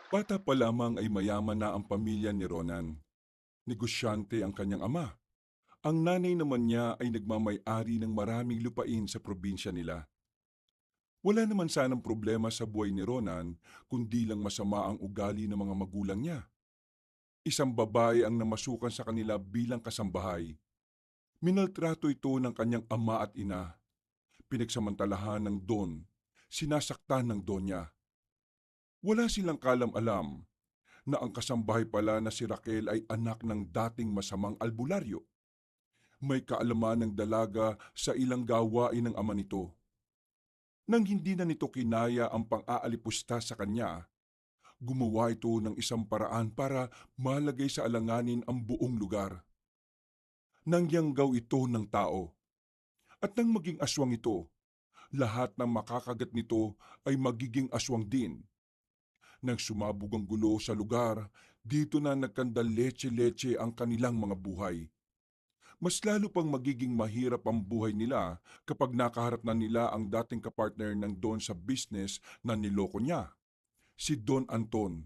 Bata pa lamang ay mayaman na ang pamilya ni Ronan. Negosyante ang kanyang ama. Ang nanay naman niya ay nagmamay-ari ng maraming lupain sa probinsya nila. Wala naman sanang problema sa buhay ni Ronan, kundi lang masama ang ugali ng mga magulang niya. Isang babae ang namasukan sa kanila bilang kasambahay. Minaltrato ito ng kanyang ama at ina. Pinagsamantalahan ng Don. Sinasaktan ng Don niya. Wala silang kalam-alam na ang kasambahay pala na si Raquel ay anak ng dating masamang albularyo. May kaalaman ng dalaga sa ilang gawain ng ama nito. Nang hindi na nito kinaya ang pang-aalipusta sa kanya, gumawa ito ng isang paraan para malagay sa alanganin ang buong lugar. Nangyanggaw ito ng tao. At nang maging aswang ito, lahat ng makakagat nito ay magiging aswang din. Nang sumabog ang gulo sa lugar, dito na nagkandaletse-letse ang kanilang mga buhay. Mas lalo pang magiging mahirap ang buhay nila kapag nakaharap na nila ang dating kapartner ng Don sa business na niloko niya, si Don Anton,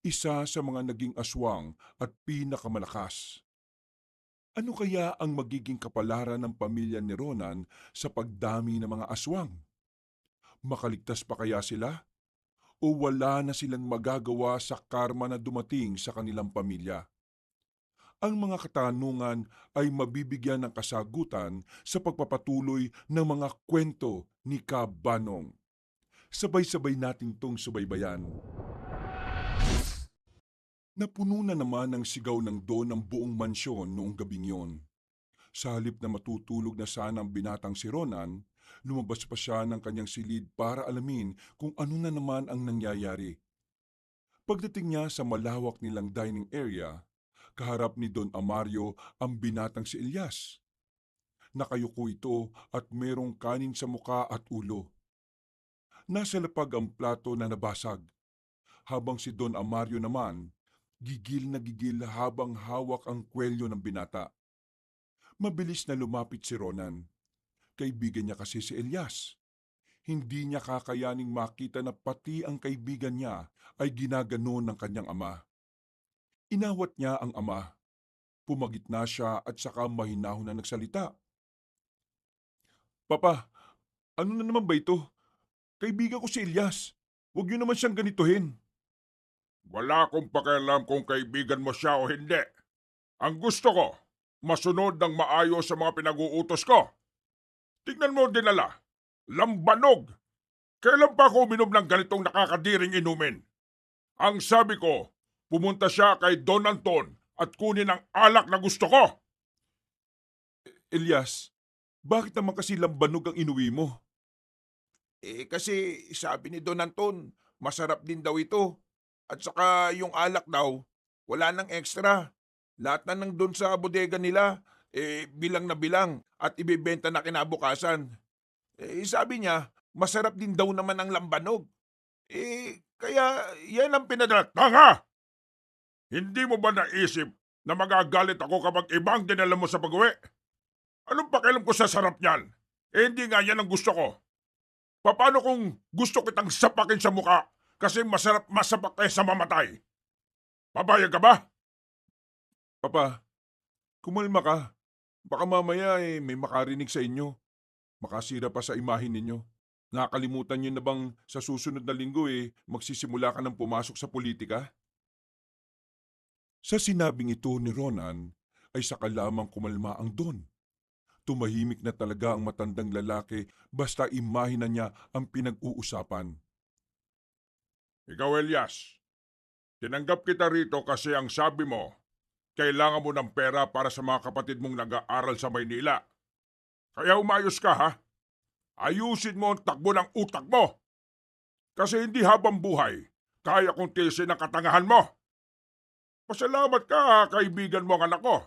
isa sa mga naging aswang at pinakamalakas. Ano kaya ang magiging kapalaran ng pamilya ni Ronan sa pagdami ng mga aswang? Makaligtas pa kaya sila? O wala na silang magagawa sa karma na dumating sa kanilang pamilya? Ang mga katanungan ay mabibigyan ng kasagutan sa pagpapatuloy ng mga kwento ni Kabanong. Sabay-sabay nating tong subaybayan. Napuno na naman ng sigaw ng Don ng buong mansyon noong gabing yon. Sa halip na matutulog na sana ang binatang si Ronan, lumabas pa siya ng kanyang silid para alamin kung ano na naman ang nangyayari. Pagdating niya sa malawak nilang dining area, kaharap ni Don Amario ang binatang si Elias. Nakayuko ito at merong kanin sa muka at ulo. Nasa lapag ang plato na nabasag, habang si Don Amario naman, gigil na gigil habang hawak ang kwelyo ng binata. Mabilis na lumapit si Ronan. Kaibigan niya kasi si Elias. Hindi niya kakayaning makita na pati ang kaibigan niya ay ginaganon ng kanyang ama. Inawat niya ang ama. Pumagitna siya at saka mahinahon na nagsalita. Papa, ano na naman ba ito? Kaibigan ko si Elias. Huwag niyo naman siyang ganituhin. Wala akong pakialam kung kaibigan mo siya o hindi. Ang gusto ko, masunod ng maayos sa mga pinag-uutos ko. Tignan mo dinala. Lambanog! Kailan pa ako uminom ng ganitong nakakadiring inumin? Ang sabi ko, pumunta siya kay Don Anton at kunin ang alak na gusto ko. Elias, bakit naman kasi lambanog ang inuwi mo? Kasi sabi ni Don Anton, masarap din daw ito. At saka yung alak daw, wala nang extra. Lahat na nang doon sa bodega nila, bilang na bilang at ibebenta na kinabukasan. Sabi niya, masarap din daw naman ang lambanog. Kaya yan ang pinadala. Tanga! Hindi mo ba naisip na magagalit ako kapag ibang dinala mo sa pag-uwi? Anong pakialam ko sa sarap niyan? Hindi nga yan ang gusto ko. Paano kung gusto kitang sapakin sa muka kasi masarap masapak kaysa mamatay? Papayag ka ba? Papa, kumalma ka. Baka mamaya may makarinig sa inyo. Makasira pa sa imahin ninyo. Nakalimutan niyo na bang sa susunod na linggo magsisimula ka ng pumasok sa politika? Sa sinabing ito ni Ronan ay saka lamang kumalma ang Don. Tumahimik na talaga ang matandang lalaki basta imahin na niya ang pinag-uusapan. Ikaw, Elias, tinanggap kita rito kasi ang sabi mo, kailangan mo ng pera para sa mga kapatid mong nag-aaral sa Maynila. Kaya umayos ka, ha? Ayusin mo ang takbo ng utak mo. Kasi hindi habang buhay, kaya kong tiisin ang katangahan mo. Pasalamat ka, kaibigan mo ang anak ko.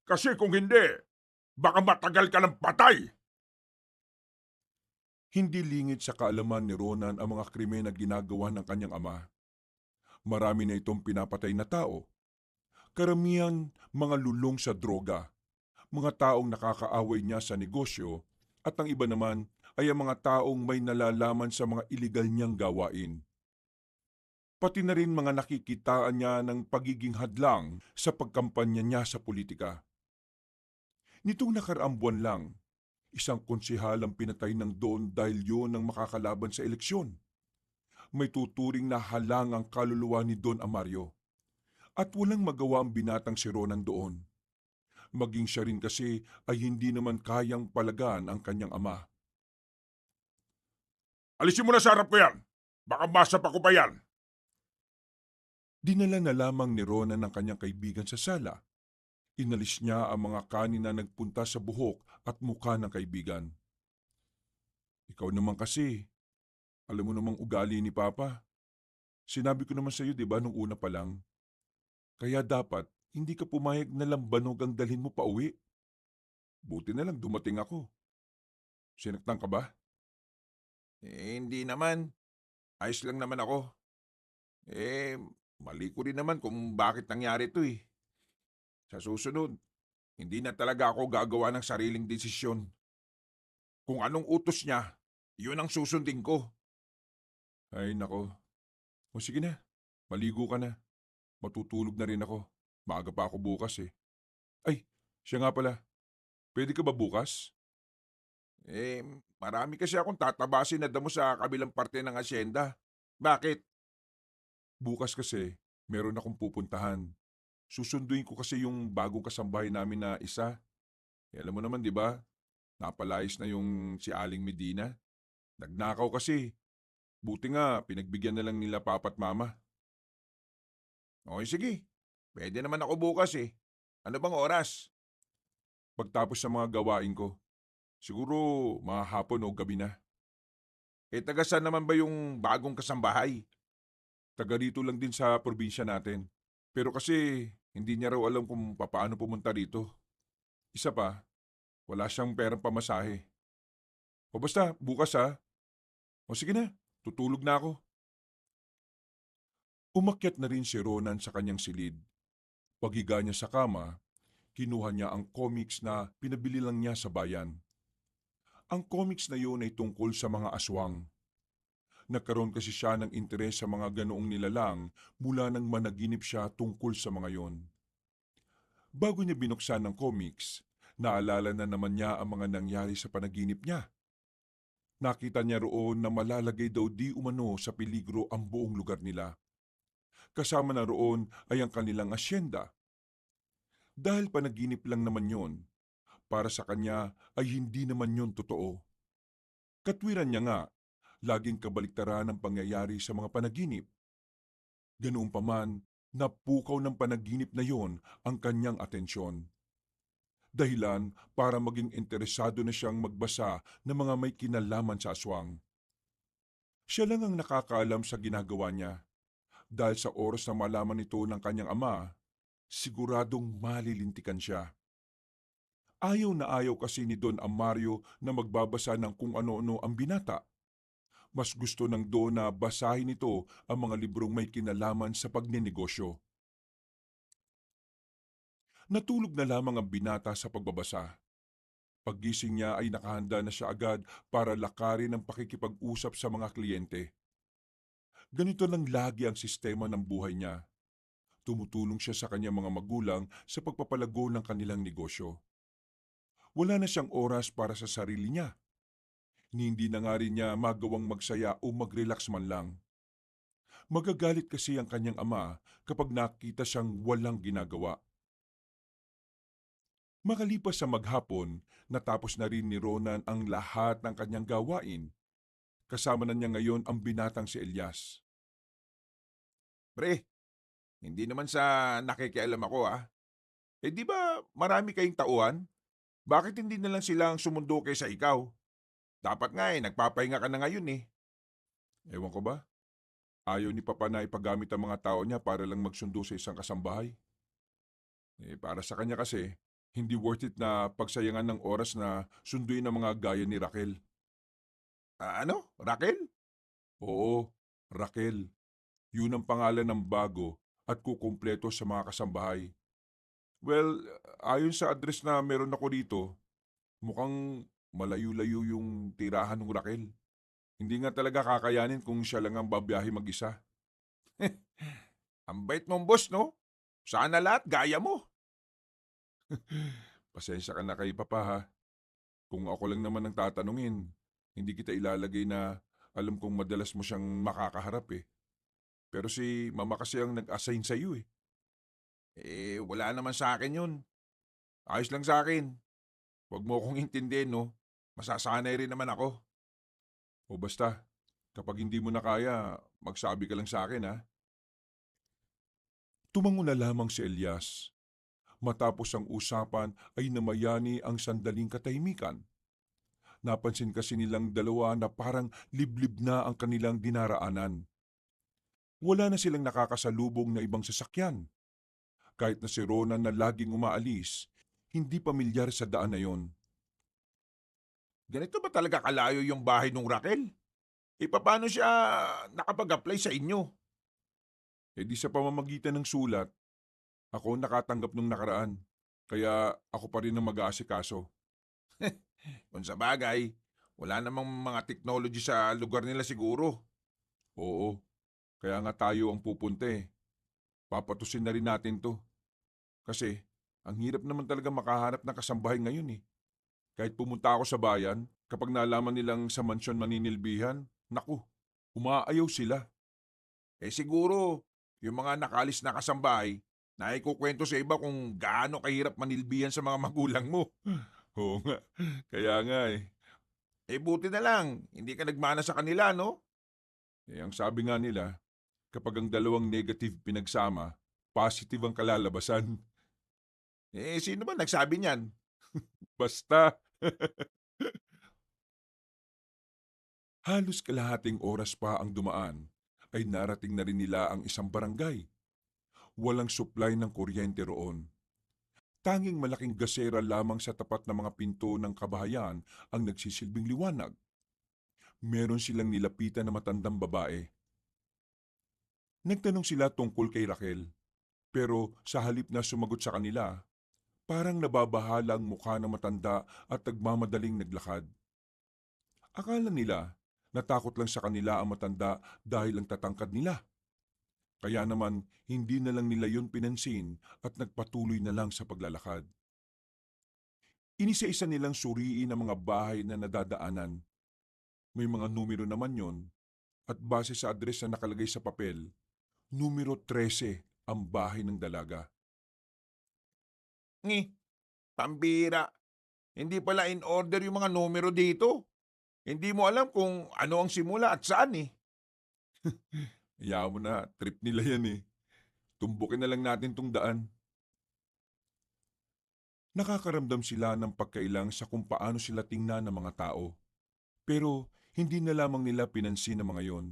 Kasi kung hindi, baka matagal ka ng patay. Hindi lingid sa kaalaman ni Ronan ang mga krimen na ginagawa ng kanyang ama. Marami na itong pinapatay na tao. Karamihan mga lulong sa droga, mga taong nakakaaway niya sa negosyo, at ang iba naman ay ang mga taong may nalalaman sa mga iligal niyang gawain. pati na rin mga nakikitaan niya ng pagiging hadlang sa pagkampanya niya sa politika. Nitong nakaraang buwan lang, isang konsehal ang pinatay ng Doon dahil yun ang makakalaban sa eleksyon. May tuturing na halang ang kaluluwa ni Don Amario at walang magawa ang binatang si Ronan doon. Maging siya rin kasi ay hindi naman kayang palagaan ang kanyang ama. Alisin mo na sa harap ko yan! Baka masap ako pa yan! Dinala na lamang ni Ronan ang kanyang kaibigan sa sala. Inalis niya ang mga kanin na nagpunta sa buhok at mukha ng kaibigan. Ikaw naman kasi, alam mo namang ugali ni Papa. Sinabi ko naman sa iyo, di ba, nung una pa lang. Kaya dapat, hindi ka pumayag na lambanog ang dalhin mo pa uwi. Buti na lang dumating ako. Sinaktan ka ba? Hindi naman. Ayos lang naman ako. Eh, mali ko rin naman kung bakit nangyari ito eh. Sa susunod, hindi na talaga ako gagawa ng sariling desisyon. Kung anong utos niya, yun ang susundin ko. Ay nako. O sige na, maligo ka na. Matutulog na rin ako. Maaga pa ako bukas eh. Ay, siya nga pala. Pwede ka ba bukas? Eh, marami kasi akong tatabasin na damo sa kabilang parte ng asyenda. Bakit? Bukas kasi, meron akong pupuntahan. Susunduin ko kasi yung bagong kasambahay namin na isa. Alam mo naman, di ba? Napalayas na yung si Aling Medina. Nagnakaw kasi. Buti nga, pinagbigyan na lang nila papa at mama. Okay, sige. Pwede naman ako bukas eh. Ano bang oras? Pagtapos sa mga gawain ko. Siguro mga hapon o gabi na. Taga saan naman ba yung bagong kasambahay? Taga rito lang din sa probinsya natin. Pero kasi hindi niya raw alam kung paano pumunta rito. Isa pa, wala siyang perang pamasahe. O basta, bukas ha. O sige na, tutulog na ako. Umakyat na rin si Ronan sa kanyang silid. Paghiga niya sa kama, kinuha niya ang comics na pinabili lang niya sa bayan. Ang comics na yun ay tungkol sa mga aswang. Nagkaroon kasi siya ng interes sa mga ganoong nilalang mula nang managinip siya tungkol sa mga yon. Bago niya binuksan ng comics, naalala na naman niya ang mga nangyari sa panaginip niya. Nakita niya roon na malalagay daw di umano sa peligro ang buong lugar nila. Kasama na roon ay ang kanilang asyenda. Dahil panaginip lang naman yon, para sa kanya ay hindi naman yon totoo. Katwiran niya nga, laging kabaliktaran ang pangyayari sa mga panaginip. Ganoon pa man, napukaw ng panaginip na yon ang kanyang atensyon. Dahilan para maging interesado na siyang magbasa ng mga may kinalaman sa aswang. Siya lang ang nakakaalam sa ginagawa niya. Dahil sa oras na malaman nito ng kanyang ama, siguradong malilintikan siya. Ayaw kasi ni Don Amario na magbabasa ng kung ano-ano ang binata. Mas gusto ng Don na basahin nito ang mga librong may kinalaman sa pagnenegosyo. Natulog na lamang ang binata sa pagbabasa. Paggising niya ay nakahanda na siya agad para lakarin ang pakikipag-usap sa mga kliyente. Ganito lang lagi ang sistema ng buhay niya. Tumutulong siya sa kanyang mga magulang sa pagpapalago ng kanilang negosyo. Wala na siyang oras para sa sarili niya. Hindi na nga rin niya magawang magsaya o mag-relax man lang. Magagalit kasi ang kanyang ama kapag nakita siyang walang ginagawa. Makalipas sa maghapon, natapos na rin ni Ronan ang lahat ng kanyang gawain. Kasama na niya ngayon ang binatang si Elias. Pre, hindi naman sa nakikialam ako ah. Di ba marami kayong tauhan? Bakit hindi na lang silang sumundo kaysa ikaw? Dapat nga nagpapahinga ka na ngayon eh. Ewan ko ba? Ayaw ni Papa na ipagamit ang mga tao niya para lang magsundo sa isang kasambahay. Para sa kanya kasi, hindi worth it na pagsayangan ng oras na sunduin ang mga gaya ni Raquel. Ano? Raquel? Oo, Raquel. Yun ang pangalan ng bago at kukumpleto sa mga kasambahay. Well, ayon sa address na meron ako dito, mukhang malayo-layo yung tirahan ng Raquel. Hindi nga talaga kakayanin kung siya lang ang babiyahe mag-isa. Ang bait mong boss, no? Sana lahat gaya mo. Pasensya ka na kay Papa ha. Kung ako lang naman ang tatanungin, hindi kita ilalagay na alam kong madalas mo siyang makakaharap eh. Pero si Mama kasi ang nag-assign sa iyo eh. Wala naman sa akin yun. Ayos lang sa akin. Huwag mo akong intindihin, no? Masasanay rin naman ako. O basta, kapag hindi mo na kaya, magsabi ka lang sa akin ha. Tumango na lamang si Elias. Matapos ang usapan ay namayani ang sandaling katahimikan. Napansin kasi nilang dalawa na parang liblib na ang kanilang dinaraanan. Wala na silang nakakasalubong na ibang sasakyan. Kahit na si Ronan na laging umaalis, hindi pamilyar sa daan na yon. Ganito ba talaga kalayo yung bahay nung Raquel? Paano siya nakapag-apply sa inyo? E di sa pamamagitan ng sulat, ako nakatanggap nung nakaraan. Kaya ako pa rin ang mag-aasikaso. Kung sa bagay, wala namang mga technology sa lugar nila siguro. Oo, kaya nga tayo ang pupunta eh. Papatusin na rin natin to. Kasi, ang hirap naman talaga makahanap ng kasambahay ngayon eh. Kahit pumunta ako sa bayan, kapag nalaman nilang sa mansyon maninilbihan, naku, umaayaw sila. Siguro, yung mga nakalis na kasambahay, na ikukwento sa iba kung gaano kahirap manilbihan sa mga magulang mo. Oo nga, kaya nga eh. Buti na lang, hindi ka nagmana sa kanila, no? Ang sabi nga nila, kapag ang dalawang negative pinagsama, positive ang kalalabasan. Sino ba nagsabi niyan? Basta, halos kalahating oras pa ang dumaan, ay narating na rin nila ang isang barangay. Walang supply ng kuryente roon. Tanging malaking gasera lamang sa tapat ng mga pinto ng kabahayan ang nagsisilbing liwanag. Meron silang nilapitan na matandang babae. Nagtanong sila tungkol kay Raquel, pero sa halip na sumagot sa kanila, parang nababahala ang mukha ng matanda at nagmamadaling naglakad. Akala nila natakot lang sa kanila ang matanda dahil ang tatangkad nila. Kaya naman hindi na lang nila yun pinansin at nagpatuloy na lang sa paglalakad. Inisa-isa nilang suriin ang mga bahay na nadadaanan. May mga numero naman yon at base sa address na nakalagay sa papel, numero 13 ang bahay ng dalaga. Ngi, pambira. Hindi pala in order yung mga numero dito. Hindi mo alam kung ano ang simula at saan eh. Hayaan mo na, trip nila yan eh. Tumbukin na lang natin tong daan. Nakakaramdam sila ng pagkailang sa kung paano sila tingnan ng mga tao. Pero hindi na lamang nila pinansin ang mga yon.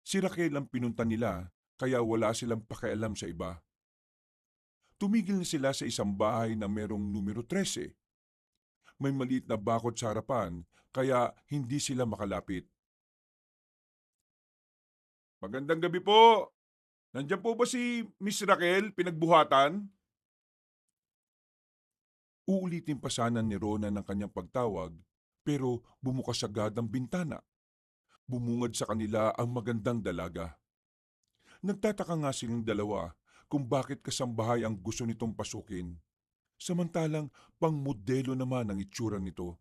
Si Raquel ang pinunta nila kaya wala silang pakialam sa iba. Tumigil na sila sa isang bahay na merong numero 13. May maliit na bakod sa harapan kaya hindi sila makalapit. Magandang gabi po! Nandiyan po ba si Miss Raquel pinagbuhatan? Uulitin pa sana ni Rona ng kanyang pagtawag pero bumukas agad ang bintana. Bumungad sa kanila ang magandang dalaga. Nagtataka nga silang dalawa kung bakit kasambahay ang gusto nitong pasukin. Samantalang pangmodelo naman ang itsura nito.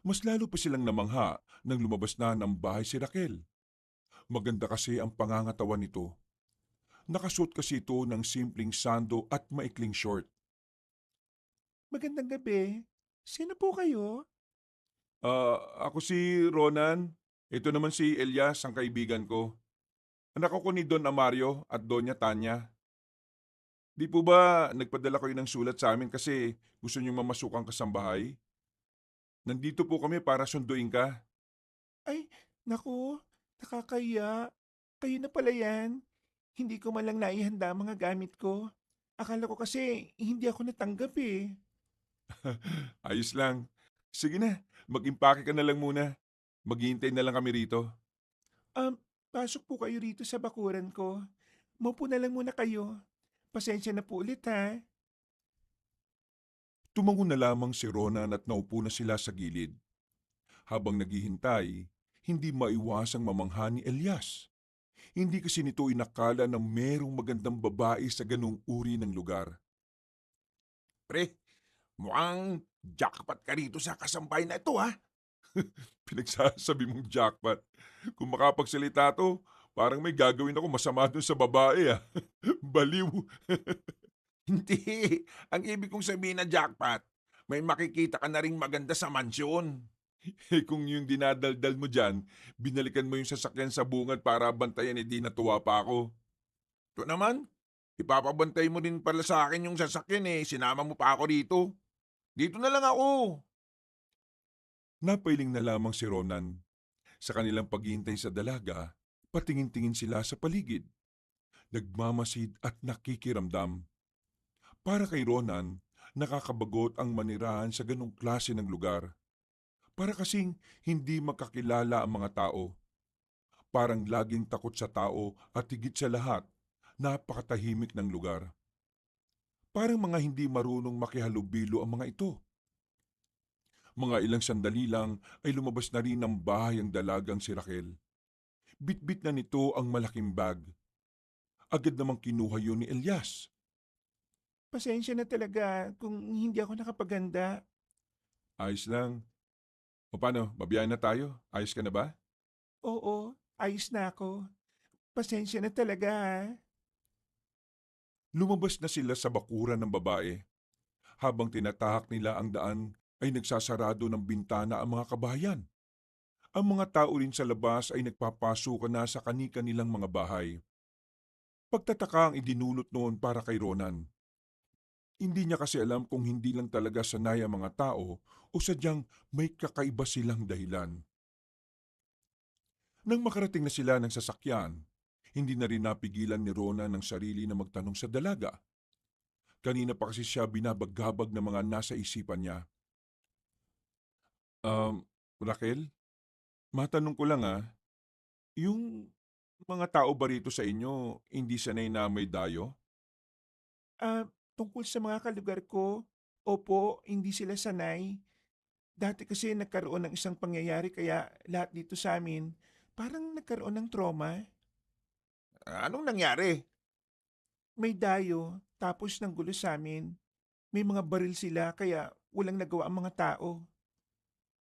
Mas lalo pa silang namangha nang lumabas na ng bahay si Raquel. Maganda kasi ang pangangatawan nito. Nakasuot kasi ito ng simpleng sando at maikling short. Magandang gabi. Sino po kayo? Ako si Ronan. Ito naman si Elias, ang kaibigan ko. Anak ako ni Don Amario at Doña Tanya. Di po ba nagpadala kayo ng sulat sa amin kasi gusto niyong mamasukang kasambahay? Nandito po kami para sunduin ka. Ay, naku, nakakaya. Kayo na pala yan. Hindi ko man lang naihanda ang mga gamit ko. Akala ko kasi hindi ako natanggap eh. Ayos lang. Sige na, mag-impake ka na lang muna. Maghihintay na lang kami rito. Um, Pasok po kayo rito sa bakuran ko. Maupo na lang muna kayo. Pasensya na po ulit ha. Tumango na lamang si Ronan at naupo na sila sa gilid. Habang naghihintay, hindi maiwasang mamangha ni Elias. Hindi kasi nito inakala na merong magandang babae sa ganung uri ng lugar. Pre, mukhang jackpot ka rito sa kasambahay na ito ha. Pinagsasabi mong jackpot. Kung makapagsalita to, parang may gagawin ako masama dun sa babae ah. Baliw. Hindi, ang ibig kong sabihin na jackpot, may makikita ka na ring maganda sa mansyon. Eh kung yung dinadaldal mo dyan, binalikan mo yung sasakyan sa bungad para bantayan, di natuwa pa ako. Ito naman, ipapabantay mo din pala sa akin yung sasakyan sinama mo pa ako dito. Dito na lang ako. Napailing na lamang si Ronan. Sa kanilang paghihintay sa dalaga, patingin-tingin sila sa paligid. Nagmamasid at nakikiramdam. Para kay Ronan, nakakabagot ang manirahan sa ganong klase ng lugar. Para kasing hindi magkakilala ang mga tao. Parang laging takot sa tao at higit sa lahat, napakatahimik ng lugar. Parang mga hindi marunong makihalubilo ang mga ito. Mga ilang sandali lang ay lumabas na rin ng bahay ang dalagang si Raquel. Bitbit na nito ang malaking bag. Agad namang kinuha yun ni Elias. Pasensya na talaga kung hindi ako nakapaganda. Ayos lang. O paano, babiyahin na tayo? Ayos ka na ba? Oo, ayos na ako. Pasensya na talaga ha. Lumabas na sila sa bakuran ng babae. Habang tinatahak nila ang daan, ay nagsasarado ng bintana ang mga kabahayan. Ang mga tao rin sa labas ay nagpapasukan na sa kani-kanilang mga bahay. Pagtataka ang idinulot noon para kay Ronan. Hindi niya kasi alam kung hindi lang talaga sanay ang mga tao o sadyang may kakaiba silang dahilan. Nang makarating na sila ng sasakyan, hindi na rin napigilan ni Ronan ng sarili na magtanong sa dalaga. Kanina pa kasi siya binabagabag ng mga nasa isipan niya. Raquel, matanong ko lang yung mga tao ba rito sa inyo hindi sanay na may dayo? Ah, Tungkol sa mga kalugar ko, opo, hindi sila sanay. Dati kasi nagkaroon ng isang pangyayari kaya lahat dito sa amin parang nagkaroon ng trauma. Anong nangyari? May dayo, tapos ng gulo sa amin. May mga baril sila kaya walang nagawa ang mga tao.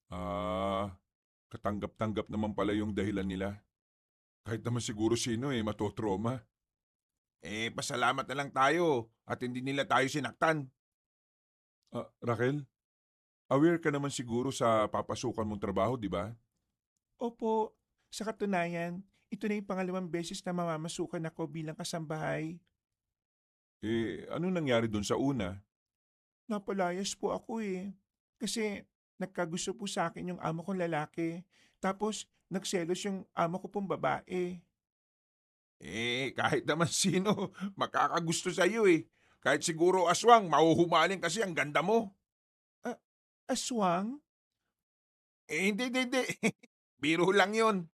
Ah, katanggap-tanggap naman pala yung dahilan nila. Kahit naman siguro sino matotroma. Pasalamat na lang tayo at hindi nila tayo sinaktan. Raquel, aware ka naman siguro sa papasukan mong trabaho, di ba? Opo, sa katunayan, ito na yung pangalawang beses na mamamasukan ako bilang kasambahay. Anong nangyari dun sa una? Napalayas po ako eh. Kasi nagkagusto po sa akin yung amo kong lalaki. Tapos nagselos yung amo ko pong babae. Kahit naman sino, makakagusto sa iyo eh. Kahit siguro aswang, mahuhumaling kasi ang ganda mo. Ah, Aswang? Hindi. Biro lang yon.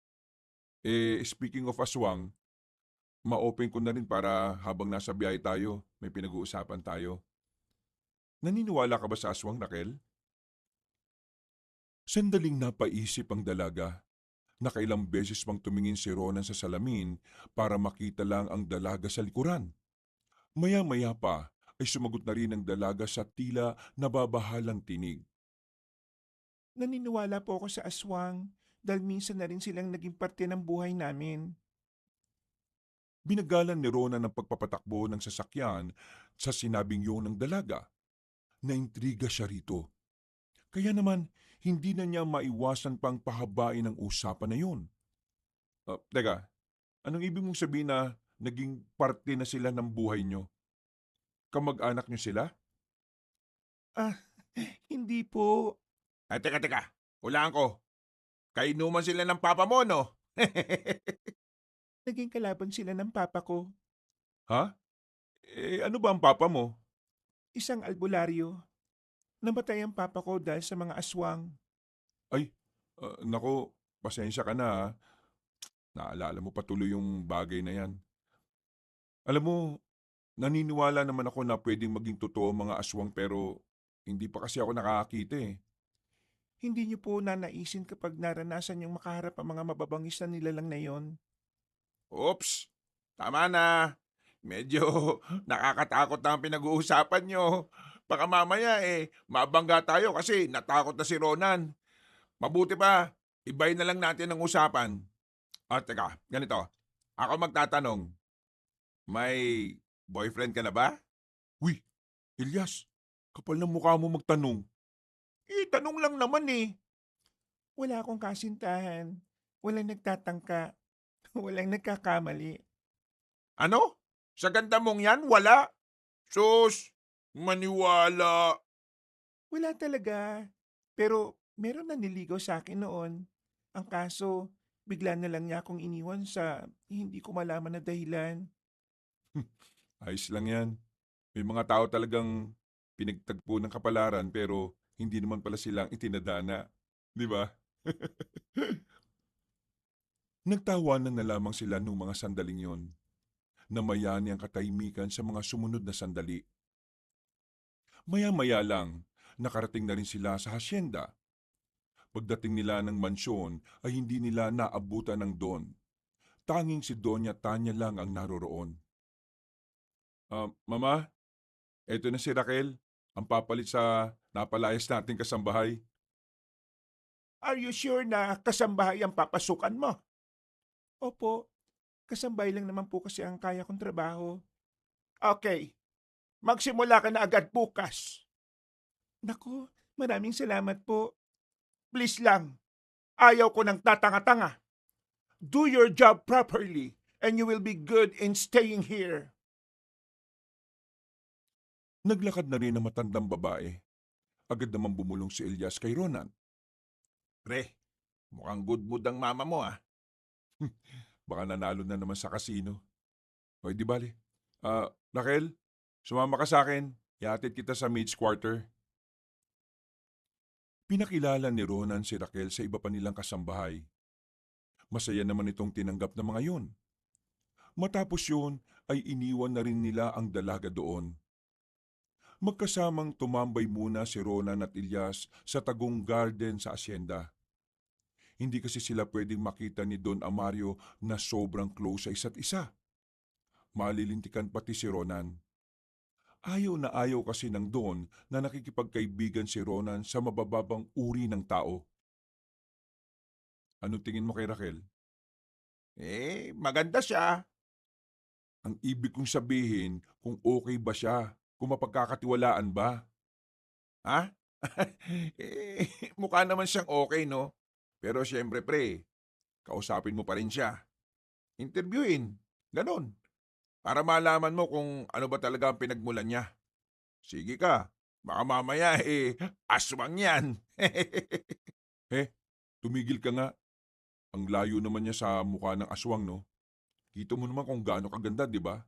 Speaking of aswang, ma-open ko na rin para habang nasa biyahe tayo, may pinag-uusapan tayo. Naniniwala ka ba sa aswang, Raquel? Sandaling napaisip ang dalaga. Nakailang beses pang tumingin si Ronan sa salamin para makita lang ang dalaga sa likuran. Maya-maya pa ay sumagot na rin ang dalaga sa tila nababahalang tinig. Naniniwala po ako sa aswang dahil minsan na rin silang naging parte ng buhay namin. Binagalan ni Ronan ang pagpapatakbo ng sasakyan sa sinabing yun ng dalaga. Naintriga siya rito. Kaya naman, hindi na niya maiwasan pang pahabain ang usapan na yun. Teka, anong ibig mong sabihin na naging parte na sila ng buhay niyo? Kamag-anak niyo sila? Ah, Hindi po. Teka. Hulaan ko. Kainuman sila ng papa mo, no? Naging kalaban sila ng papa ko. Ha? Ano ba ang papa mo? Isang albularyo. Namatay ang papa ko dahil sa mga aswang. Ay, nako, pasensya ka na ha. Naalala mo patuloy yung bagay na yan. Alam mo, naniniwala naman ako na pwedeng maging totoo ang mga aswang pero hindi pa kasi ako nakakakita eh. Hindi niyo po nanaisin kapag naranasan yung makaharap ang mga mababangis na nilalang na yon. Oops, tama na. Medyo nakakatakot na ang pinag-uusapan nyo. Baka mamaya mabangga tayo kasi natakot na si Ronan. Mabuti pa, ibayin na lang natin ang usapan. Teka, ganito. Ako magtatanong, may boyfriend ka na ba? Uy, Elias, kapal ng mukha mo magtanong. Tanong lang naman Wala akong kasintahan. Walang nagtatangka. Walang nagkakamali. Ano? Sa ganda mong yan, wala? Sus, maniwala. Wala talaga. Pero meron na niligaw sa akin noon. Ang kaso, bigla na lang niya akong iniwan sa hindi ko malaman na dahilan. Ayos lang yan. May mga tao talagang pinagtagpo ng kapalaran pero hindi naman pala silang itinadana. Di ba? Nagtawanan na lamang sila nung mga sandaling yon. Namayani ang katahimikan sa mga sumunod na sandali. Maya-maya lang, nakarating na rin sila sa hasyenda. Pagdating nila ng mansyon ay hindi nila naabutan ng Don. Tanging si Doña Tanya lang ang naroroon. Mama, eto na si Raquel, ang papalit sa napalayas nating kasambahay. Are you sure na kasambahay ang papasukan mo? Opo, kasambay lang naman po kasi ang kaya kong trabaho. Okay, magsimula ka na agad bukas. Nako, maraming salamat po. Please lang, ayaw ko ng tatanga-tanga. Do your job properly and you will be good in staying here. Naglakad na rin ang matandang babae. Agad naman bumulong si Elias kay Ronan. Pre, mukhang good mood ang mama mo Baka nanalo na naman sa kasino. O di bali. Raquel, sumama ka sa akin. Ihatid kita sa maid's quarter. Pinakilala ni Ronan si Raquel sa iba pa nilang kasambahay. Masaya naman itong tinanggap ng mga yun. Matapos yun ay iniwan na rin nila ang dalaga doon. Magkasamang tumambay muna si Ronan at Elias sa tagong garden sa asyenda. Hindi kasi sila pwedeng makita ni Don Amario na sobrang close sa isa't isa. Malilintikan pati si Ronan. Ayaw na ayaw kasi ng Don na nakikipagkaibigan si Ronan sa mabababang uri ng tao. Ano tingin mo kay Raquel? Maganda siya. Ang ibig kong sabihin kung okay ba siya, kung mapagkakatiwalaan ba. Ha? Mukha naman siyang okay, no? Pero siyempre, pre, kausapin mo pa rin siya. Interviewin. Ganon. Para malaman mo kung ano ba talaga ang pinagmulan niya. Sige ka. Baka mamaya, aswang yan. Tumigil ka nga. Ang layo naman niya sa mukha ng aswang, no? Kita mo naman kung gaano kaganda, di ba?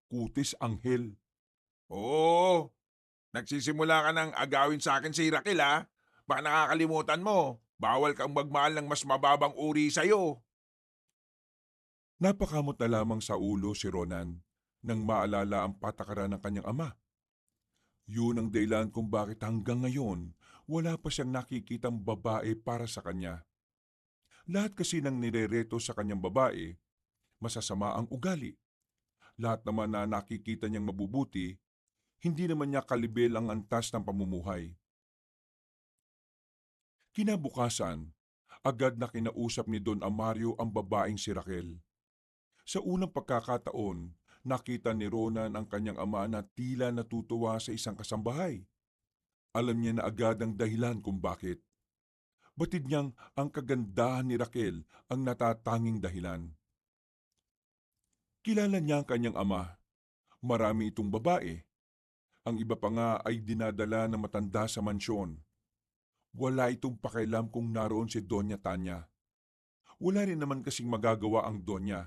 Kutis anghel. Oo. Nagsisimula ka ng agawin sa akin si Raquel, ha? Baka nakakalimutan mo. Bawal kang magmahal ng mas mababang uri sa'yo. Napakamot na lamang sa ulo si Ronan nang maalala ang patakaran ng kanyang ama. Yun ang dahilan kung bakit hanggang ngayon wala pa siyang nakikitang babae para sa kanya. Lahat kasi ng nirereto sa kanyang babae, masasama ang ugali. Lahat naman na nakikita niyang mabubuti, hindi naman niya kalibel ang antas ng pamumuhay. Kinabukasan, agad na kinausap ni Don Amario ang babaeng si Raquel. Sa unang pagkakataon, nakita ni Ronan ang kanyang ama na tila natutuwa sa isang kasambahay. Alam niya na agad ang dahilan kung bakit. Batid niyang ang kagandahan ni Raquel ang natatanging dahilan. Kilala niya ang kanyang ama. Marami itong babae. Ang iba pa nga ay dinadala na matanda sa mansyon. Wala itong pakialam kung naroon si Doña Tanya. Wala rin naman kasing magagawa ang Doña.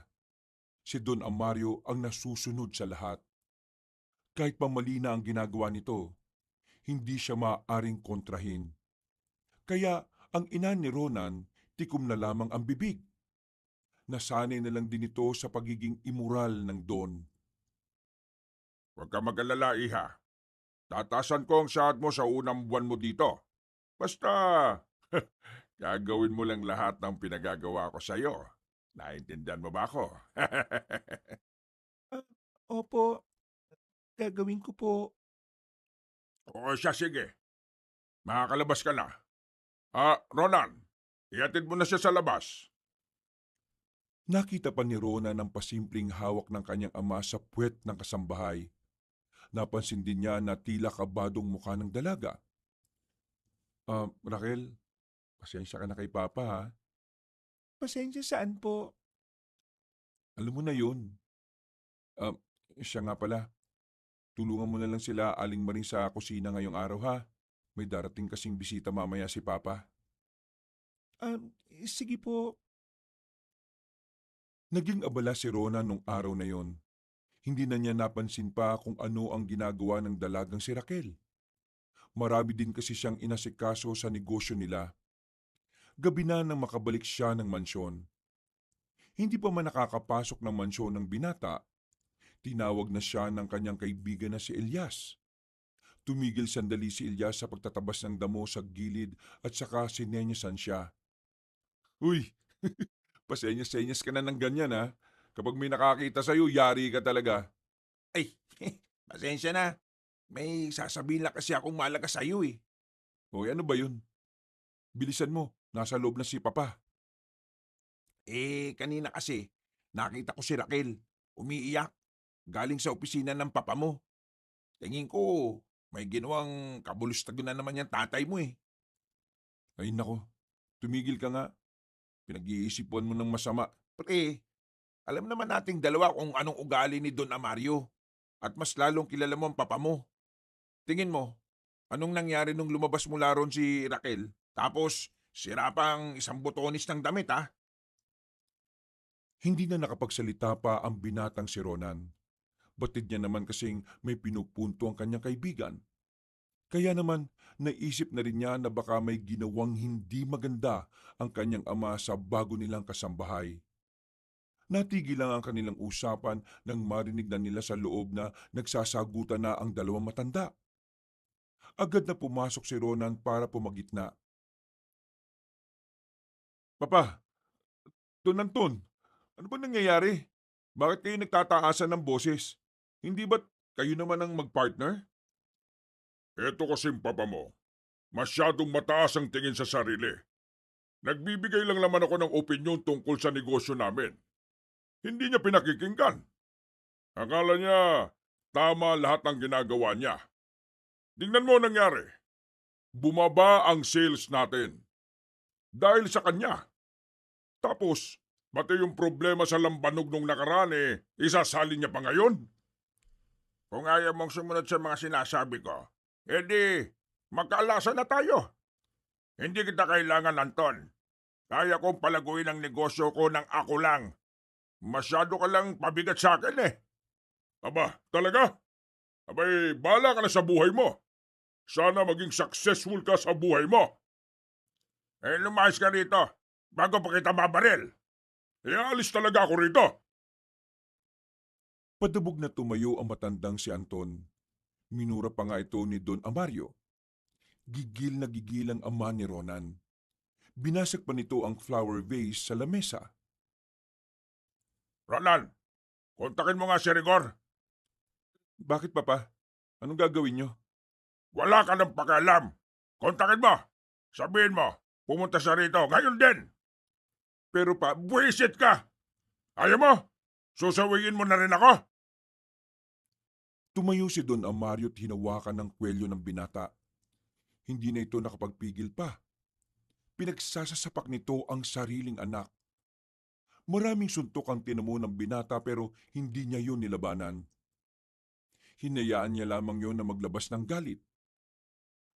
Si Don Amario ang nasusunod sa lahat. Kahit pa mali na ang ginagawa nito, hindi siya maaaring kontrahin. Kaya ang ina ni Ronan, tikom na lamang ang bibig. Nasanay na lang din ito sa pagiging immoral ng Don. Huwag ka mag-alala, iha. Tatasan ko ang sahod mo sa unang buwan mo dito. Basta, gagawin mo lang lahat ng pinagagawa ko sa'yo. Naintindihan mo ba ako? Ah, opo, gagawin ko po. O siya, sige. Makakalabas ka na. Ronan, ihatid mo na siya sa labas. Nakita pa ni Ronan ang pasimpleng hawak ng kanyang ama sa puwet ng kasambahay. Napansin din niya na tila kabadong mukha ng dalaga. Raquel, pasensya ka na kay Papa ha. Pasensya saan po? Alam mo na yun. Um, Siya nga pala, tulungan mo na lang sila Aling Maring sa kusina ngayong araw ha. May darating kasing bisita mamaya si Papa. Sige po. Naging abala si Rona nung araw na yon. Hindi na niya napansin pa kung ano ang ginagawa ng dalagang si Raquel. Marami din kasi siyang inasikaso sa negosyo nila. Gabi na nang makabalik siya ng mansyon. Hindi pa man nakakapasok ng mansyon ng binata, tinawag na siya ng kanyang kaibigan na si Elias. Tumigil sandali si Elias sa pagtatabas ng damo sa gilid at saka sinenyasan siya. Uy, pasenyas-senyas ka na ng ganyan ha. Kapag may nakakita sa'yo, yari ka talaga. Ay, pasensya na. May sasabihin lang kasi akong malaga sa'yo eh. O ano ba yun? Bilisan mo, nasa loob na si Papa. Kanina kasi, nakita ko si Raquel. Umiiyak. Galing sa opisina ng papa mo. Tingin ko, may ginawang kabulustagan na naman yung tatay mo eh. Ay nako, tumigil ka nga. Pinag-iisipan mo ng masama. Pre, alam naman nating dalawa kung anong ugali ni Don Amario. At mas lalong kilala mo ang papa mo. Tingin mo, anong nangyari nung lumabas mula ron si Raquel? Tapos, sira pa ang isang botonis ng damit ha? Hindi na nakapagsalita pa ang binatang si Ronan. Batid niya naman kasing may pinupunto ang kanyang kaibigan. Kaya naman, naisip na rin niya na baka may ginawang hindi maganda ang kanyang ama sa bago nilang kasambahay. Natigil lang ang kanilang usapan nang marinig na nila sa loob na nagsasagutan na ang dalawang matanda. Agad na pumasok si Ronan para pumagitna. Papa, Don Anton, ano ba nangyayari? Bakit kayo nagtataasan ng boses? Hindi ba't kayo naman ang magpartner? Eto kasing papa mo. Masyadong mataas ang tingin sa sarili. Nagbibigay lang naman ako ng opinyon tungkol sa negosyo namin. Hindi niya pinakikinggan. Akala niya tama lahat ng ginagawa niya. Tingnan mo ang nangyari. Bumaba ang sales natin. Dahil sa kanya. Tapos, pati yung problema sa lambanog nung nakaraan isasali niya pa ngayon. Kung ayaw mong sumunod sa mga sinasabi ko, edi magkaalasan na tayo. Hindi kita kailangan, Anton. Kaya kong palaguin ang negosyo ko ng ako lang. Masyado ka lang pabigat sa akin eh. Aba, talaga? Abay, bahala ka na sa buhay mo. Sana maging successful ka sa buhay mo. Lumayas ka rito bago pa kita mabaril. Alis talaga ako rito. Padabog na tumayo ang matandang si Anton. Minura pa nga ito ni Don Amario. Gigil na gigil ang ama ni Ronan. Binasag pa nito ang flower vase sa lamesa. Ronan, kontakin mo nga si Rigor. Bakit papa? Anong gagawin niyo? Wala ka ng pakialam. Kontakin mo. Sabihin mo, pumunta siya rito. Ngayon din. Pero pa, Buwisit ka. Ayaw mo? Susawiin mo na rin ako. tumayo si Don Amario at hinawakan ng kwelyo ng binata. Hindi na ito nakapagpigil pa. Pinagsasasapak nito ang sariling anak. Maraming suntok ang tinamo ng binata pero hindi niya yun nilabanan. Hinayaan niya lamang yon na maglabas ng galit.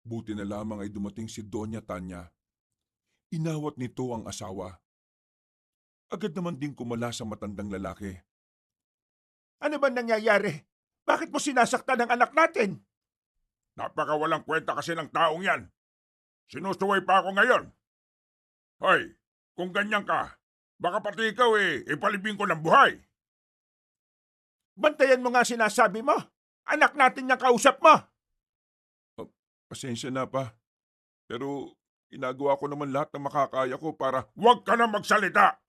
Buti na lamang ay dumating si Doña Tanya. Inawat nito ang asawa. Agad naman ding kumala sa matandang lalaki. Ano ba nangyayari? Bakit mo sinasaktan ang anak natin? Napakawalang kwenta kasi ng taong yan. Sinusuway pa ako ngayon. Hoy, kung ganyan ka, baka pati ikaw ipalibing ko ng buhay. Bantayan mo nga sinasabi mo. Anak natin niyang kausap mo. Pasensya na pa. Pero ginagawa ko naman lahat ng makakaya ko para... Huwag ka na magsalita.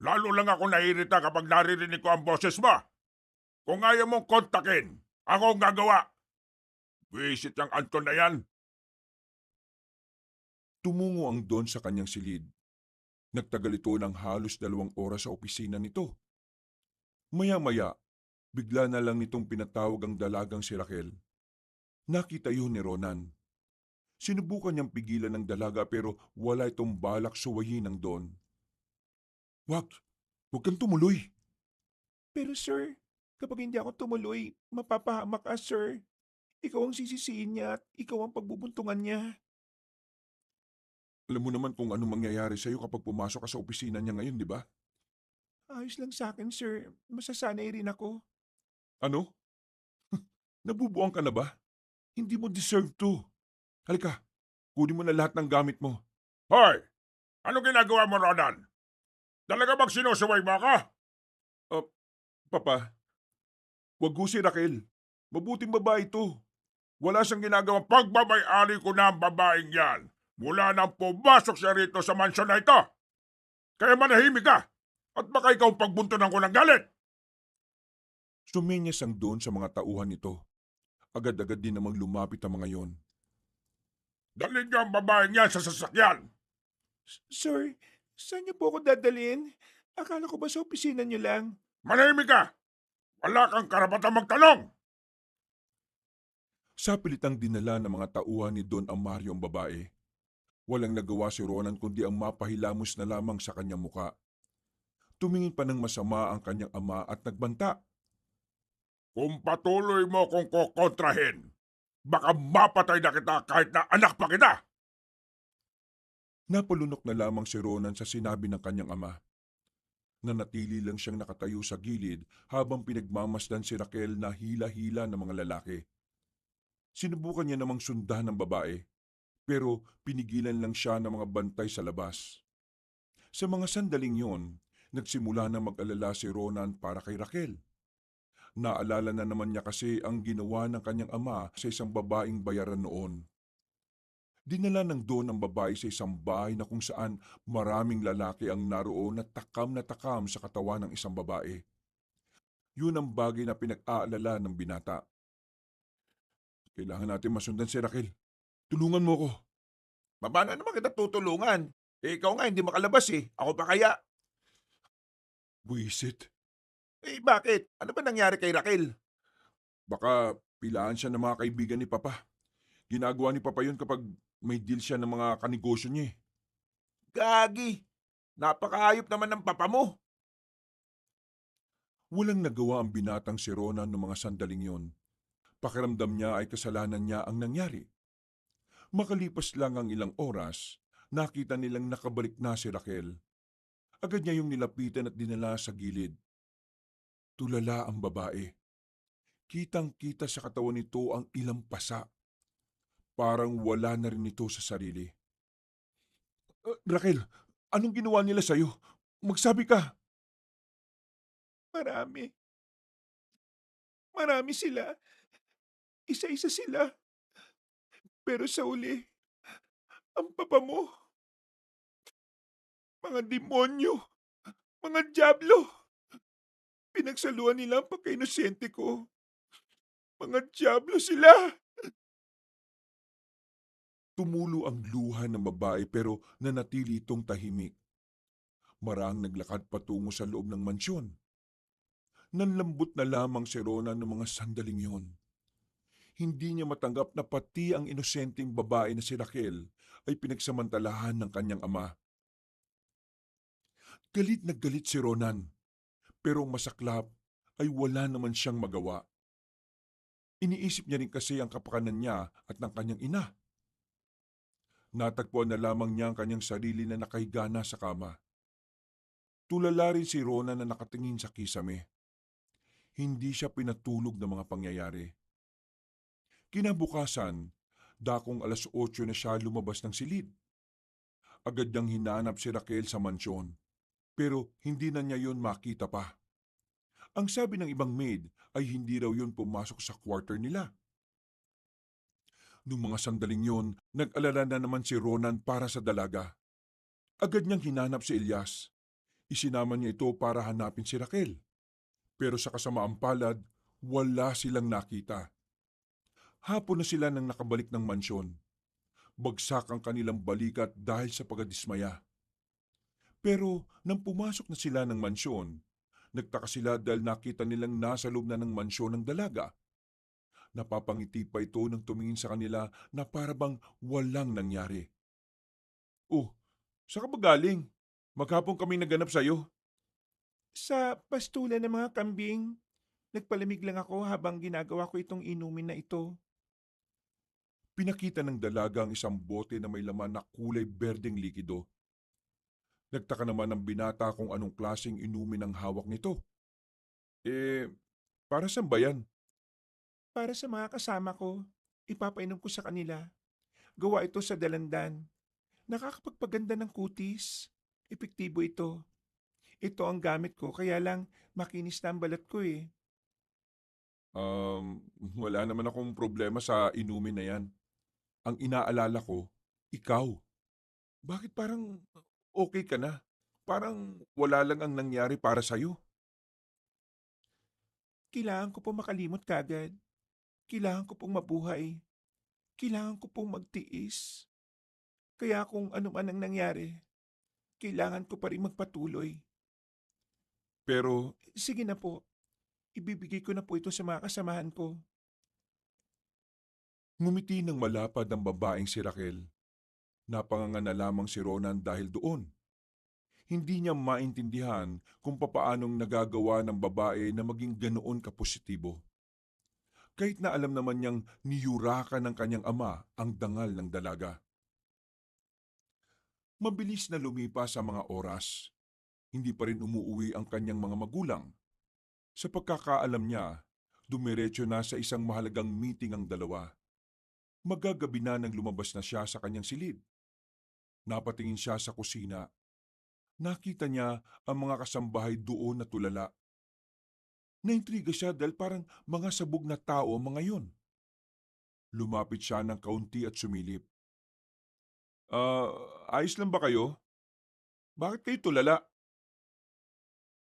Lalo lang ako naiirita kapag naririnig ko ang boses mo. Kung ayaw mong kontakin, ako ang gagawa. Visit ang Anton na yan. Tumungo ang Don sa kanyang silid. Nagtagal ito ng halos 2 oras sa opisina nito. Maya-maya, bigla na lang nitong pinatawag ang dalagang si Raquel. Nakita yun ni Ronan. Sinubukan niyang pigilan ng dalaga pero wala itong balak suwayin ng Don. Wag, huwag kang tumuloy. Pero sir, kapag hindi ako tumuloy, mapapahamak ka, sir. Ikaw ang sisisihin niya at ikaw ang pagbubuntungan niya. Alam mo naman kung anong mangyayari sa'yo kapag pumasok ka sa opisina niya ngayon, di ba? Ayos lang sa akin, sir. Masasanay rin ako. Ano? Nabubuang ka na ba? Hindi mo deserve to. Halika, kunin mo na lahat ng gamit mo. Hoy! Ano ginagawa mo, Ronan? Talaga bang sinusuway mo ako? Papa, wag ho si Raquel. Mabuting babae ito. Wala siyang ginagawang pagbabay-ari ko na ang babaeng yan. Mula nang pumasok siya rito sa mansyon na ito. Kaya manahimik ka. At baka ikaw pagbuntunan ko ng galit. Sumenyas ang Don sa mga tauhan nito. Agad-agad din namang lumapit ang mga yon. Dalhin niyo ang babaeng yan sa sasakyan. Sir, saan niyo po ako dadalhin? Akala ko ba sa opisina niyo lang? Manahimik ka. Wala kang karapatang magtanong. Sa pilitang dinala ng mga tauhan ni Don Amario ang babae. Walang nagawa si Ronan kundi ang mapahilamos na lamang sa kanyang muka. Tumingin pa ng masama ang kanyang ama at nagbanta. Kung patuloy mo kong kokontrahin, baka mapatay na kita kahit na anak pa kita. Napalunok na lamang si Ronan sa sinabi ng kanyang ama. Nanatili lang siyang nakatayo sa gilid habang pinagmamasdan si Raquel na hila-hila ng mga lalaki. Sinubukan niya namang sundan ng babae, pero pinigilan lang siya ng mga bantay sa labas. Sa mga sandaling yon, nagsimula na mag-alala si Ronan para kay Raquel. Naalala na naman niya kasi ang ginawa ng kanyang ama sa isang babaeng bayaran noon. Dinala ng Don ang babae sa isang bahay na kung saan maraming lalaki ang naroon na takam sa katawan ng isang babae. Yun ang bagay na pinag-aalala ng binata. Kailangan natin masundan si Raquel. Tulungan mo ko. Paano naman kita tutulungan? Ikaw nga hindi makalabas eh. Ako pa kaya? Buisit. Bakit? Ano ba nangyari kay Raquel? Baka pilaan siya ng mga kaibigan ni Papa. Ginagawa ni Papa yun kapag may deal siya ng mga kanegosyo niya eh. Gagi! Napakahayop naman ng papa mo. Walang nagawa ang binatang si Ronan ng mga sandaling yon. Pakiramdam niya ay kasalanan niya ang nangyari. Makalipas lang ang ilang oras, nakita nilang nakabalik na si Raquel. Agad niya yung nilapitan at dinala sa gilid. Tulala ang babae. Kitang-kita sa katawan nito ang ilang pasa. Parang wala na rin ito sa sarili. Raquel, anong ginawa nila sa'yo? Magsabi ka. Marami. Marami sila. Isa-isa sila. Pero sa uli, ang papa mo, mga demonyo, mga dyablo. Pinagsaluan nila ang pagka-inosente ko. Mga dyablo sila. Tumulo ang luha ng babae pero nanatili itong tahimik. Marang naglakad patungo sa loob ng mansyon. Nanlambot na lamang si Ronan ng mga sandaling yon. Hindi niya matanggap na pati ang inosenteng babae na si Raquel ay pinagsamantalahan ng kanyang ama. Galit na galit si Ronan, pero masaklap ay wala naman siyang magawa. Iniisip niya rin kasi ang kapakanan niya at ng kanyang ina. Natagpuan na lamang niya ang kanyang sarili na nakahiga na sa kama. Tulala rin si Ronan na nakatingin sa kisame. Hindi siya pinatulog ng mga pangyayari. Kinabukasan, dakong 8:00 na siya lumabas ng silid. Agad niyang hinanap si Raquel sa mansyon, pero hindi na niya yon makita pa. Ang sabi ng ibang maid ay hindi raw yon pumasok sa quarter nila. Noong mga sandaling yon, nag-alala na naman si Ronan para sa dalaga. Agad niyang hinanap si Elias. Isinama niya ito para hanapin si Raquel. Pero sa kasamaang palad, wala silang nakita. Hapon na sila nang nakabalik ng mansyon. Bagsak ang kanilang balikat dahil sa pagkadismaya. Pero nang pumasok na sila ng mansyon, nagtaka sila dahil nakita nilang nasa loob na ng mansyon ng dalaga. Napapangiti pa ito nang tumingin sa kanila na parabang walang nangyari. Oh, saan ka ba galing? Maghapon kaming naganap sa'yo. Sa pastulan ng mga kambing, nagpalamig lang ako habang ginagawa ko itong inumin na ito. Pinakita ng dalaga ang isang bote na may laman na kulay berdeng likido. Nagtaka naman ng binata kung anong klaseng inumin ang hawak nito. Eh, para saan ba yan? Para sa mga kasama ko, ipapainom ko sa kanila. Gawa ito sa dalandan. Nakakapagpaganda ng kutis. Epektibo ito. Ito ang gamit ko kaya lang makinis na ang balat ko eh. Wala naman akong problema sa inumin na yan. Ang inaalala ko, ikaw. Bakit parang okay ka na? Parang wala lang ang nangyari para sa'yo. Kailangan ko pong makalimot kagad. Kailangan ko pong mabuhay. Kailangan ko pong magtiis. Kaya kung ano man ang nangyari, kailangan ko pa rin magpatuloy. Pero Sige na po, ibibigay ko na po ito sa mga kasamahan ko. ngumiti ng malapad ang babaeng si Raquel. Napanganga na lamang si Ronan dahil doon. Hindi niya maintindihan kung papaanong nagagawa ng babae na maging ganoon kapositibo. Kahit na alam naman niyang niyurakan ng kanyang ama ang dangal ng dalaga. Mabilis na lumipas ang mga oras. Hindi pa rin umuuwi ang kanyang mga magulang. Sa pagkakaalam niya, dumiretso na sa isang mahalagang meeting ang dalawa. Magagabi na nang lumabas na siya sa kanyang silid. Napatingin siya sa kusina. Nakita niya ang mga kasambahay doon na tulala. Naintriga siya dahil parang mga sabog na tao ang mga yun. Lumapit siya ng kaunti at sumilip. Ah, ayos lang ba kayo? Bakit kayo tulala?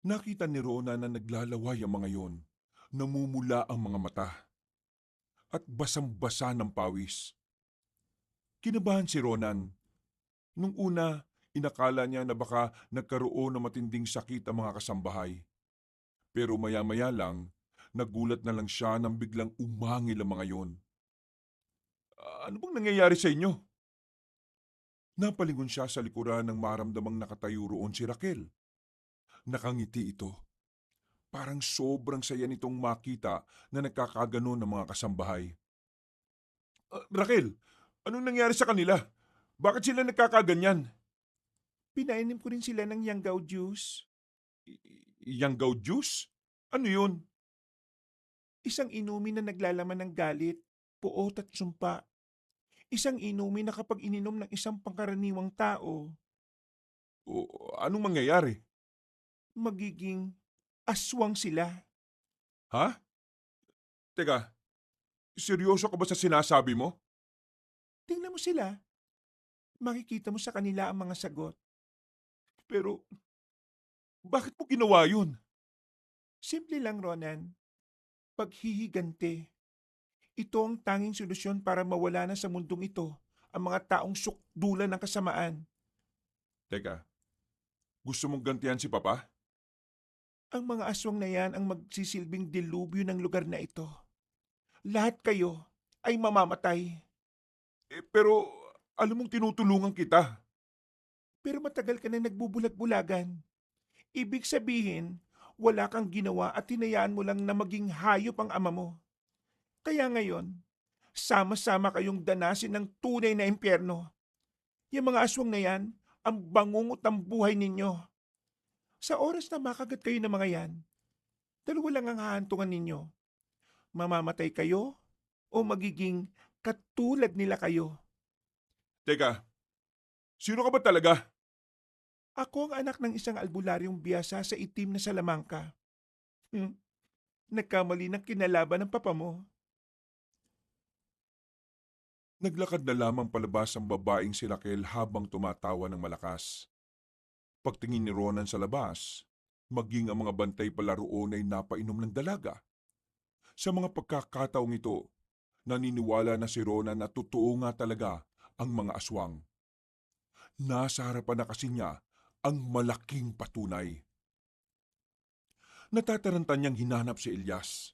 Nakita ni Rona na naglalaway ang mga yon. Namumula ang mga mata. At basang-basa ng pawis. Kinabahan si Ronan. Nung una, inakala niya na baka nagkaroon ng matinding sakit ang mga kasambahay. Pero maya-maya lang, nagulat na lang siya nang biglang umangil ang mga yon. Ano bang nangyayari sa inyo? Napalingon siya sa likuran ng maramdamang nakatayo roon si Raquel. Nakangiti ito. Parang sobrang saya nitong makita na nagkakaganon ng mga kasambahay. Raquel, anong nangyari sa kanila? Bakit sila nagkakaganyan? Pinainim ko rin sila ng yanggaw juice. Yanggaw juice? Ano yun? Isang inumin na naglalaman ng galit, puot at sumpa. Isang inumin na kapag ininom ng isang pangkaraniwang tao, O, anong mangyayari? magiging aswang sila. Ha? Teka, seryoso ka ba sa sinasabi mo? Tingnan mo sila. Makikita mo sa kanila ang mga sagot. Pero, bakit mo ginawa yun? Simple lang, Ronan. Paghihigante. Ito ang tanging solusyon para mawala na sa mundong ito ang mga taong sukdulan ng kasamaan. Teka, gusto mong gantihan si Papa? Ang mga aswang na yan ang magsisilbing dilubyo ng lugar na ito. Lahat kayo ay mamamatay. Pero, alam mong tinutulungan kita. Pero matagal ka na nagbubulag-bulagan. Ibig sabihin, wala kang ginawa at hinayaan mo lang na maging hayop ang ama mo. Kaya ngayon, sama-sama kayong danasin ng tunay na impyerno. Yung mga aswang na yan, ang bangungot ng buhay ninyo. Sa oras na makagat kayo ng mga yan, dalawa lang ang hahantungan ninyo. Mamamatay kayo o magiging katulad nila kayo. Teka, sino ka ba talaga? Ako ang anak ng isang albularyong biyasa sa itim na Salamangka. Nagkamali ng kinalaban ng papa mo. Naglakad na lamang palabas ang babaeng si Raquel habang tumatawa ng malakas. Pagtingin ni Ronan sa labas, maging ang mga bantay pala roon ay napainom ng dalaga. Sa mga pagkakataong ito, naniniwala na si Ronan na totoo nga talaga ang mga aswang. Nasa harapan na kasi niya ang malaking patunay. Natataranta niyang hinanap si Elias.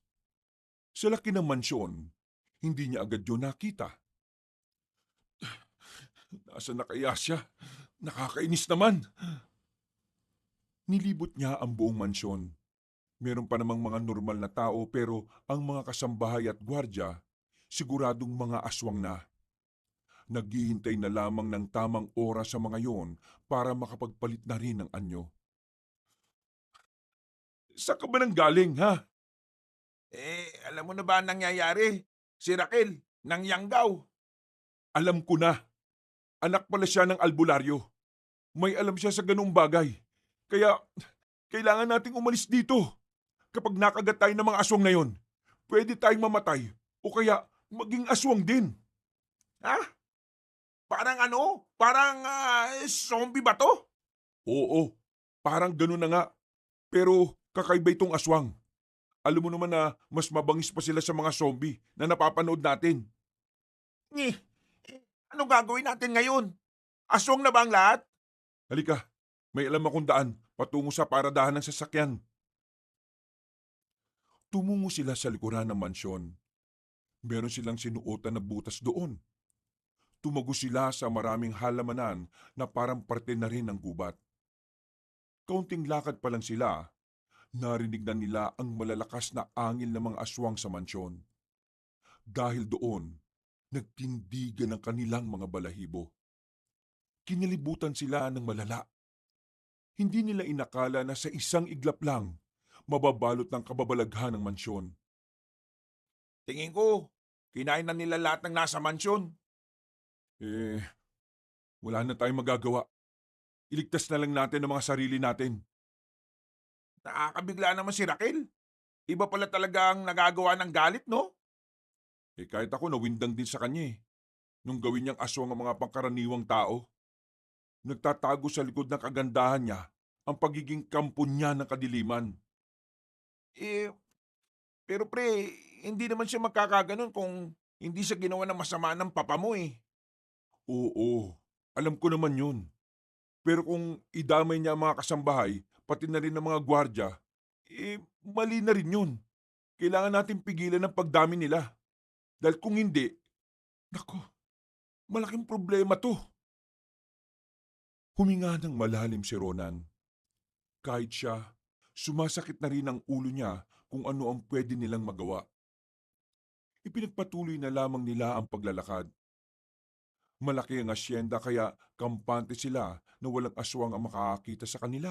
Sa laki ng mansyon, hindi niya agad yun nakita. Nasaan na kaya siya? Nakakainis naman. Nilibot niya ang buong mansyon. Meron pa namang mga normal na tao pero ang mga kasambahay at gwardya, siguradong mga aswang na. Naghihintay na lamang ng tamang oras sa mga yon para makapagpalit na rin ng anyo. Saan ka ba nang galing, ha? Alam mo na ba ang nangyayari? Si Raquel, ng Yanggaw. Alam ko na. Anak pala siya ng albularyo. May alam siya sa ganung bagay. Kaya, kailangan nating umalis dito. Kapag nakagat tayo ng mga aswang na yon, pwede tayong mamatay o kaya maging aswang din. Ha? Parang ano? Parang zombie ba to? Oo, parang ganun na nga. Pero kakaiba itong aswang. Alam mo naman na mas mabangis pa sila sa mga zombie na napapanood natin. Eh, anong gagawin natin ngayon? Aswang na ba ang lahat? Halika, may alam akong daan patungo sa paradahan ng sasakyan. Tumungo sila sa likuran ng mansyon. Meron silang sinuotan na butas doon. Tumago sila sa maraming halamanan na parang parte na rin ng gubat. Kaunting lakad pa lang sila, narinig na nila ang malalakas na angil ng mga aswang sa mansyon. Dahil doon, nagtindigan ang kanilang mga balahibo. Kinalibutan sila ng malala. Hindi nila inakala na sa isang iglap lang, mababalot ng kababalaghan ng mansyon. Tingin ko, kinain na nila lahat ng nasa mansyon. Eh, wala na tayong magagawa. Iligtas na lang natin ang mga sarili natin. Nakakabigla naman si Raquel. Iba pala talaga ang nagagawa ng galit, no? Kahit ako nawindang din sa kanya nung gawin niyang aswang ang mga pangkaraniwang tao. Nagtatago sa likod ng kagandahan niya ang pagiging kampo niya ng kadiliman. Eh, pero pre, hindi naman siya magkakaganon kung hindi siya ginawa ng masama ng papa mo eh. Oo, alam ko naman yun. Pero kung idamay niya ang mga kasambahay, pati na rin ang mga gwardya, mali na rin yun. Kailangan natin pigilan ang pagdami nila. Dahil kung hindi, nako, malaking problema to. Huminga ng malalim si Ronan. Kahit siya, sumasakit na rin ang ulo niya kung ano ang pwede nilang magawa. Ipinagpatuloy na lamang nila ang paglalakad. Malaki ang asyenda kaya kampante sila na walang aswang ang makakakita sa kanila.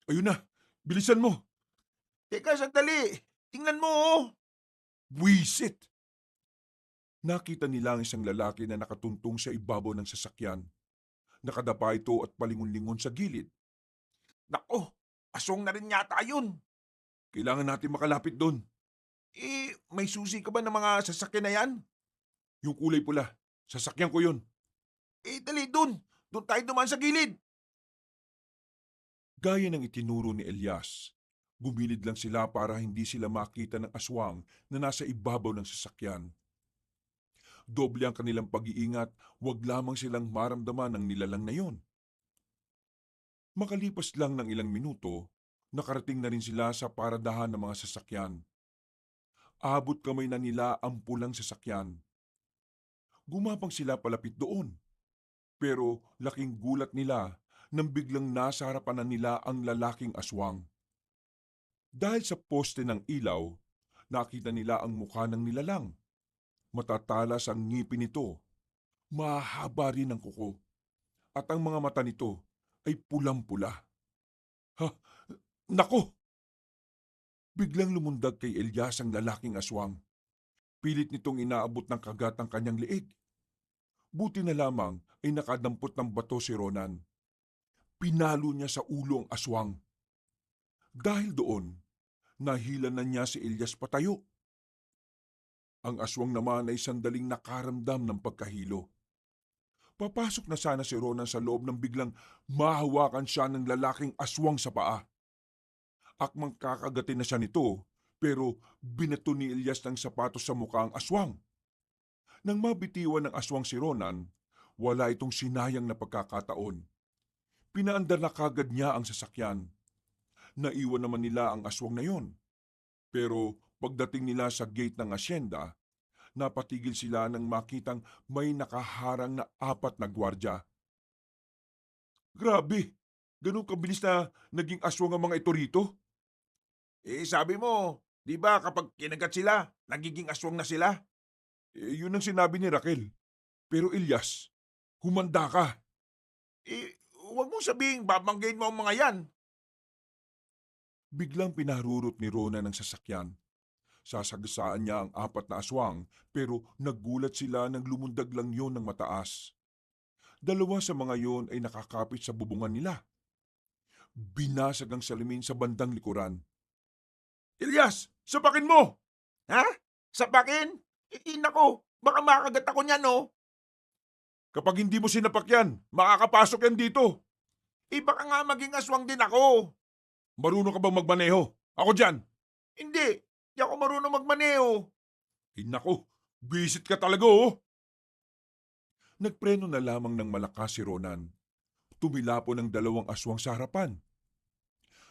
Ayun na, bilisan mo! Teka, sandali. Tingnan mo oh. Wisit! Nakita nila ang isang lalaki na nakatuntong sa ibabaw ng sasakyan. Nakadapa ito at palingon-lingon sa gilid. Nako, aswang na rin yata yun. Kailangan natin makalapit doon. May susi ka ba ng mga sasakyan na yan? Yung kulay pula, sasakyan ko yun. Dali dun. Doon tayo dumaan sa gilid. Gaya ng itinuro ni Elias, gumilid lang sila para hindi sila makita ng aswang na nasa ibabaw ng sasakyan. Doble ang kanilang pag-iingat, wag lamang silang maramdaman ng nilalang na yon. Makalipas lang ng ilang minuto, nakarating na rin sila sa paradahan ng mga sasakyan. Abot kamay na nila ang pulang sasakyan. Gumapang sila palapit doon. Pero laking gulat nila nang biglang nasa harapan na nila ang lalaking aswang. Dahil sa poste ng ilaw, nakita nila ang mukha ng nilalang. Matatalas ang ngipin nito, mahaba rin ang kuko, at ang mga mata nito ay pulang-pula. Ha? Nako! Biglang lumundag kay Elias ang lalaking aswang. Pilit nitong inaabot ng kagat ang kanyang leeg. Buti na lamang ay nakadampot ng bato si Ronan. Pinalo niya sa ulo ang aswang. Dahil doon, nahila na niya si Elias patayo. Ang aswang naman ay sandaling nakaramdam ng pagkahilo. Papasok na sana si Ronan sa loob nang biglang mahawakan siya ng lalaking aswang sa paa. Akmang kakagatin na siya nito, pero binato ni Elias ng sapatos sa mukha ang aswang. Nang mabitiwan ng aswang si Ronan, wala itong sinayang na pagkakataon. Pinaandar na kagad niya ang sasakyan. Naiwan naman nila ang aswang na yon. Pero pagdating nila sa gate ng asyenda, napatigil sila nang makitang may nakaharang na 4 na gwardya. Grabe! Ganun kabilis na naging aswang ang mga ito rito? Sabi mo, di ba kapag kinagat sila, nagiging aswang na sila? Yun ang sinabi ni Raquel. Pero Elias, humanda ka. Huwag mong sabihin babanggain mo ang mga yan. Biglang pinarurot ni Rona ng sasakyan. Sasagasaan niya ang 4 na aswang pero nagulat sila nang lumundag lang yon ng mataas. 2 sa mga yon ay nakakapit sa bubungan nila. Binasag ang salamin sa bandang likuran. Ilyas, sapakin mo! Ha? Sapakin? Nako, baka makagat ako niyan, no? Kapag hindi mo sinapak yan, makakapasok yan dito. Baka nga maging aswang din ako. Marunong ka bang magmaneho? Ako dyan. Hindi, di ako marunong magmaneho. Nako, bisit ka talaga oh. Nagpreno na lamang ng malakas si Ronan. Tumilapo ng 2 aswang sa harapan.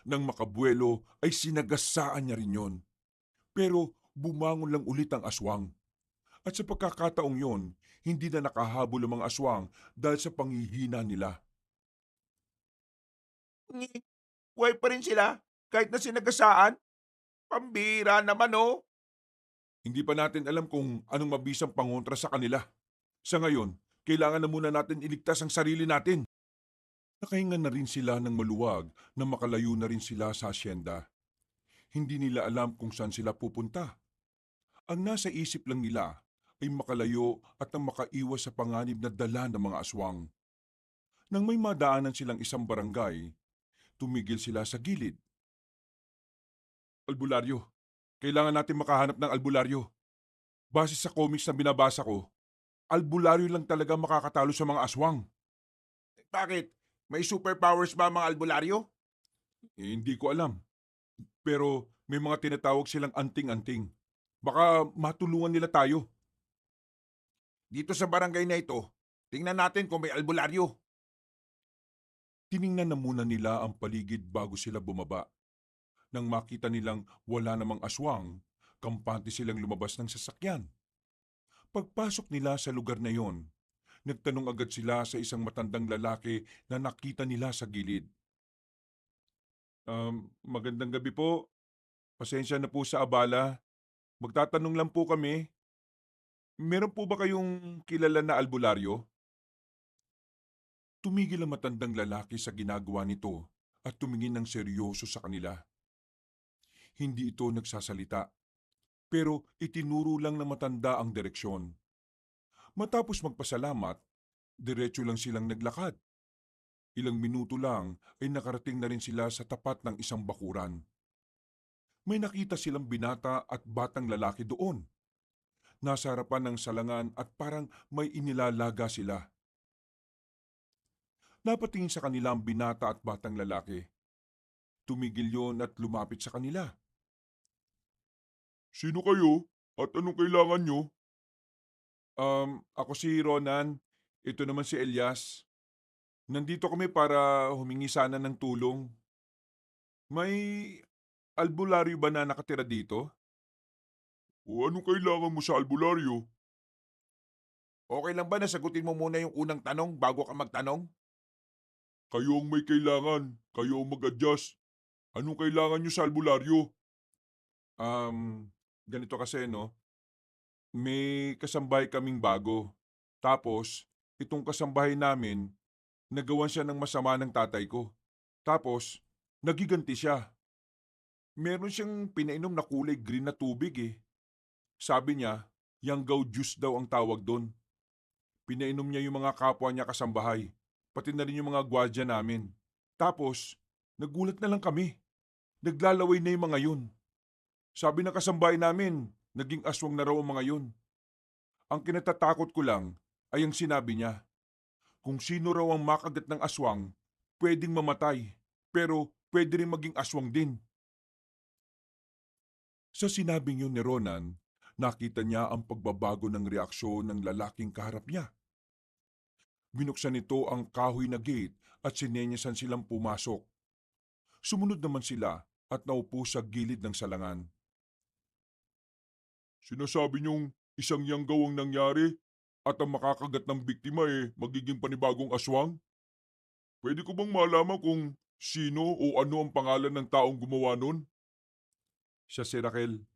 Nang makabuelo ay sinagasaan niya rin yon. Pero bumangon lang ulit ang aswang. At sa pagkakataong yon, hindi na nakahabol ang mga aswang dahil sa panghihina nila. Buhay pa rin sila kahit na sinagasaan. Pambira naman, oh. Hindi pa natin alam kung anong mabisang pangontra sa kanila. Sa ngayon, kailangan na muna natin iligtas ang sarili natin. Nakahinga na rin sila ng maluwag na makalayo na rin sila sa asyenda. Hindi nila alam kung saan sila pupunta. Ang nasa isip lang nila ay makalayo at ang makaiwas sa panganib na dala ng mga aswang. Nang may madaanan silang isang barangay, tumigil sila sa gilid. Albularyo. Kailangan natin makahanap ng albularyo. Base sa comics na binabasa ko, albularyo lang talaga makakatalo sa mga aswang. Bakit? May superpowers ba ang mga albularyo? Hindi ko alam. Pero may mga tinatawag silang anting-anting. Baka matulungan nila tayo. Dito sa barangay na ito, tingnan natin kung may albularyo. Tiningnan na muna nila ang paligid bago sila bumaba. Nang makita nilang wala namang aswang, kampante silang lumabas ng sasakyan. Pagpasok nila sa lugar na yon, nagtanong agad sila sa isang matandang lalaki na nakita nila sa gilid. Magandang gabi po. Pasensya na po sa abala. Magtatanong lang po kami. Meron po ba kayong kilala na albularyo? Tumigil ang matandang lalaki sa ginagawa nito at tumingin ng seryoso sa kanila. Hindi ito nagsasalita, pero itinuro lang ng matanda ang direksyon. Matapos magpasalamat, diretso lang silang naglakad. Ilang minuto lang ay nakarating na rin sila sa tapat ng isang bakuran. May nakita silang binata at batang lalaki doon. Nasa harapan ng salangan at parang may inilalaga sila. Napatingin sa kanila ang binata at batang lalaki. Tumigil yon at lumapit sa kanila. Sino kayo? At anong kailangan nyo? Ako si Ronan. Ito naman si Elias. Nandito kami para humingi sana ng tulong. May albularyo ba na nakatira dito? O anong kailangan mo sa albularyo? Okay lang ba na sagutin mo muna yung unang tanong bago ka magtanong? Kayo ang may kailangan. Kayo ang mag-adjust. Anong kailangan nyo sa albularyo? Ganito kasi no. May kasambahay kaming bago. Tapos, itong kasambahay namin, nagawan siya ng masama ng tatay ko. Tapos, nagiganti siya. Meron siyang pinainom na kulay green na tubig eh. Sabi niya, yanggaw juice daw ang tawag doon. Pinainom niya yung mga kapwa niya kasambahay, pati na rin yung mga gwardiya namin. Tapos, nagulat na lang kami. Naglalaway na yung mga yun. Sabi ng kasambahay namin, naging aswang na raw ang mga yun. Ang kinatatakot ko lang ay ang sinabi niya. Kung sino raw ang makagat ng aswang, pwedeng mamatay, pero pwede rin maging aswang din. Sa sinabing yun ni Ronan, nakita niya ang pagbabago ng reaksyon ng lalaking kaharap niya. Binuksan nito ang kahoy na gate at sinenyasan silang pumasok. Sumunod naman sila at naupo sa gilid ng salangan. Sinasabi niyong isang yanggaw ang nangyari at ang makakagat ng biktima magiging panibagong aswang? Pwede ko bang malaman kung sino o ano ang pangalan ng taong gumawa nun? Siya si Raquel.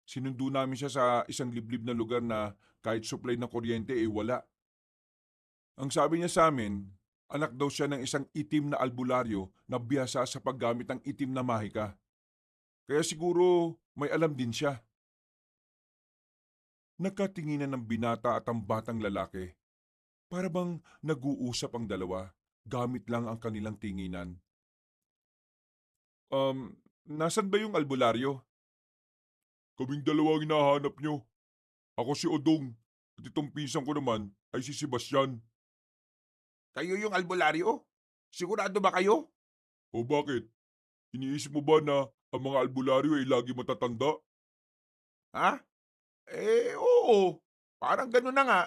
Sinundo namin siya sa isang liblib na lugar na kahit supply ng kuryente wala. Ang sabi niya sa amin, anak daw siya ng isang itim na albularyo na biyasa sa paggamit ng itim na mahika. Kaya siguro may alam din siya. Nagkatinginan ng binata at ang batang lalaki. Para bang nag-uusap ang dalawa, gamit lang ang kanilang tinginan. Nasan ba yung albularyo? Kaming dalawa ang hinahanap nyo. Ako si Odong at itong pinsan ko naman ay si Sebastian. Kayo yung albularyo? Sigurado ba kayo? O bakit? Iniisip mo ba na ang mga albularyo ay lagi matatanda? Ha? Oo. Parang gano'n na nga.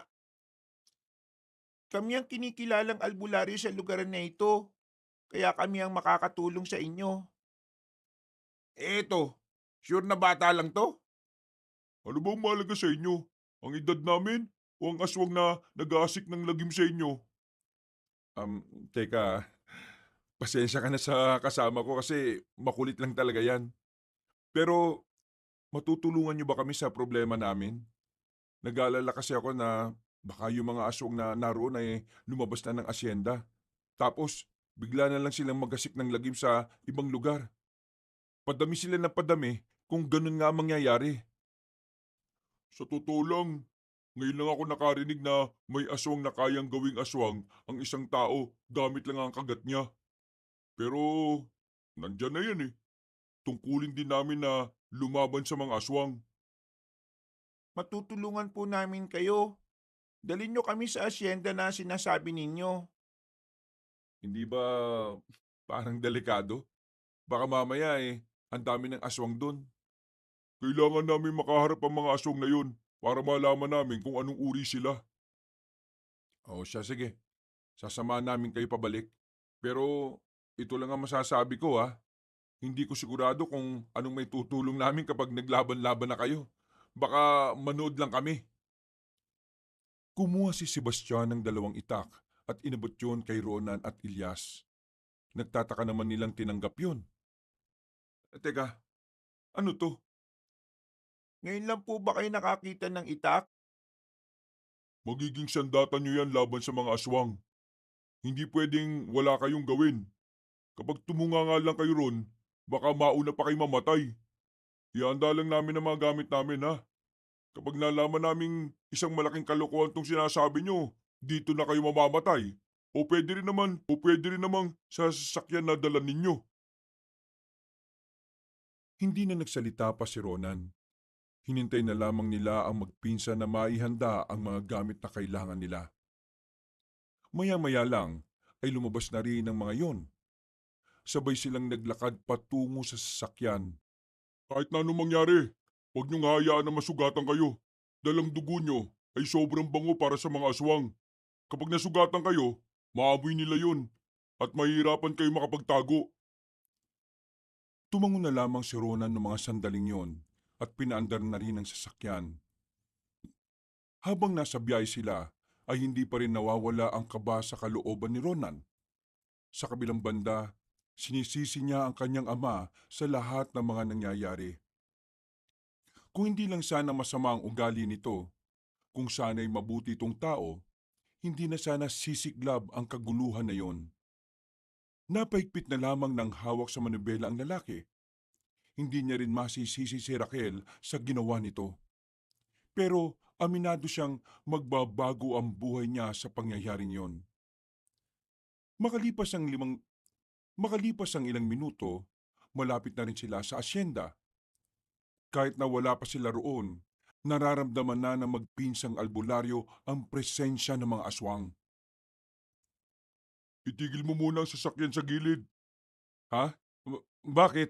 Kami ang kinikilalang albularyo sa lugar na ito, kaya kami ang makakatulong sa inyo. Eto, sure na bata lang 'to? Ano bang mahalaga sa inyo? Ang edad namin o ang aswang na nag-aasik ng lagim sa inyo? Um, Teka, pasensya ka na sa kasama ko kasi makulit lang talaga yan. Pero matutulungan niyo ba kami sa problema namin? Nag-aalala kasi ako na baka yung mga aswang na naroon ay lumabas na ng asyenda. Tapos, bigla na lang silang magasik ng lagim sa ibang lugar. Padami sila ng padami kung ganun nga ang mangyayari. Sa totoo lang, ngayon lang ako nakarinig na may aswang na kayang gawing aswang ang isang tao gamit lang ang kagat niya. Pero, nandyan na yan. Tungkulin din namin na lumaban sa mga aswang. Matutulungan po namin kayo. Dalhin nyo kami sa asyenda na sinasabi ninyo. Hindi ba parang delikado? Baka mamaya ang dami ng aswang dun. Kailangan namin makaharap ang mga aswang na yun para malaman namin kung anong uri sila. O siya, sige. Sasamahan namin kayo pabalik. Pero ito lang ang masasabi ko, ha. Hindi ko sigurado kung anong may tutulong namin kapag naglaban-laban na kayo. Baka manood lang kami. Kumuha si Sebastian ng dalawang itak at inabot yun kay Ronan at Ilyas. Nagtataka naman nilang tinanggap yun. Teka, ano to? Ngayon lang po ba kayo nakakita ng itak? Magiging sandatan nyo yan laban sa mga aswang. Hindi pwedeng wala kayong gawin. Kapag tumunga nga lang kayo ron, baka mauna pa kayo mamatay. Ihanda lang namin ang mga gamit namin, ha. Kapag nalaman naming isang malaking kalokohan tong sinasabi nyo, dito na kayo mamamatay. O pwede rin namang sa sasakyan na dala ninyo. Hindi na nagsalita pa si Ronan. Hinintay na lamang nila ang magpinsan na maihanda ang mga gamit na kailangan nila. Maya-maya lang ay lumabas na rin ang mga yon. Sabay silang naglakad patungo sa sasakyan. Kahit na anong mangyari, huwag niyong hayaan na masugatan kayo. Dalang dugo niyo ay sobrang bango para sa mga aswang. Kapag nasugatan kayo, maamoy nila yun at mahihirapan kayo makapagtago. Tumango na lamang si Ronan ng mga sandaling yon at pinaandar na rin ang sasakyan. Habang nasa biyahe sila, ay hindi pa rin nawawala ang kaba sa kalooban ni Ronan. Sa kabilang banda, sinisisi niya ang kanyang ama sa lahat ng mga nangyayari. Kung hindi lang sana masama ang ugali nito, kung sana'y mabuti itong tao, hindi na sana sisiglab ang kaguluhan na yon. Napaikpit na lamang ng hawak sa manubela ang lalaki. Hindi niya rin masisisi si Raquel sa ginawa nito. Pero aminado siyang magbabago ang buhay niya sa pangyayaring yon. Makalipas ang Makalipas ang ilang minuto, malapit na rin sila sa asyenda. Kahit na wala pa sila roon, nararamdaman na ng magpinsang albularyo ang presensya ng mga aswang. Itigil mo muna ang sasakyan sa gilid. Ha? Bakit?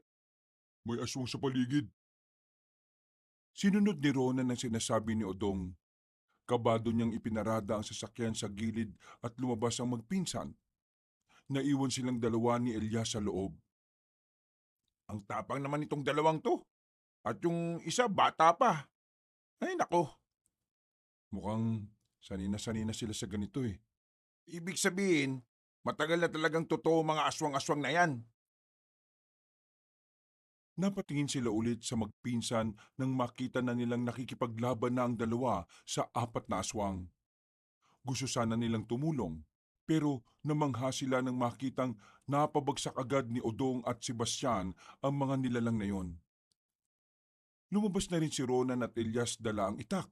May aswang sa paligid. Sinunod ni Ronan ang sinasabi ni Odong. Kabado niyang ipinarada ang sasakyan sa gilid at lumabas ang magpinsan. Naiwan silang dalawa ni Elias sa loob. Ang tapang naman itong dalawang to. At yung isa bata pa. Ay nako, Mukhang sanina-sanina sila sa ganito eh. ibig sabihin, matagal na talagang totoo mga aswang-aswang na yan. Napatingin sila ulit sa magpinsan nang makita na nilang nakikipaglaban na ang dalawa sa apat na aswang. Gusto sana nilang tumulong, pero namangha sila nang makitang napabagsak agad ni Odong at Sebastian ang mga nilalang na yon. Lumabas na rin si Ronan at Elias dala ang itak.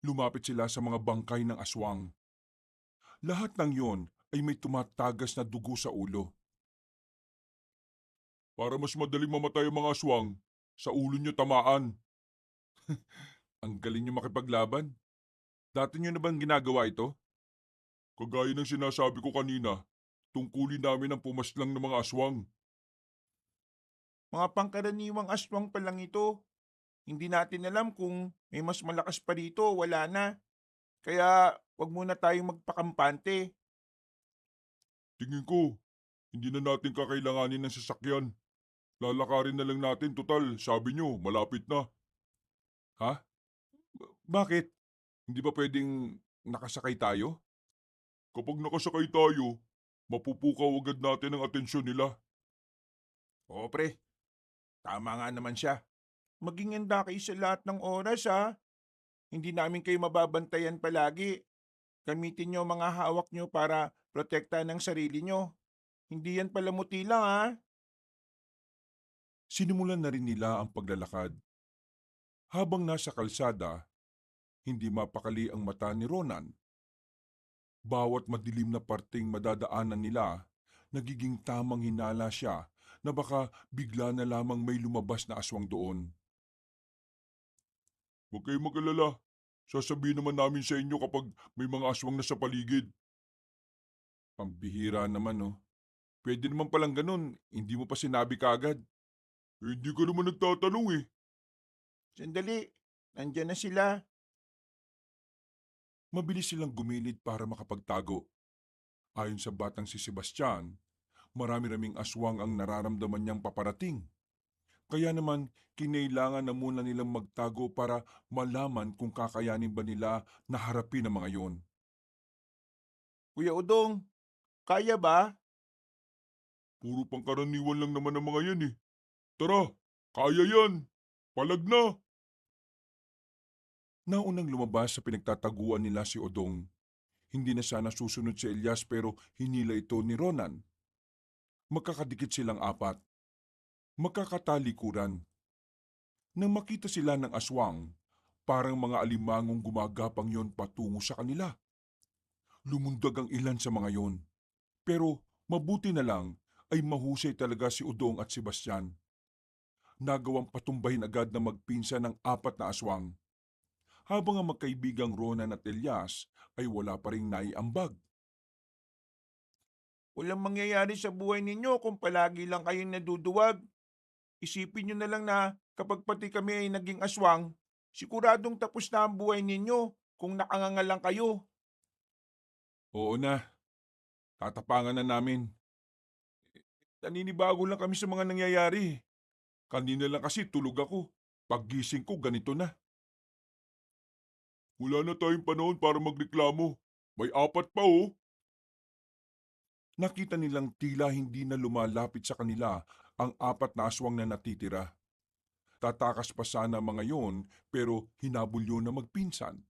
Lumapit sila sa mga bangkay ng aswang. Lahat ng yon ay may tumatagas na dugo sa ulo. Para mas madaling mamatay ang mga aswang, sa ulo nyo tamaan. Ang galing nyo makipaglaban. Dati nyo na bang ginagawa ito? Kagaya ng sinasabi ko kanina, tungkulin namin ang pumaslang ng mga aswang. Mga pangkaraniwang aswang pa lang ito. Hindi natin alam kung may mas malakas pa dito o wala na. Kaya wag muna tayong magpakampante. Tingin ko, hindi na natin kakailanganin ng sasakyan. Lalakarin na lang natin, total, sabi nyo, malapit na. Ha? Bakit? Hindi ba pwedeng nakasakay tayo? Kapag nakasakay tayo, mapupukaw agad natin ang atensyon nila. Oo pre, tama nga naman siya. Maging handa kayo sa lahat ng oras ha. Hindi namin kayo mababantayan palagi. Gamitin nyo ang mga hawak nyo para protektahan ng sarili nyo. Hindi yan palamuti lang ha. Sinimulan na rin nila ang paglalakad. Habang nasa kalsada, hindi mapakali ang mata ni Ronan. Bawat madilim na parteng madadaanan nila, nagiging tamang hinala siya na baka bigla na lamang may lumabas na aswang doon. Huwag kayong mag-alala. Sasabihin naman namin sa inyo kapag may mga aswang na sa paligid. Pambihira naman oh. Pwede naman palang ganun, hindi mo pa sinabi kaagad. Hindi ka naman nagtatanong eh. Sandali, nandyan na sila. Mabilis silang gumilid para makapagtago. Ayon sa batang si Sebastian, marami-raming aswang ang nararamdaman niyang paparating. Kaya naman, kinailangan na muna nilang magtago para malaman kung kakayanin ba nila na harapin ang mga yon. Kuya Udong, kaya ba? Puro pangkaraniwan lang naman ang mga yan eh. Tara, kaya yan! Palag na! Naunang lumabas sa pinagtataguan nila si Odong. Hindi na sana susunod si Elias pero hinila ito ni Ronan. Magkakadikit silang apat. Magkakatalikuran. Nang makita sila ng aswang, parang mga alimangong gumagapang yon patungo sa kanila. Lumundag ang ilan sa mga yon. Pero mabuti na lang ay mahusay talaga si Udong at Sebastian. Nagawang patumbahin agad na magpinsan ng apat na aswang. Habang ang magkaibigang Ronan at Elias ay wala pa ring naiambag. Walang mangyayari sa buhay ninyo kung palagi lang kayong naduduwag. Isipin nyo na lang na kapag pati kami ay naging aswang, siguradong tapos na ang buhay ninyo kung nakanganga lang kayo. Oo na, tatapangan na namin. Naninibago lang kami sa mga nangyayari. Kanina lang kasi tulog ako. Paggising ko ganito na. Wala na tayong panahon para magreklamo. May apat pa oh. Nakita nilang tila hindi na lumalapit sa kanila ang apat na aswang na natitira. Tatakas pa sana ang mga yon pero hinabol yun na magpinsan.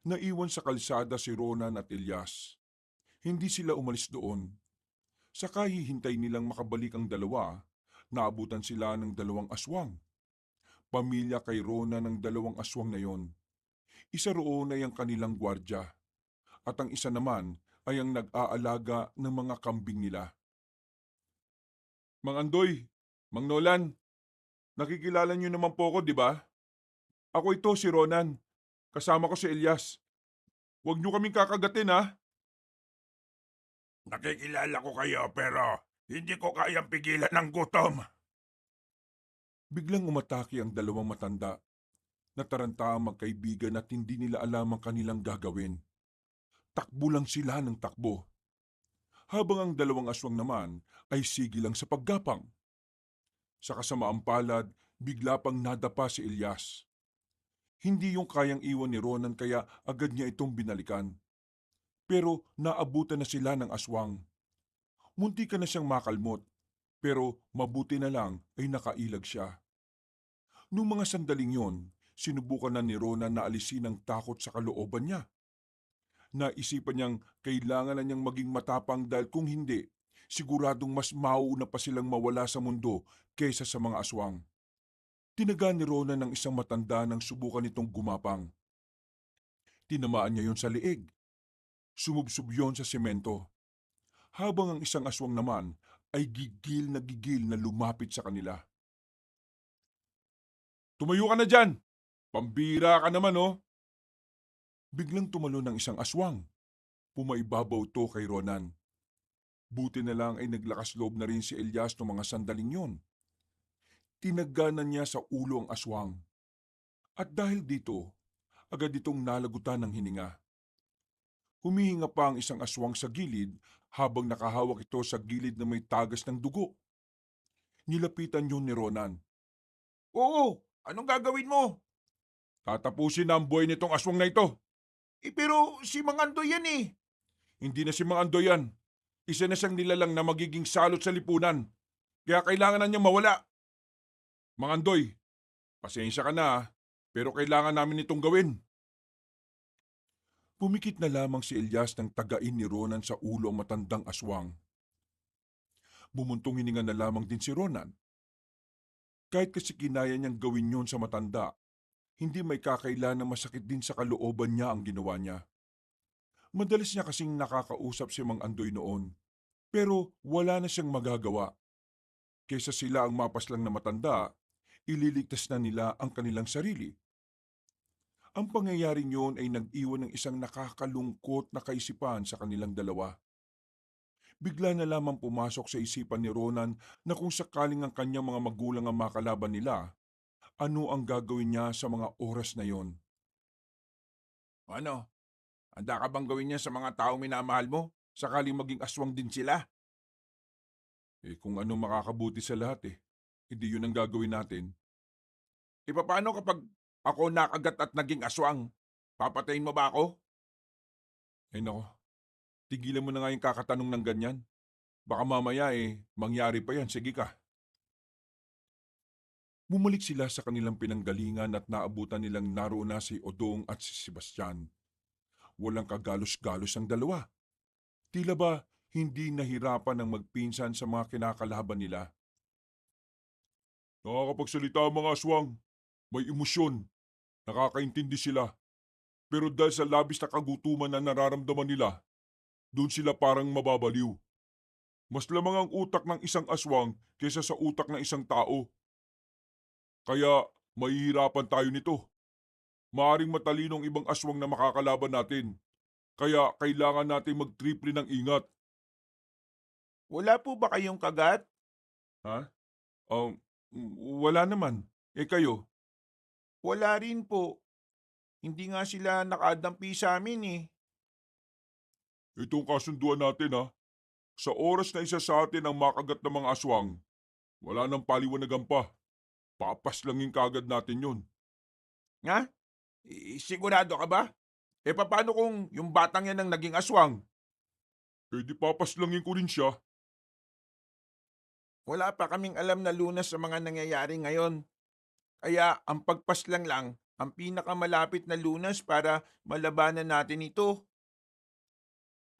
Naiwan sa kalsada si Ronan at Elias. Hindi sila umalis doon. Sa kahihintay nilang makabalik ang dalawa, naabutan sila ng dalawang aswang. Pamilya kay Ronan ng dalawang aswang na yon. Isa roon ay ang kanilang gwardya at ang isa naman ay ang nag-aalaga ng mga kambing nila. Mang Andoy, Mang Nolan, nakikilala niyo naman po ako, di ba? Ako ito, si Ronan. Kasama ko si Elias. Huwag niyo kaming kakagatin ha. Nakikilala ko kayo pero hindi ko kayang pigilan ng gutom. Biglang umatake ang dalawang matanda. Nataranta ang magkaibigan at hindi nila alam ang kanilang gagawin. Takbo lang sila ng takbo. Habang ang dalawang aswang naman ay sige lang sa paggapang. Sa kasamaang palad, bigla pang nadapa si Elias. Hindi yung kayang iwan ni Ronan kaya agad niya itong binalikan. Pero naabutan na sila ng aswang. Munti ka na siyang makalmot, pero mabuti na lang ay nakailag siya. Nung mga sandaling yon, sinubukan na ni Ronan na alisin ang takot sa kalooban niya. Naisipan niyang kailangan na niyang maging matapang dahil kung hindi, siguradong mas mauuna pa silang mawala sa mundo kaysa sa mga aswang. Tinaga ni Ronan ng isang matanda nang subukan nitong gumapang. Tinamaan niya yon sa leeg. Sumubsob yon sa semento. Habang ang isang aswang naman ay gigil na lumapit sa kanila. Tumayo ka na dyan! Pambira ka naman oh! Biglang tumalo ng isang aswang. Pumaibabaw to kay Ronan. Buti na lang ay naglakas loob na rin si Elias ng mga sandaling yon. Tinaganan niya sa ulo ang aswang. At dahil dito, agad itong nalagutan ng hininga. Humihinga pa ang isang aswang sa gilid habang nakahawak ito sa gilid na may tagas ng dugo. Nilapitan yun ni Ronan. Oo, anong gagawin mo? Tatapusin na ang buhay nitong aswang na ito. Pero si Mang Andoy yan eh. Hindi na si Mang Andoy yan. Isa na siyang nilalang na magiging salot sa lipunan. Kaya kailangan na niyang mawala. Mang Andoy, pasensya ka na pero kailangan namin itong gawin. Pumikit na lamang si Elias nang tagain ni Ronan sa ulo ang matandang aswang. Bumuntong hininga na lamang din si Ronan. Kahit kasi kinaya niyang gawin yon sa matanda, hindi may kakaila na masakit din sa kalooban niya ang ginawa niya. Madalas niya kasing nakakausap si Mang Andoy noon, pero wala na siyang magagawa. Kaysa sila ang mapaslang na matanda, ililigtas na nila ang kanilang sarili. Ang pangyayaring yun ay nag-iwan ng isang nakakalungkot na kaisipan sa kanilang dalawa. Bigla na lamang pumasok sa isipan ni Ronan na kung sakaling ang kanyang mga magulang ang makalaban nila, ano ang gagawin niya sa mga oras na yon? Ano? Handa ka bang gawin niya sa mga taong minamahal mo? Sakaling maging aswang din sila. Kung ano makakabuti sa lahat hindi yun ang gagawin natin. Paano kapag ako nakagat at naging aswang? Papatayin mo ba ako? Nako, tigilan mo na nga yung kakatanong ng ganyan. Baka mamaya mangyari pa yan, sige ka. Bumalik sila sa kanilang pinanggalingan at naabutan nilang naroon na si Odong at si Sebastian. Walang kagalos-galos ang dalawa. Tila ba hindi nahirapan ng magpinsan sa mga kinakalaban nila. Nakakapagsalita ang mga aswang. May emosyon. Nakakaintindi sila. Pero dahil sa labis na kagutuman na nararamdaman nila, doon sila parang mababaliw. Mas lamang ang utak ng isang aswang kaysa sa utak ng isang tao. Kaya mahihirapan tayo nito. Maaring matalinong ibang aswang na makakalaban natin. Kaya kailangan natin mag-triple ng ingat. Wala po ba kayong kagat? Ha? Wala naman. Kayo? Wala rin po. Hindi nga sila nakadampi sa amin eh. Itong kasunduan natin Sa oras na isa sa atin ang makagat ng mga aswang, wala nang paliwanagan pa. Papaslangin kagad natin yun. Nga? Sigurado ka ba? Paano kung yung batang yan ang naging aswang? Di papaslangin ko rin siya. Wala pa kaming alam na lunas sa mga nangyayari ngayon. Kaya ang pagpaslang lang ang pinakamalapit na lunas para malabanan natin ito.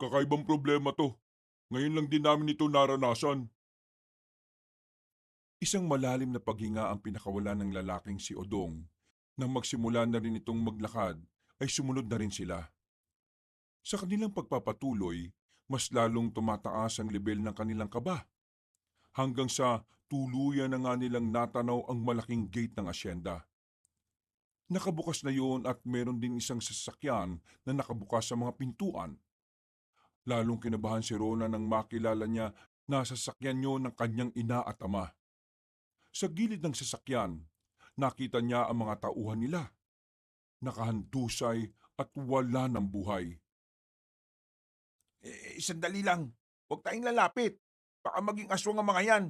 Kakaibang problema to. Ngayon lang din namin ito naranasan. Isang malalim na paghinga ang pinakawala ng lalaking si Odong. Nang magsimula na rin itong maglakad, ay sumunod na rin sila. Sa kanilang pagpapatuloy, mas lalong tumataas ang level ng kanilang kaba. Hanggang sa tuluyan na nga nilang natanaw ang malaking gate ng asyenda. Nakabukas na yun at meron din isang sasakyan na nakabukas sa mga pintuan. Lalong kinabahan si Rona nang makilala niya na sasakyan niyo ng kanyang ina at ama. Sa gilid ng sasakyan, nakita niya ang mga tauhan nila, nakahandusay at wala ng buhay. Sandali lang. Huwag tayong lalapit. Baka maging aswang ang mga yan.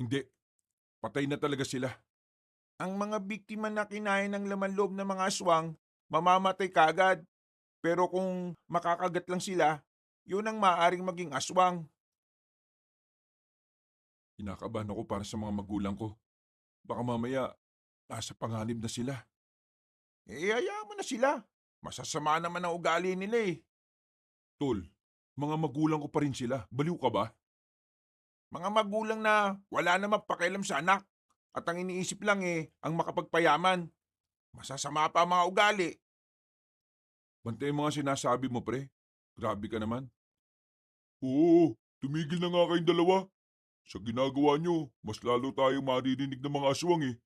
Hindi, patay na talaga sila. Ang mga biktima na kinain ng laman loob ng mga aswang, mamamatay kaagad. Pero kung makakagat lang sila, yun ang maaaring maging aswang. Kinakabahan ako para sa mga magulang ko. Baka mamaya, nasa panganib na sila. Hayaan mo na sila. Masasama naman ang ugali nila eh. Tol, mga magulang ko pa rin sila. Baliw ka ba? Mga magulang na wala namang pakialam sa anak. At ang iniisip lang ang makapagpayaman. Masasama pa ang mga ugali. Bantay mga sinasabi mo, pre. Grabe ka naman. Oo, tumigil na nga kayong dalawa. Sa ginagawa nyo, mas lalo tayong maririnig ng mga aswang eh.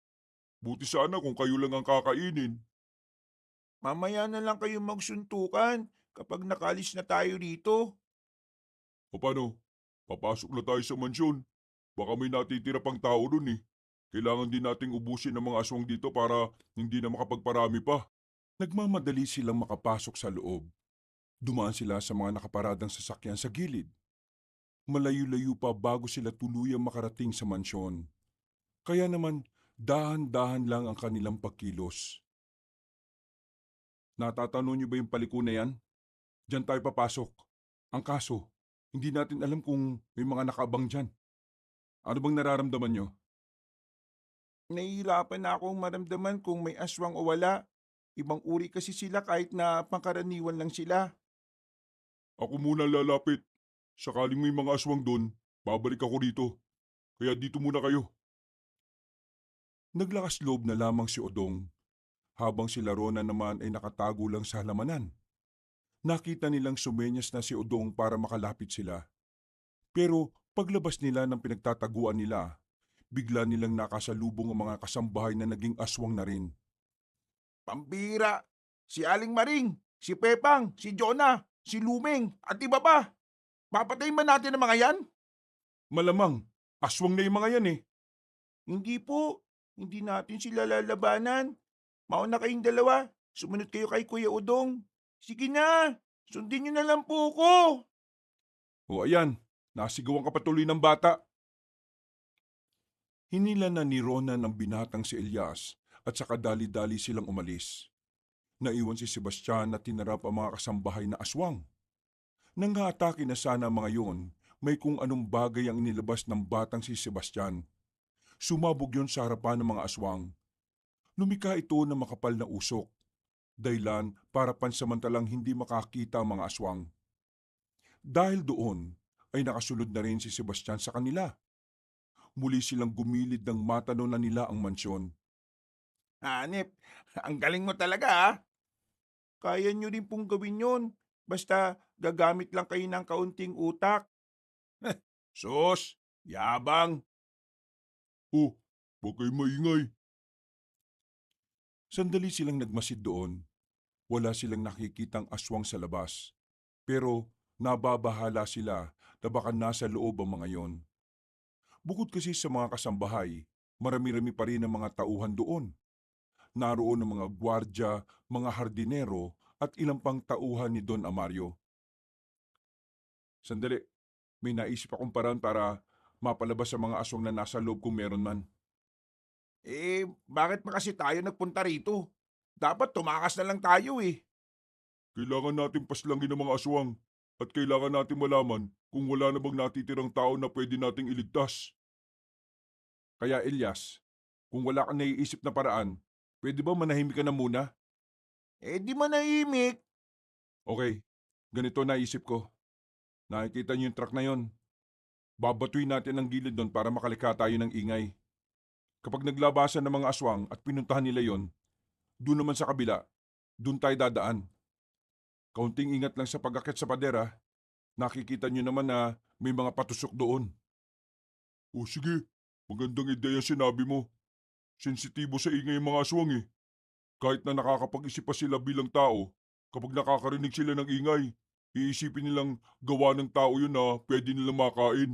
Buti sana kung kayo lang ang kakainin. Mamaya na lang kayo magsuntukan kapag nakalis na tayo rito. O paano? Papasok na tayo sa mansyon. Baka may natitira pang tao dun eh. Kailangan din nating ubusin ang mga aswang dito para hindi na makapagparami pa. Nagmamadali silang makapasok sa loob. Dumaan sila sa mga nakaparadang sasakyan sa gilid. Malayo-layo pa bago sila tuluyang makarating sa mansyon. Kaya naman, dahan-dahan lang ang kanilang pagkilos. Natatanong niyo ba yung paliko na yan? Diyan tayo papasok. Ang kaso, hindi natin alam kung may mga nakaabang dyan. Ano bang nararamdaman nyo? Nahihirapan na akong maramdaman kung may aswang o wala. Ibang uri kasi sila kahit na pangkaraniwan lang sila. Ako muna lalapit. Sakaling may mga aswang doon, babalik ako dito. Kaya dito muna kayo. Naglakas loob na lamang si Odong, habang si Larona naman ay nakatago lang sa halamanan. Nakita nilang sumenyas na si Odong para makalapit sila. Pero paglabas nila ng pinagtataguan nila, bigla nilang nakasalubong ang mga kasambahay na naging aswang na rin. Pambira! Si Aling Maring, si Pepang, si Jonah, si Lumeng, at iba pa. Papatayin ba natin ang mga yan? Malamang, aswang na yung mga yan eh. Hindi po. Hindi natin sila lalabanan. Mauna kayong dalawa. Sumunod kayo kay Kuya Udong. Sige na, sundin niyo na lang po ko. O ayan, nasigawan ka patuloy ng bata. Hinila na ni Ronan ang binatang si Elias at saka dali-dali silang umalis. Naiwan si Sebastian na tinarap ang mga kasambahay na aswang. Nang haatake na sana ang mga yon, may kung anong bagay ang inilabas ng batang si Sebastian. Sumabog yon sa harapan ng mga aswang. Lumika ito ng makapal na usok, dahilan para pansamantalang hindi makakita ang mga aswang. Dahil doon, ay nakasunod na rin si Sebastian sa kanila. Muli silang gumilid ng matano na nila ang mansyon. Hanep, ang galing mo talaga ha. Kaya nyo rin pong gawin yon. Basta gagamit lang kayo ng kaunting utak. Sus, yabang. Oh, huwag kayo maingay. Sandali silang nagmasid doon. Wala silang nakikitang aswang sa labas. Pero nababahala sila na baka nasa loob ang mga yon. Bukod kasi sa mga kasambahay, marami-rami pa rin ang mga tauhan doon. Naroon ang mga gwardya, mga hardinero at ilang pang tauhan ni Don Amario. Sandali, may naisip akong paraan para mapalabas sa mga aswang na nasa loob kung meron man. Bakit pa kasi tayo nagpunta rito? Dapat tumakas na lang tayo eh. Kailangan natin paslangin ang mga aswang at kailangan natin malaman kung wala na bang natitirang tao na pwede nating iligtas. Kaya Elias, kung wala kang naiisip na paraan, pwede ba manahimik ka na muna? Di manahimik. Okay, ganito naisip ko. Nakikita niyo yung truck na yon. Babatuin natin ang gilid doon para makalikha tayo ng ingay. Kapag naglabasan ng mga aswang at pinuntahan nila yon, doon naman sa kabila, doon tayo dadaan. Kaunting ingat lang sa pag-akit sa pader ha. Nakikita niyo naman na may mga patusok doon. O sige, magandang ideya sinabi mo. Sensitibo sa ingay ang mga aswang eh. Kahit na nakakapag-isip pa sila bilang tao, kapag nakakarinig sila ng ingay, Iisipin nilang gawa ng tao yun na pwede nilang makain.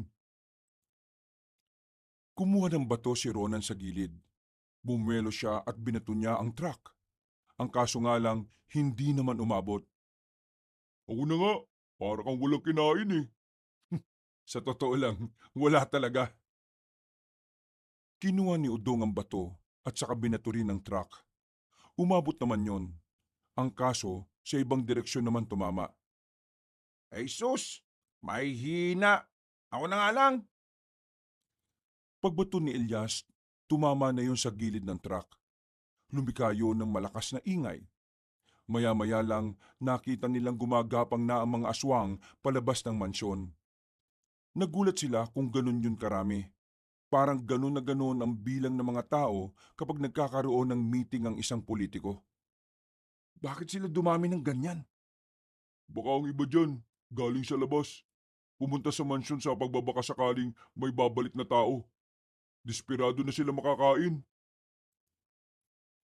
Kumuha ng bato si Ronan sa gilid. Bumuelo siya at binato niya ang truck. Ang kaso nga lang, hindi naman umabot. Ako na nga, para kang walang kinain eh. Sa totoo lang, wala talaga. Kinuha ni Udong ang bato at saka binato rin ang truck. Umabot naman yon. Ang kaso, sa ibang direksyon naman tumama. Ay sus, may hina. Ako na nga lang. Pagbato ni Elias, tumama na yon sa gilid ng truck. Lumika yun ng malakas na ingay. Maya-maya lang nakita nilang gumagapang na ang mga aswang palabas ng mansyon. Nagulat sila kung ganun yun karami. Parang ganun na ganun ang bilang ng mga tao kapag nagkakaroon ng meeting ang isang politiko. Bakit sila dumami ng ganyan? Baka ang iba dyan, galing sa labas. Pumunta sa mansyon sa pagbabaka sakaling may babalik na tao. Desperado na sila makakain.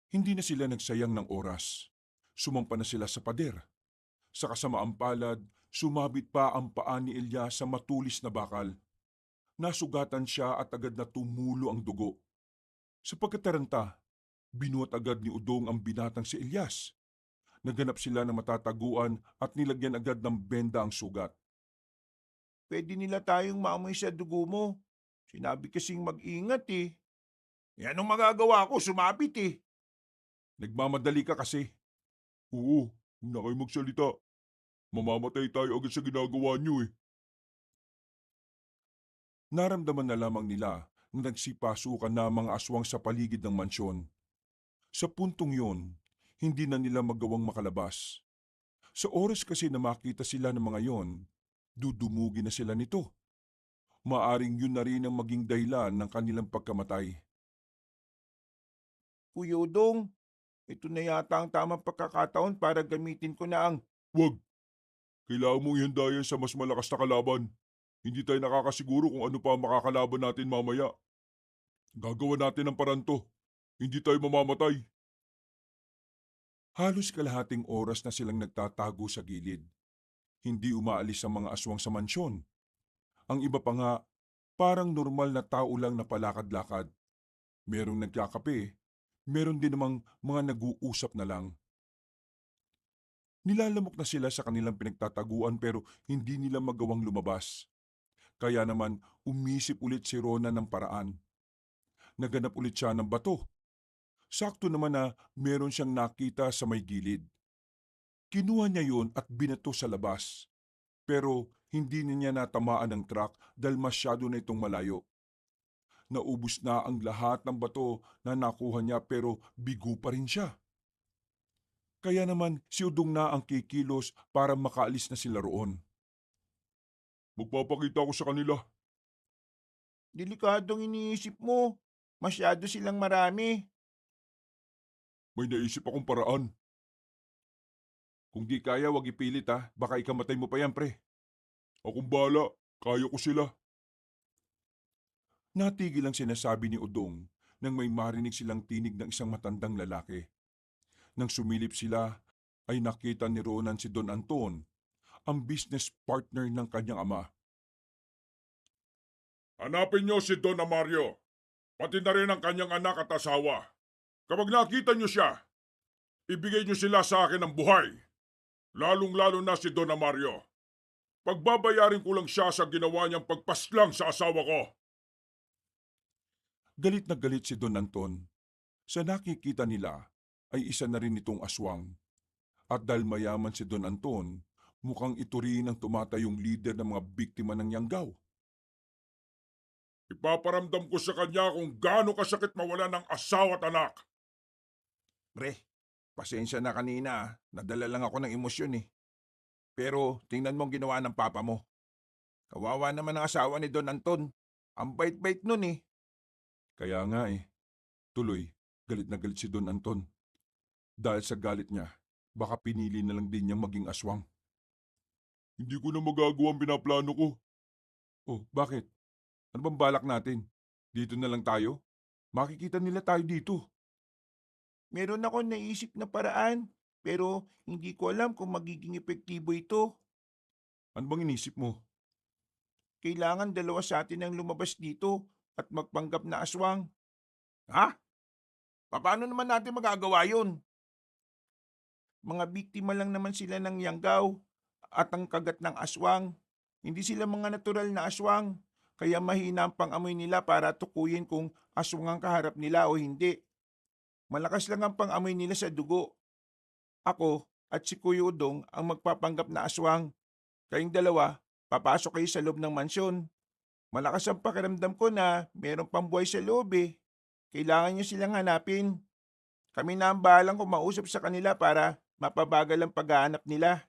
Hindi na sila nagsayang ng oras. Sumampa na sila sa pader. Sa kasamaang palad, sumabit pa ang paa ni Elias sa matulis na bakal. Nasugatan siya at agad na tumulo ang dugo. Sa pagkataranta, binuhat agad ni Udong ang binatang si Elias. Naganap sila ng matataguan at nilagyan agad ng benda ang sugat. Pwede nila tayong maamoy sa dugo mo. Sinabi kasing mag-ingat eh. Yan ang magagawa ko, sumabit eh. Nagmamadali ka kasi. Oo, huwag na kayo magsalita. Mamamatay tayo agad sa ginagawa niyo eh. Naramdaman na lamang nila na nagsipasukan na mga aswang sa paligid ng mansyon. Sa puntong yon, hindi na nila magawang makalabas. Sa oras kasi na makita sila ng mga yon, dudumugi na sila nito. Maaring yun na rin ang maging dahilan ng kanilang pagkamatay. Kuya Udong, ito na yata ang tamang pagkakataon para gamitin ko na ang... Wag! Kailangan mong ihanda yan sa mas malakas na kalaban. Hindi tayo nakakasiguro kung ano pa ang makakalaban natin mamaya. Gagawa natin ng paraan to. Hindi tayo mamamatay. Halos kalahating oras na silang nagtatago sa gilid. Hindi umaalis ang mga aswang sa mansyon. Ang iba pa nga, parang normal na tao lang na palakad-lakad. Merong nagkakape, meron din namang mga nag-uusap na lang. Nilalamok na sila sa kanilang pinagtataguan pero hindi nila magawang lumabas. Kaya naman umisip ulit si Rona ng paraan. Naganap ulit siya ng bato. Sakto naman na meron siyang nakita sa may gilid. Kinuha niya yun at binato sa labas. Pero hindi niya natamaan ng truck dahil masyado na itong malayo. Naubos na ang lahat ng bato na nakuha niya pero bigo pa rin siya. Kaya naman si Udong na ang kikilos para makaalis na sila roon. Magpapakita ako sa kanila. Delikadong iniisip mo. Masyado silang marami. May naisip akong paraan. Kung di kaya, wag ipilit ha. Baka ikamatay mo pa yan, pre. Akong bala. Kaya ko sila. Natigil ang sinasabi ni Udong nang may marinig silang tinig ng isang matandang lalaki. Nang sumilip sila, ay nakita ni Ronan si Don Anton, ang business partner ng kanyang ama. Hanapin niyo si Don Amario, pati na rin ang kanyang anak at asawa. Kapag nakita niyo siya, ibigay niyo sila sa akin ng buhay. Lalong-lalo na si Don Amario. Pagbabayarin ko lang siya sa ginawa niyang pagpaslang sa asawa ko. Galit na galit si Don Anton. Sa nakikita nila ay isa na rin itong aswang. At dahil mayaman si Don Anton, mukhang ito rin ang tumatayong leader ng mga biktima ng Yanggaw. Ipaparamdam ko sa kanya kung gaano kasakit mawala ng asawa at anak. Pre, pasensya na kanina ah. Nadala lang ako ng emosyon eh. Pero tingnan mo ang ginawa ng papa mo. Kawawa naman ang asawa ni Don Anton. Ang bait-bait nun eh. Kaya nga eh, tuloy, galit na galit si Don Anton. Dahil sa galit niya, baka pinili na lang din niyang maging aswang. Hindi ko na magagawa ang binaplano ko. Oh, bakit? Ano bang balak natin? Dito na lang tayo? Makikita nila tayo dito. Meron ako naisip na paraan, pero hindi ko alam kung magiging epektibo ito. Ano bang inisip mo? Kailangan dalawa sa atin ang lumabas dito at magpanggap na aswang. Ha? Paano naman natin magagawa yun? Mga biktima lang naman sila ng yanggaw at ang kagat ng aswang. Hindi sila mga natural na aswang. Kaya mahina ang pangamoy nila para tukuyin kung aswang ang kaharap nila o hindi. Malakas lang ang pangamoy nila sa dugo. Ako at si Kuya Udong ang magpapanggap na aswang. Kayong dalawa, papasok kayo sa loob ng mansyon. Malakas ang pakiramdam ko na meron pang buhay sa loob eh. Kailangan nyo silang hanapin. Kami na ang bahalang kumausap sa kanila para mapabagal ang paghahanap nila.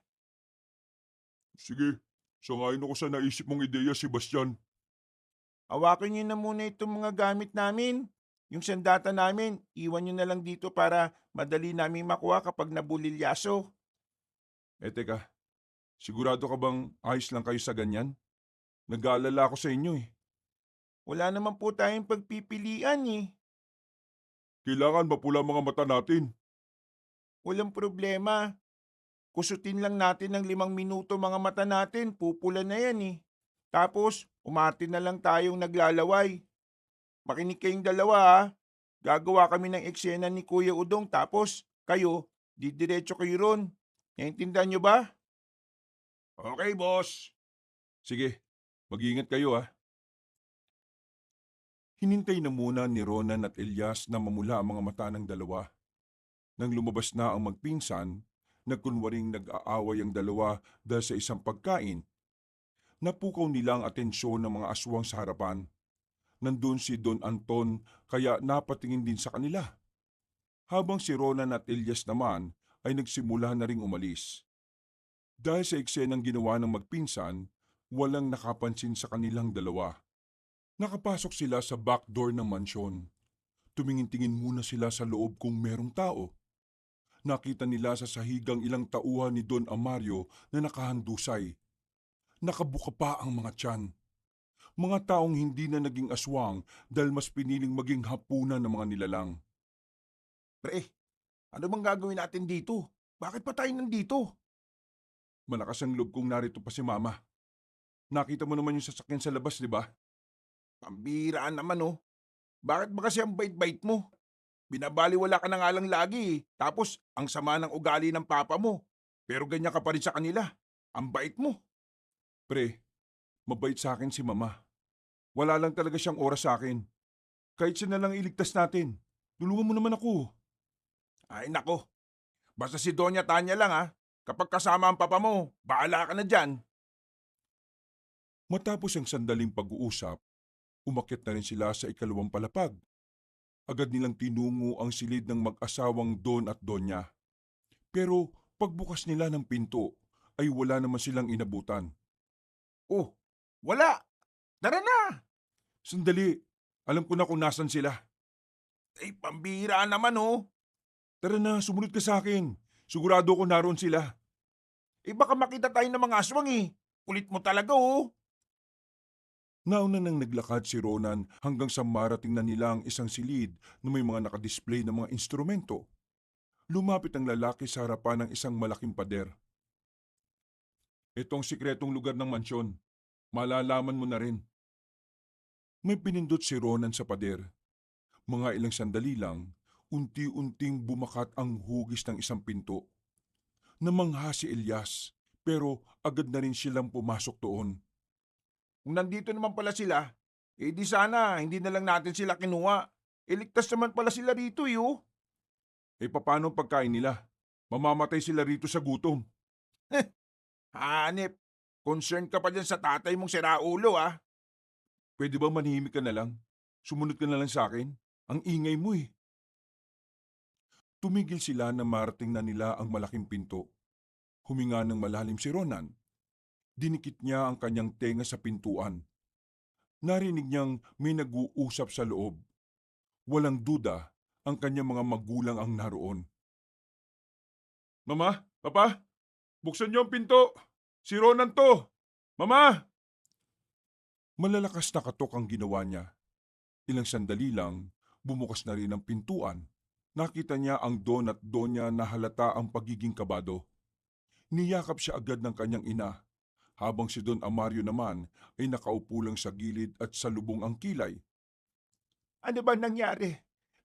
Sige, sangayon ako sa naisip mong ideya, Sebastian. Hawakan nyo na muna itong mga gamit namin. Yung sandata namin, iwan nyo na lang dito para madali namin makuha kapag nabulilyaso. Teka, sigurado ka bang ayos lang kayo sa ganyan? Nag-aalala ako sa inyo eh. Wala naman po tayong pagpipilian eh. Kailangan mapula mga mata natin. Walang problema. Kusutin lang natin ng 5 minuto mga mata natin, pupula na yan eh. Tapos, umarte na lang tayong naglalaway. Makinig kayong dalawa ha. Gagawa kami ng eksena ni Kuya Udong tapos kayo, didiretso kayo ron. Naintindihan nyo ba? Okay, boss. Sige, mag-iingat kayo ah. Hinintay na muna ni Ronan at Elias na mamula ang mga mata ng dalawa. Nang lumabas na ang magpinsan, nagkunwaring nag-aaway ang dalawa dahil sa isang pagkain. Napukaw nila ang atensyon ng mga aswang sa harapan. Nandun si Don Anton kaya napatingin din sa kanila. Habang si Ronan at Elias naman ay nagsimula na ring umalis. Dahil sa eksenang ginawa ng magpinsan, walang nakapansin sa kanilang dalawa. Nakapasok sila sa back door ng mansyon. Tumingin-tingin muna sila sa loob kung merong tao. Nakita nila sa sahigang ilang tauhan ni Don Amario na nakahandusay. Nakabuka pa ang mga tiyan. Mga taong hindi na naging aswang dahil mas piniling maging hapunan ng mga nilalang. Pre, ano bang gagawin natin dito? Bakit pa tayo nandito? Malakas ang loob kong narito pa si Mama. Nakita mo naman yung sasakyan sa labas, di ba? Pambiraan naman oh. Bakit ba kasi ang bait-bait mo? Binabaliwala ka na nga lang lagi eh. Tapos, ang sama ng ugali ng papa mo. Pero ganyan ka pa rin sa kanila. Ang bait mo. Pre, mabait sa akin si Mama. Wala lang talaga siyang oras sa akin. Kahit siya na lang iligtas natin. Tulungan mo naman ako. Ay nako. Basta si Doña Tanya lang ha. Kapag kasama ang papa mo, bahala ka na dyan. Matapos ang sandaling pag-uusap, umakyat na rin sila sa ikalawang palapag. Agad nilang tinungo ang silid ng mag-asawang Don at Donya. Pero pagbukas nila ng pinto, ay wala naman silang inabutan. Oh, wala. Tara na. Sandali, alam ko na kung nasan sila. Ay, pambihiraan naman oh. Tara na, sumunod ka sa akin. Sigurado ko naroon sila. Eh baka makita tayo ng mga aswang eh. Kulit mo talaga oh. Nauna nang naglakad si Ronan hanggang sa marating na nila ang isang silid na may mga nakadisplay na mga instrumento. Lumapit ang lalaki sa harapan ng isang malaking pader. Ito ang sikretong lugar ng mansyon. Malalaman mo na rin. May pinindot si Ronan sa pader. Mga ilang sandali lang, unti-unting bumakat ang hugis ng isang pinto. Namangha si Elias, pero agad na rin silang pumasok doon. Kung nandito naman pala sila, eh di sana hindi na lang natin sila kinuha. Iligtas naman pala sila rito eh oh. Paano ang pagkain nila? Mamamatay sila rito sa gutom. Hanip, concerned ka pa dyan sa tatay mong siraulo ah. Pwede ba manahimik ka na lang? Sumunod ka na lang sa akin? Ang ingay mo eh. Tumigil sila na marating na nila ang malaking pinto. Huminga ng malalim si Ronan. Dinikit niya ang kanyang tenga sa pintuan. Narinig niyang may nag-uusap sa loob. Walang duda, ang kanyang mga magulang ang naroon. Mama, Papa, buksan niyo ang pinto. Si Ronan to. Mama! Malalakas na katok ang ginawa niya. Ilang sandali lang, bumukas na rin ang pintuan. Nakita niya ang Don at Donya na halata ang pagiging kabado. Niyakap siya agad ng kanyang ina habang si Don Amario naman ay nakaupo lang sa gilid at sa lubong ang kilay. Ano bang nangyari?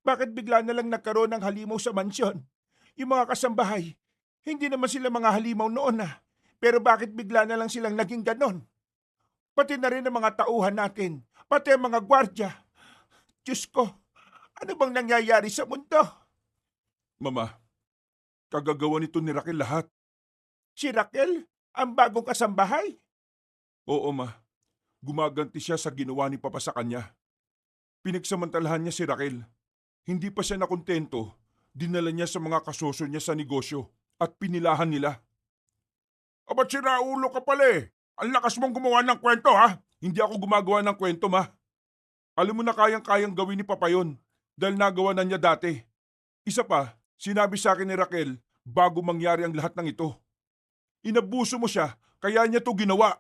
Bakit bigla na lang nagkaroon ng halimaw sa mansyon? Yung mga kasambahay, hindi naman sila mga halimaw noon Pero bakit bigla na lang silang naging ganon? Pati na rin ang mga tauhan natin, pati ang mga gwardya. Diyos ko, ano bang nangyayari sa mundo? Mama, kagagawa nito ni Raquel lahat. Si Raquel, ang bagong kasambahay? Oo ma, gumaganti siya sa ginawa ni Papa sa kanya. Pinagsamantalahan niya si Raquel. Hindi pa siya nakontento, dinala niya sa mga kasoso niya sa negosyo at pinilahan nila. Abat siraulo ka pala eh. Ang lakas mong gumawa ng kwento ha. Hindi ako gumagawa ng kwento, ma. Alam mo na kayang-kayang gawin ni Papa yon dahil nagawa na niya dati. Isa pa, sinabi sa akin ni Raquel bago mangyari ang lahat ng ito. Inabuso mo siya, kaya niya to ginawa.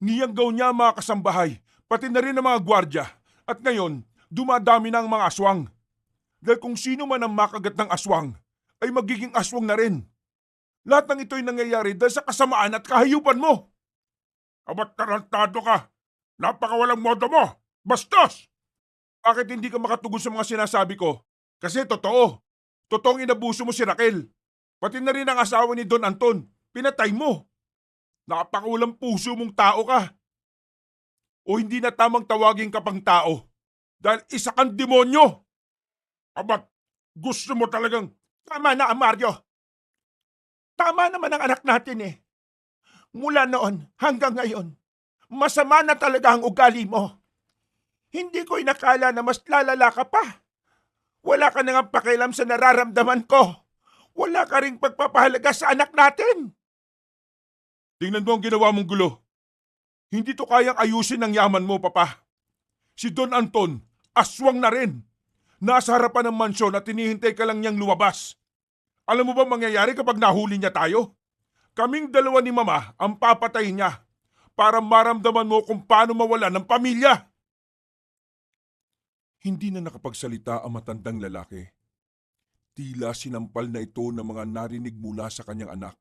Niyanggaw niya ang mga kasambahay, pati na rin ang mga gwardya. At ngayon, dumadami na ang mga aswang. Dahil kung sino man ang makagat ng aswang, ay magiging aswang na rin. Lahat ng ito'y nangyayari dahil sa kasamaan at kahayupan mo. Abat tarantado ka. Napakawalang modo mo. Bastos! Bakit hindi ka makatugon sa mga sinasabi ko? Kasi totoo. Totoong inabuso mo si Raquel. Pati na rin ang asawa ni Don Anton. Pinatay mo. Napakawalang puso mong tao ka. O hindi na tamang tawagin ka pang tao. Dahil isa kang demonyo. Abat, gusto mo talagang... Tama na, Mario. Tama naman ang anak natin eh. Mula noon hanggang ngayon, masama na talaga ang ugali mo. Hindi ko inakala na mas lalala ka pa. Wala ka nang pakialam sa nararamdaman ko. Wala ka ring pagpapahalaga sa anak natin. Tingnan mo ang ginawa mong gulo. Hindi to kayang ayusin ng yaman mo, Papa. Si Don Anton, aswang na rin. Nasa harapan ng mansyon at hinihintay ka lang niyang lumabas. Alam mo ba mangyayari kapag nahuli niya tayo? Kaming dalawa ni Mama ang papatayin niya para maramdaman mo kung paano mawala ng pamilya. Hindi na nakapagsalita ang matandang lalaki. Tila sinampal na ito ng mga narinig mula sa kanyang anak.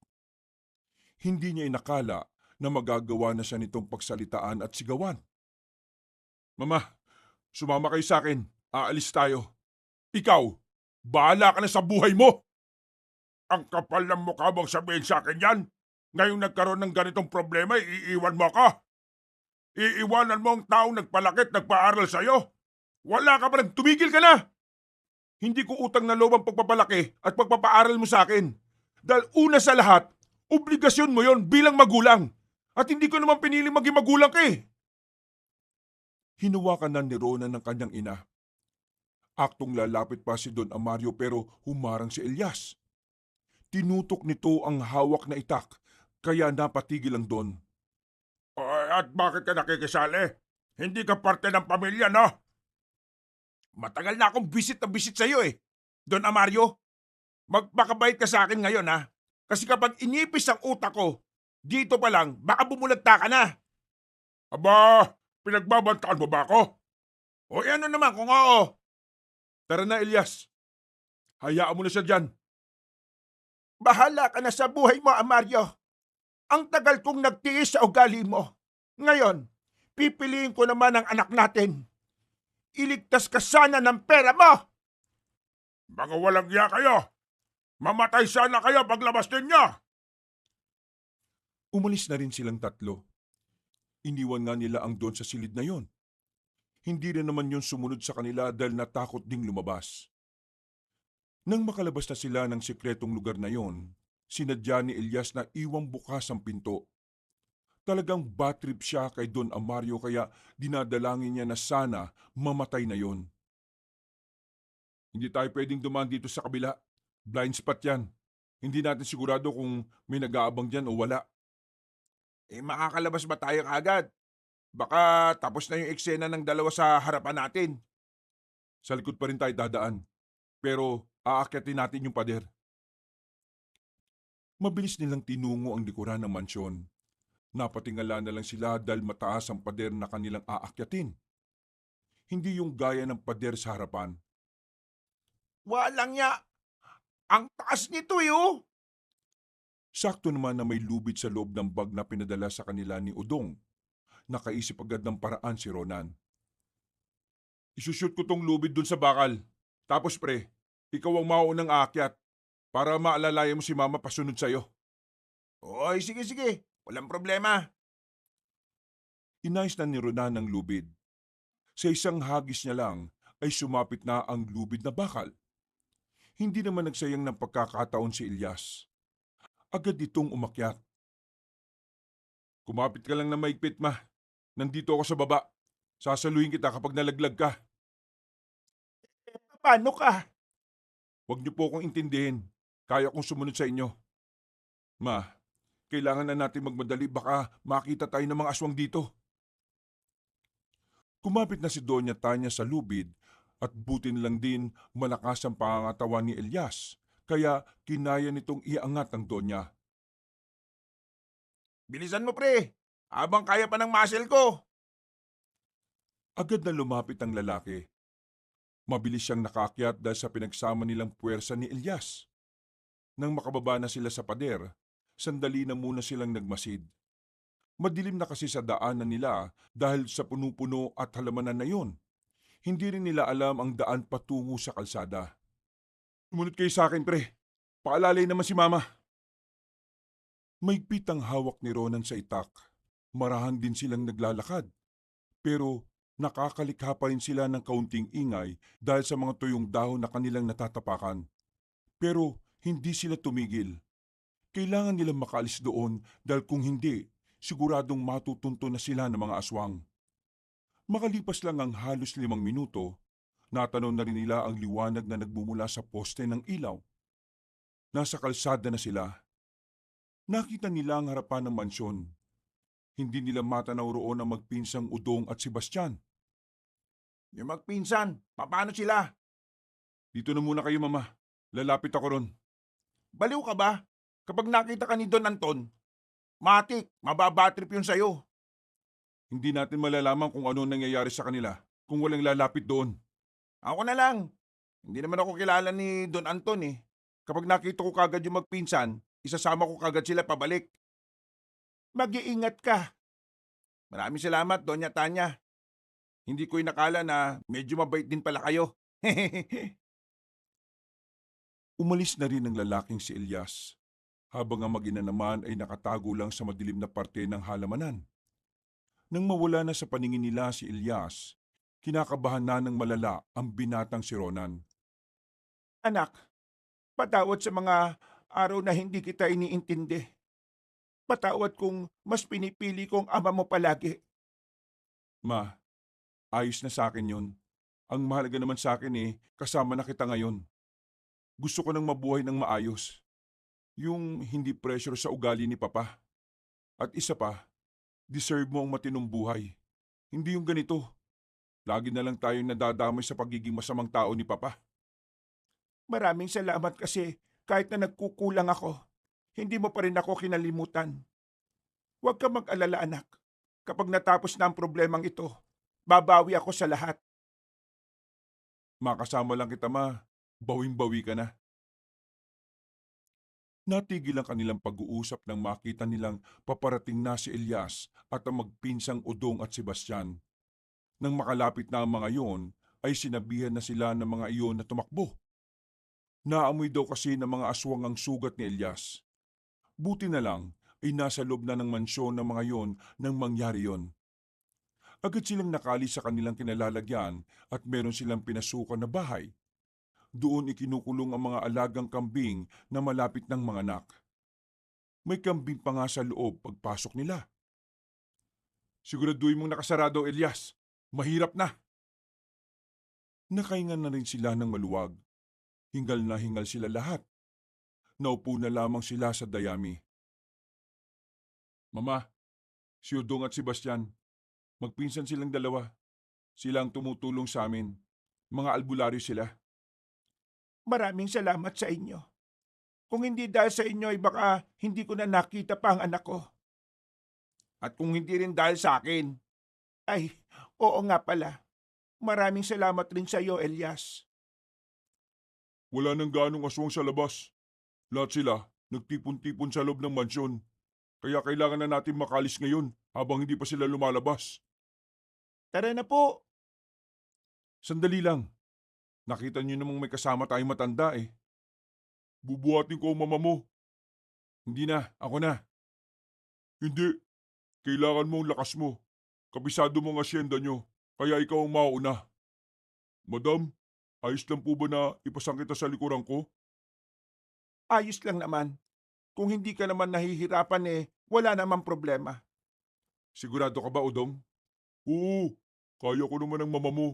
Hindi niya inakala na magagawa na siya nitong pagsalitaan at sigawan. Mama, sumama kayo sa akin. Aalis tayo. Ikaw, bahala ka na sa buhay mo! Ang kapal ng mukha mong sabihin sa akin yan. Ngayong nagkaroon ng ganitong problema, iiwan mo ka. Iiwanan mo ang taong nagpalakit, nagpaaral sa'yo. Wala ka pa rin, tumigil ka na! Hindi ko utang na loob ang pagpapalaki at pagpapaaral mo sa akin. Dahil una sa lahat, obligasyon mo yon bilang magulang. At hindi ko naman pinili maging magulang ka eh. Hinawakan na ni Ronan ng kanyang ina. Aktong lalapit pa si Don Amario pero humarang si Elias. Tinutok nito ang hawak na itak kaya napatigil ang Don. At bakit ka nakikisali? Hindi ka parte ng pamilya, no? Matagal na akong visit sa'yo eh. Don Amario, magpakabait ka sa akin ngayon ha. Kasi kapag inipis ang utak ko, dito pa lang, baka bumulagta ka na. Aba, pinagbabantaan mo ba ako? O ano naman kung oo? Tara na Elias, hayaan mo na siya dyan. Bahala ka na sa buhay mo, Mario. Ang tagal kong nagtiis sa ugali mo. Ngayon, pipiliin ko naman ang anak natin. Iligtas ka sana ng pera mo! Mga walang iya kayo! Mamatay sana kayo paglabas ninyo! Umalis na rin silang tatlo. Iniwan nga nila ang Don sa silid na yon. Hindi rin naman yon sumunod sa kanila dahil natakot ding lumabas. Nang makalabas na sila ng sikretong lugar na yon, sinadya ni Elias na iwang bukas ang pinto. Talagang bad trip siya kay Don Amario kaya dinadalangin niya na sana mamatay na yon. Hindi tayo pwedeng dumaan dito sa kabila. Blind spot yan. Hindi natin sigurado kung may nag-aabang dyan o wala. Makakalabas ba tayo agad? Baka tapos na yung eksena ng dalawa sa harapan natin. Sa likod pa rin tayo dadaan. Pero aakyatin natin yung pader. Mabilis nilang tinungo ang likuran ng mansyon. Napatingala na lang sila dahil mataas ang pader na kanilang aakyatin. Hindi yung gaya ng pader sa harapan. Walang ya. Ang taas nito eh, oh. Sakto naman na may lubid sa loob ng bag na pinadala sa kanila ni Udong. Nakaisip agad ng paraan si Ronan. Isushoot ko tong lubid dun sa bakal. Tapos pre, ikaw ang maunang aakyat para maalalayan mo si mama pasunod sa'yo. Oy, sige sige. Walang problema. Inayos na ni Ronan ang lubid. Sa isang hagis niya lang ay sumapit na ang lubid na bakal. Hindi naman nagsayang ng pagkakataon si Ilyas. Agad itong umakyat. Kumapit ka lang na maigpit, ma. Nandito ako sa baba. Sasaluhin kita kapag nalaglag ka. Paano ka? Huwag niyo po akong intindihin. Kaya kong sumunod sa inyo. Ma, kailangan na natin magmadali baka makita tayo ng mga aswang dito. Kumapit na si Doña Tanya sa lubid at buti lang din malakas ang pangangatawan ni Elias kaya kinaya nitong iangat ang Donya. Bilisan mo pre. Habang kaya pa ng muscle ko. Agad na lumapit ang lalaki. Mabilis siyang nakaakyat dahil sa pinagsama nilang puwersa ni Elias. Nang makababa na sila sa pader, sandali na muna silang nagmasid. Madilim na kasi sa daanan nila dahil sa puno-puno at halamanan na yon. Hindi rin nila alam ang daan patungo sa kalsada. Sumunod kayo sa akin, pre. Paalalay naman si mama. Maigpit ang hawak ni Ronan sa itak. Marahan din silang naglalakad. Pero nakakalikha pa rin sila ng kaunting ingay dahil sa mga tuyong dahon na kanilang natatapakan. Pero hindi sila tumigil. Kailangan nilang makaalis doon dahil kung hindi, siguradong matutunto na sila ng mga aswang. Makalipas lang ang halos 5 minuto, natanaw na rin nila ang liwanag na nagmumula sa poste ng ilaw. Nasa kalsada na sila. Nakita nila ang harapan ng mansyon. Hindi nila matanaw roon ang magpinsang Udong at Sebastian. Yung magpinsan, paano sila? Dito na muna kayo, mama. Lalapit ako ron. Baliw ka ba? Kapag nakita ka ni Don Anton, matik, mababatrip yun sa'yo. Hindi natin malalaman kung ano nangyayari sa kanila kung walang lalapit doon. Ako na lang. Hindi naman ako kilala ni Don Anton eh. Kapag nakita ko kagad yung magpinsan, isasama ko kagad sila pabalik. Mag-iingat ka. Maraming salamat, Doña Tanya. Hindi ko inakala na medyo mabait din pala kayo. Umalis na rin ang lalaking si Elias, habang ang mag-ina naman ay nakatago lang sa madilim na parte ng halamanan. Nang mawala na sa paningin nila si Elias, kinakabahan na ng malala ang binatang si Ronan. Anak, patawad sa mga araw na hindi kita iniintindi. Patawad kung mas pinipili kong ama mo palagi. Ma, ayos na sa akin yun. Ang mahalaga naman sa akin kasama na kita ngayon. Gusto ko nang mabuhay ng maayos. Yung hindi pressure sa ugali ni Papa. At isa pa, deserve mo ang matinong buhay. Hindi yung ganito. Lagi na lang tayong nadadamay sa pagiging masamang tao ni Papa. Maraming salamat kasi kahit na nagkukulang ako, hindi mo pa rin ako kinalimutan. Huwag ka mag-alala anak. Kapag natapos na ang problemang ito, babawi ako sa lahat. Makasama lang kita, ma. Bawing-bawi ka na. Natigil ang kanilang pag-uusap nang makita nilang paparating na si Elias at ang magpinsang Udong at Sebastian. Nang makalapit na ang mga iyon, ay sinabihan na sila ng mga iyon na tumakbo. Naamoy daw kasi ng mga aswang ang sugat ni Elias. Buti na lang ay nasa loob na ng mansyon ng mga iyon nang mangyari yon. Agad silang nakali sa kanilang kinalalagyan at meron silang pinasukan na bahay. Doon ikinukulong ang mga alagang kambing na malapit ng mga anak. May kambing pa nga sa loob pagpasok nila. Siguraduhin mong nakasarado, Elias. Mahirap na. Nakahinga na rin sila ng maluwag. Hingal na hingal sila lahat. Naupo na lamang sila sa dayami. Mama, si Udong at Sebastian, magpinsan silang dalawa. Sila ang tumutulong sa amin. Mga albularyo sila. Maraming salamat sa inyo. Kung hindi dahil sa inyo ay baka hindi ko na nakita pa ang anak ko. At kung hindi rin dahil sa akin, Ay, oo nga pala. Maraming salamat rin sa iyo, Elias. Wala nang ganong aswang sa labas. Lahat sila Nagtipon-tipon sa loob ng mansyon. Kaya kailangan na natin makalis ngayon habang hindi pa sila lumalabas. Tara na po. Sandali lang. Nakita niyo namang may kasama tayong matanda eh. Bubuhatin ko ang mama mo. Hindi na, ako na. Hindi. Kailangan mo ang lakas mo. Kabisado mo ang asyenda nyo. Kaya ikaw ang mauna. Madam, ayos lang po ba na ipasang kita sa likuran ko? Ayos lang naman. Kung hindi ka naman nahihirapan wala namang problema. Sigurado ka ba, Udong? Oo, kaya ko naman ang mama mo.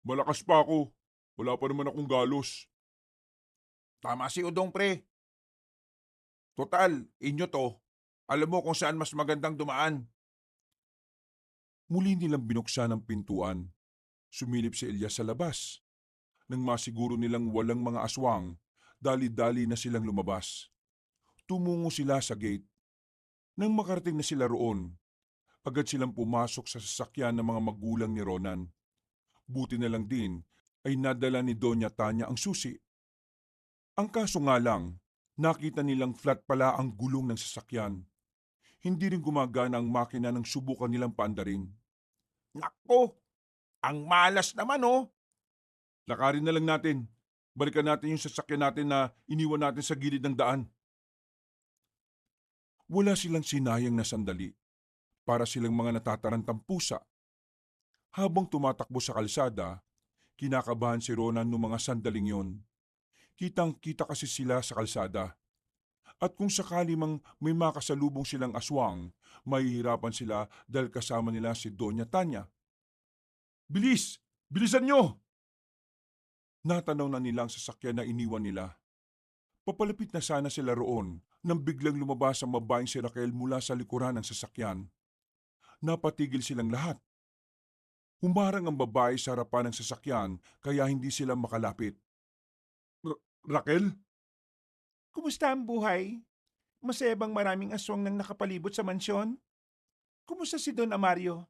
Malakas pa ako. Wala pa naman akong galos. Tama si Udong, pre. Total, inyo to. Alam mo kung saan mas magandang dumaan. Muli nilang binuksan ang pintuan. Sumilip si Elias sa labas. Nang masiguro nilang walang mga aswang, dali-dali na silang lumabas. Tumungo sila sa gate. Nang makarating na sila roon, agad silang pumasok sa sasakyan ng mga magulang ni Ronan. Buti na lang din ay nadala ni Doña Tanya ang susi. Ang kaso nga lang, nakita nilang flat pala ang gulong ng sasakyan. Hindi rin gumagana ang makina ng subukan nilang paandarin. Nako, ang malas naman oh. Lakarin na lang natin. Balikan natin yung sasakyan natin na iniwan natin sa gilid ng daan. Wala silang sinayang na sandali. Para silang mga natatarantang pusa. Habang tumatakbo sa kalsada, kinakabahan si Ronan noong mga sandaling yon. Kitang-kita kasi sila sa kalsada. At kung sakali mang may makasalubong silang aswang, mahihirapan sila dahil kasama nila si Doña Tanya. Bilis! Bilisan nyo! Natanaw na nila ang sasakyan na iniwan nila. Papalapit na sana sila roon nang biglang lumabas ang babaeng si Raquel mula sa likuran ng sasakyan. Napatigil silang lahat. Humarang ang babae sa harapan ng sasakyan kaya hindi sila makalapit. Raquel? Kumusta ang buhay? Masaya bang maraming aswang nang nakapalibot sa mansyon? Kumusta si Don Amario?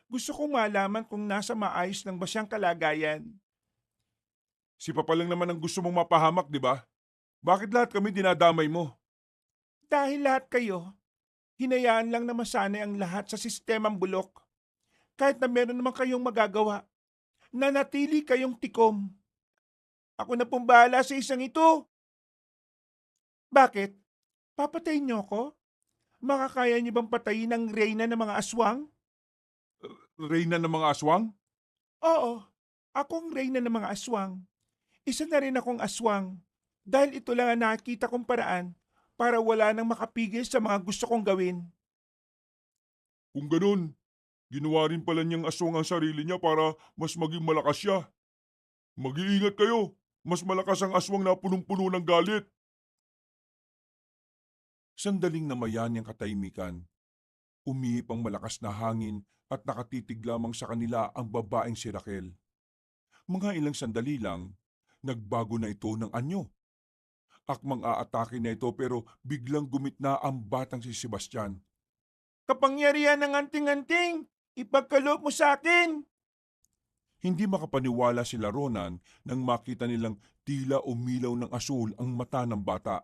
Gusto kong malaman kung nasa maayos lang ba siyang kalagayan. Si Papa lang naman ang gusto mong mapahamak, di ba? Bakit lahat kami dinadamay mo? Dahil lahat kayo, hinayaan lang na masanay ang lahat sa sistemang bulok. Kahit na meron naman kayong magagawa, nanatili kayong tikom. Ako na pong bahala sa isang ito. Bakit? Papatayin niyo ako? Makakaya niyo bang patayin ang reyna ng mga aswang? Reyna ng mga aswang? Oo, ako ang reyna ng mga aswang. Isa na rin akong aswang dahil ito lang ang nakikita kong paraan para wala nang makapigil sa mga gusto kong gawin. Kung ganun, ginawa rin pala niyang aswang ang sarili niya para mas maging malakas siya. Mag-iingat kayo, mas malakas ang aswang na punong-puno ng galit. Sandaling namayan niyang katahimikan. Umihip ang malakas na hangin at nakatitig lamang sa kanila ang babaeng si Raquel. Mga ilang sandali lang, nagbago na ito ng anyo. Akmang aatake na ito pero biglang gumitna ang batang si Sebastian. Kapangyarihan ng anting-anting, ipagkaloob mo sa akin! Hindi makapaniwala sila Ronan nang makita nilang tila umilaw ng asul ang mata ng bata.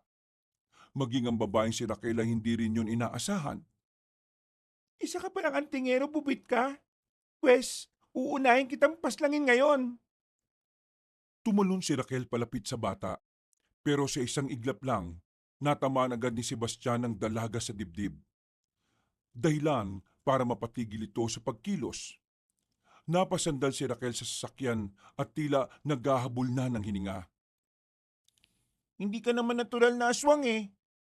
Maging ang babaeng si Raquel ay hindi rin yun inaasahan. Isa ka palang antingero, bubit ka? Pwes, uunahin kitang paslangin ngayon. Tumalon si Raquel palapit sa bata, pero sa isang iglap lang, natamaan agad ni Sebastian ang dalaga sa dibdib. Dahilan para mapatigil ito sa pagkilos. Napasandal si Raquel sa sasakyan at tila naghahabol na ng hininga. Hindi ka naman natural na aswang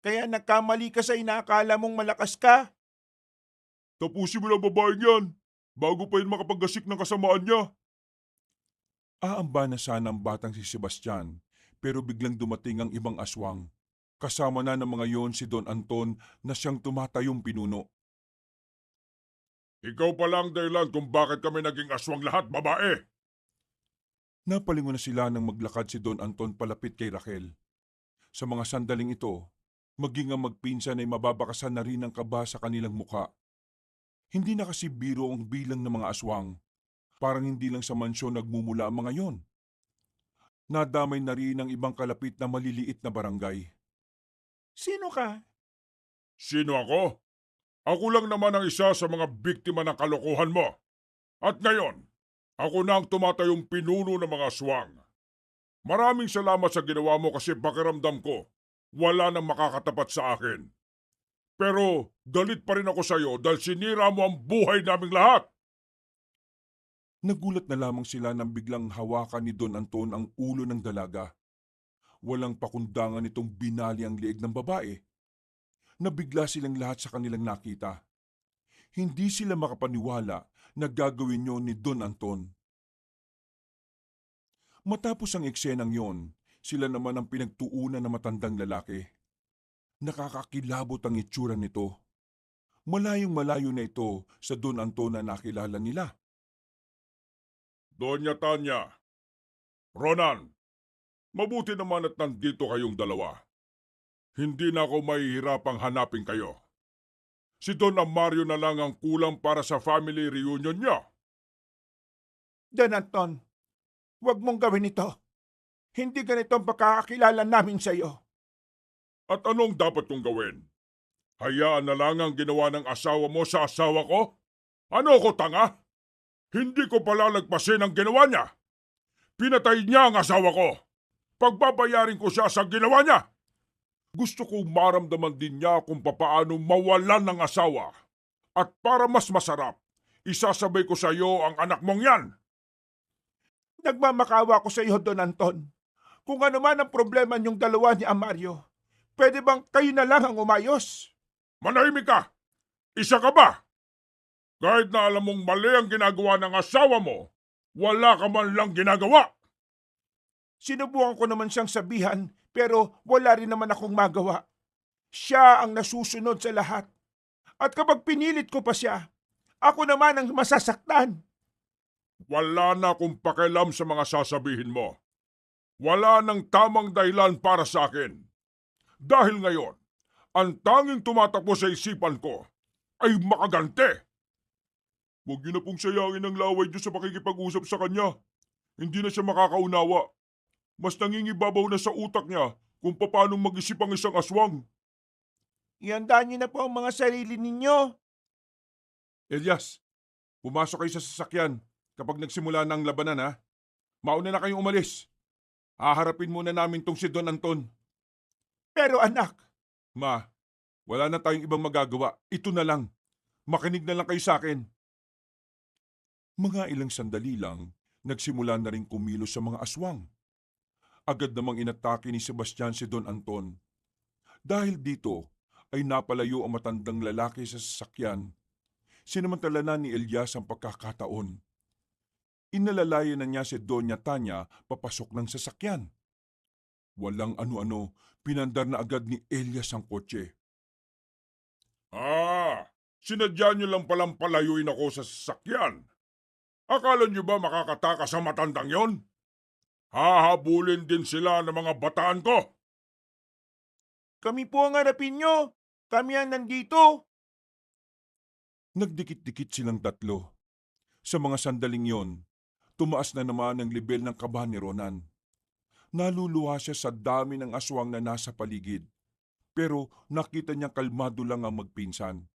kaya nagkamali ka sa inaakala mong malakas ka. Tapusin mo lang babaeng yan, bago pa yun makapaggasik ng kasamaan niya. Aamba na sana ang batang si Sebastian, pero biglang dumating ang ibang aswang. Kasama na ng mga yon si Don Anton na siyang tumatayong pinuno. Ikaw pa lang dahilan kung bakit kami naging aswang lahat, babae! Napalingon na sila nang maglakad si Don Anton palapit kay Raquel. Sa mga sandaling ito, maging ang magpinsan ay mababakasan na rin ang kaba sa kanilang mukha. Hindi na kasi biro ang bilang ng mga aswang. Parang hindi lang sa mansyon nagmumula ang mga yon. Nadamay na rin ang ibang kalapit na maliliit na barangay. Sino ka? Sino ako? Ako lang naman ang isa sa mga biktima ng kalokohan mo. At ngayon, ako na ang tumatayong pinuno ng mga aswang. Maraming salamat sa ginawa mo kasi pakiramdam ko, wala nang makakatapat sa akin. Pero galit pa rin ako sa iyo dahil sinira mo ang buhay naming lahat. Nagulat na lamang sila nang biglang hawakan ni Don Anton ang ulo ng dalaga. Walang pakundangan nitong binali ang liig ng babae. Nabigla silang lahat sa kanilang nakita. Hindi sila makapaniwala na gagawin yon ni Don Anton. Matapos ang eksenang yon, sila naman ang pinagtuunan ng matandang lalaki. Nakakakilabot ang itsura nito. Malayong malayo na ito sa Don Anton na nakilala nila. Doña Tanya, Ronan, mabuti naman at nandito kayong dalawa. Hindi na ako mahihirapang hanapin kayo. Si Don Mario na lang ang kulang para sa family reunion niya. Don Anton, huwag mong gawin ito. Hindi ganito ang pagkakakilala namin sa iyo. At anong dapat kong gawin? Hayaan na lang ang ginawa ng asawa mo sa asawa ko? Ano ko, tanga? Hindi ko palalagpasin ang ginawa niya. Pinatay niya ang asawa ko. Pagbabayarin ko siya sa ginawa niya. Gusto kong maramdaman din niya kung papaano mawalan ng asawa. At para mas masarap, isasabay ko sa iyo ang anak mong yan. Nagmamakawa ko sa iyo, Don Anton. Kung ano man ang problema niyong dalawa ni Amario, pwede bang kayo na lang ang umayos? Manahimik ka! Isa ka ba? Kahit na alam mong mali ang ginagawa ng asawa mo, wala ka man lang ginagawa. Sinubukan ko naman siyang sabihan pero wala rin naman akong magawa. Siya ang nasusunod sa lahat. At kapag pinilit ko pa siya, ako naman ang masasaktan. Wala na akong pakialam sa mga sasabihin mo. Wala nang tamang dahilan para sa akin. Dahil ngayon, ang tanging tumatakbo sa isipan ko ay makaganti. Huwag niyo na pong sayangin ang laway niyo sa pakikipag-usap sa kanya. Hindi na siya makakaunawa. Mas nangingibabaw na sa utak niya kung paano mag-isip ang isang aswang. Ihandaan niyo na po ang mga sarili ninyo. Elias, pumasok kayo sa sasakyan kapag nagsimula na ang labanan ha. Mauna na kayong umalis. Haharapin muna namin tong si Don Anton. Pero anak, Ma, wala na tayong ibang magagawa. Ito na lang. Makinig na lang kayo sa akin. Mga ilang sandali lang, nagsimula na rin kumilos sa mga aswang. Agad namang inatake ni Sebastian si Don Anton. Dahil dito, ay napalayo ang matandang lalaki sa sasakyan. Sinamantala na ni Elias ang pagkakataon. Inalalayan na niya si Doña Tanya papasok ng sasakyan. Walang ano-ano, pinandar na agad ni Elias ang kotse. Sinadya niyo lang palang palayuin ako sa sasakyan. Akala niyo ba makakatakas ang matandang yon? Hahabulin din sila ng mga bataan ko. kami po ang harapin nyo. Kami ang nandito. Nagdikit-dikit silang tatlo. Sa mga sandaling yon, tumaas na naman ang lebel ng kaba ni Ronan. Naluluha siya sa dami ng aswang na nasa paligid. Pero nakita niyang kalmado lang ang magpinsan.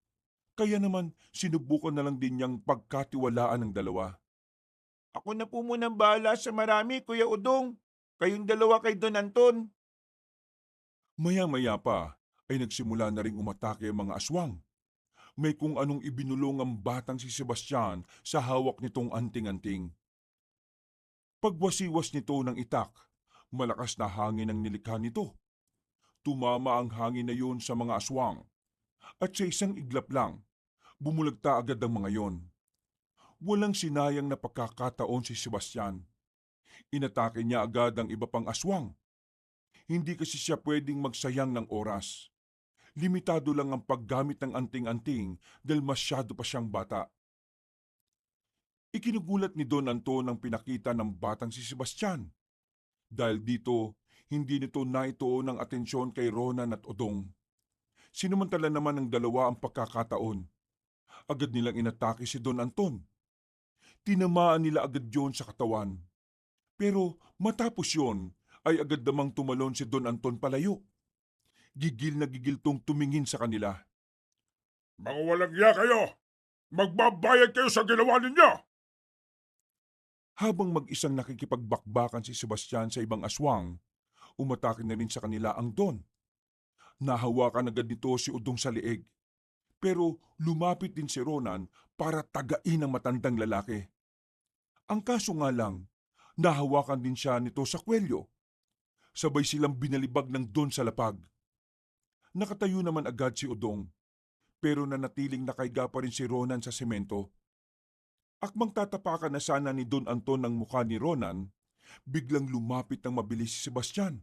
Kaya naman sinubukan na lang din niyang pagkatiwalaan ng dalawa. Ako na po munang bahala sa marami, Kuya Udong. Kayong dalawa kay Don Anton. Maya-maya pa ay nagsimula na ring umatake ang mga aswang. May kung anong ibinulong ang batang si Sebastian sa hawak nitong anting-anting. Pagwasiwas nito ng itak, malakas na hangin ang nilikha nito. Tumama ang hangin na yun sa mga aswang. At sa isang iglap lang, bumulagta agad ang mga yon. Walang sinayang na pagkakataon si Sebastian. Inatake niya agad ang iba pang aswang. Hindi kasi siya pwedeng magsayang ng oras. Limitado lang ang paggamit ng anting-anting dahil masyado pa siyang bata. Ikinugulat ni Don Anton ang pinakita ng batang si Sebastian. Dahil dito, hindi nito naituon ng atensyon kay Ronan at Odong. Sinumantala naman ng dalawa ang pagkakataon. Agad nilang inatake si Don Anton. Tinamaan nila agad yon sa katawan. Pero matapos yon, ay agad namang tumalon si Don Anton palayo. Gigil na gigil tong tumingin sa kanila. Mga walang iya kayo! Magbabayad kayo sa ginawa ninyo! Habang mag-isang nakikipagbakbakan si Sebastian sa ibang aswang, umatake na rin sa kanila ang Don. Nahawakan agad nito si Udong sa leeg. Pero lumapit din si Ronan para tagain ang matandang lalaki. Ang kaso nga lang, nahawakan din siya nito sa kwelyo. Sabay silang binalibag ng Don sa lapag. Nakatayo naman agad si Udong, pero nanatiling nakaiga pa rin si Ronan sa semento. Akmang tatapakan na sana ni Don Anton ang mukha ni Ronan, biglang lumapit ng mabilis si Sebastian.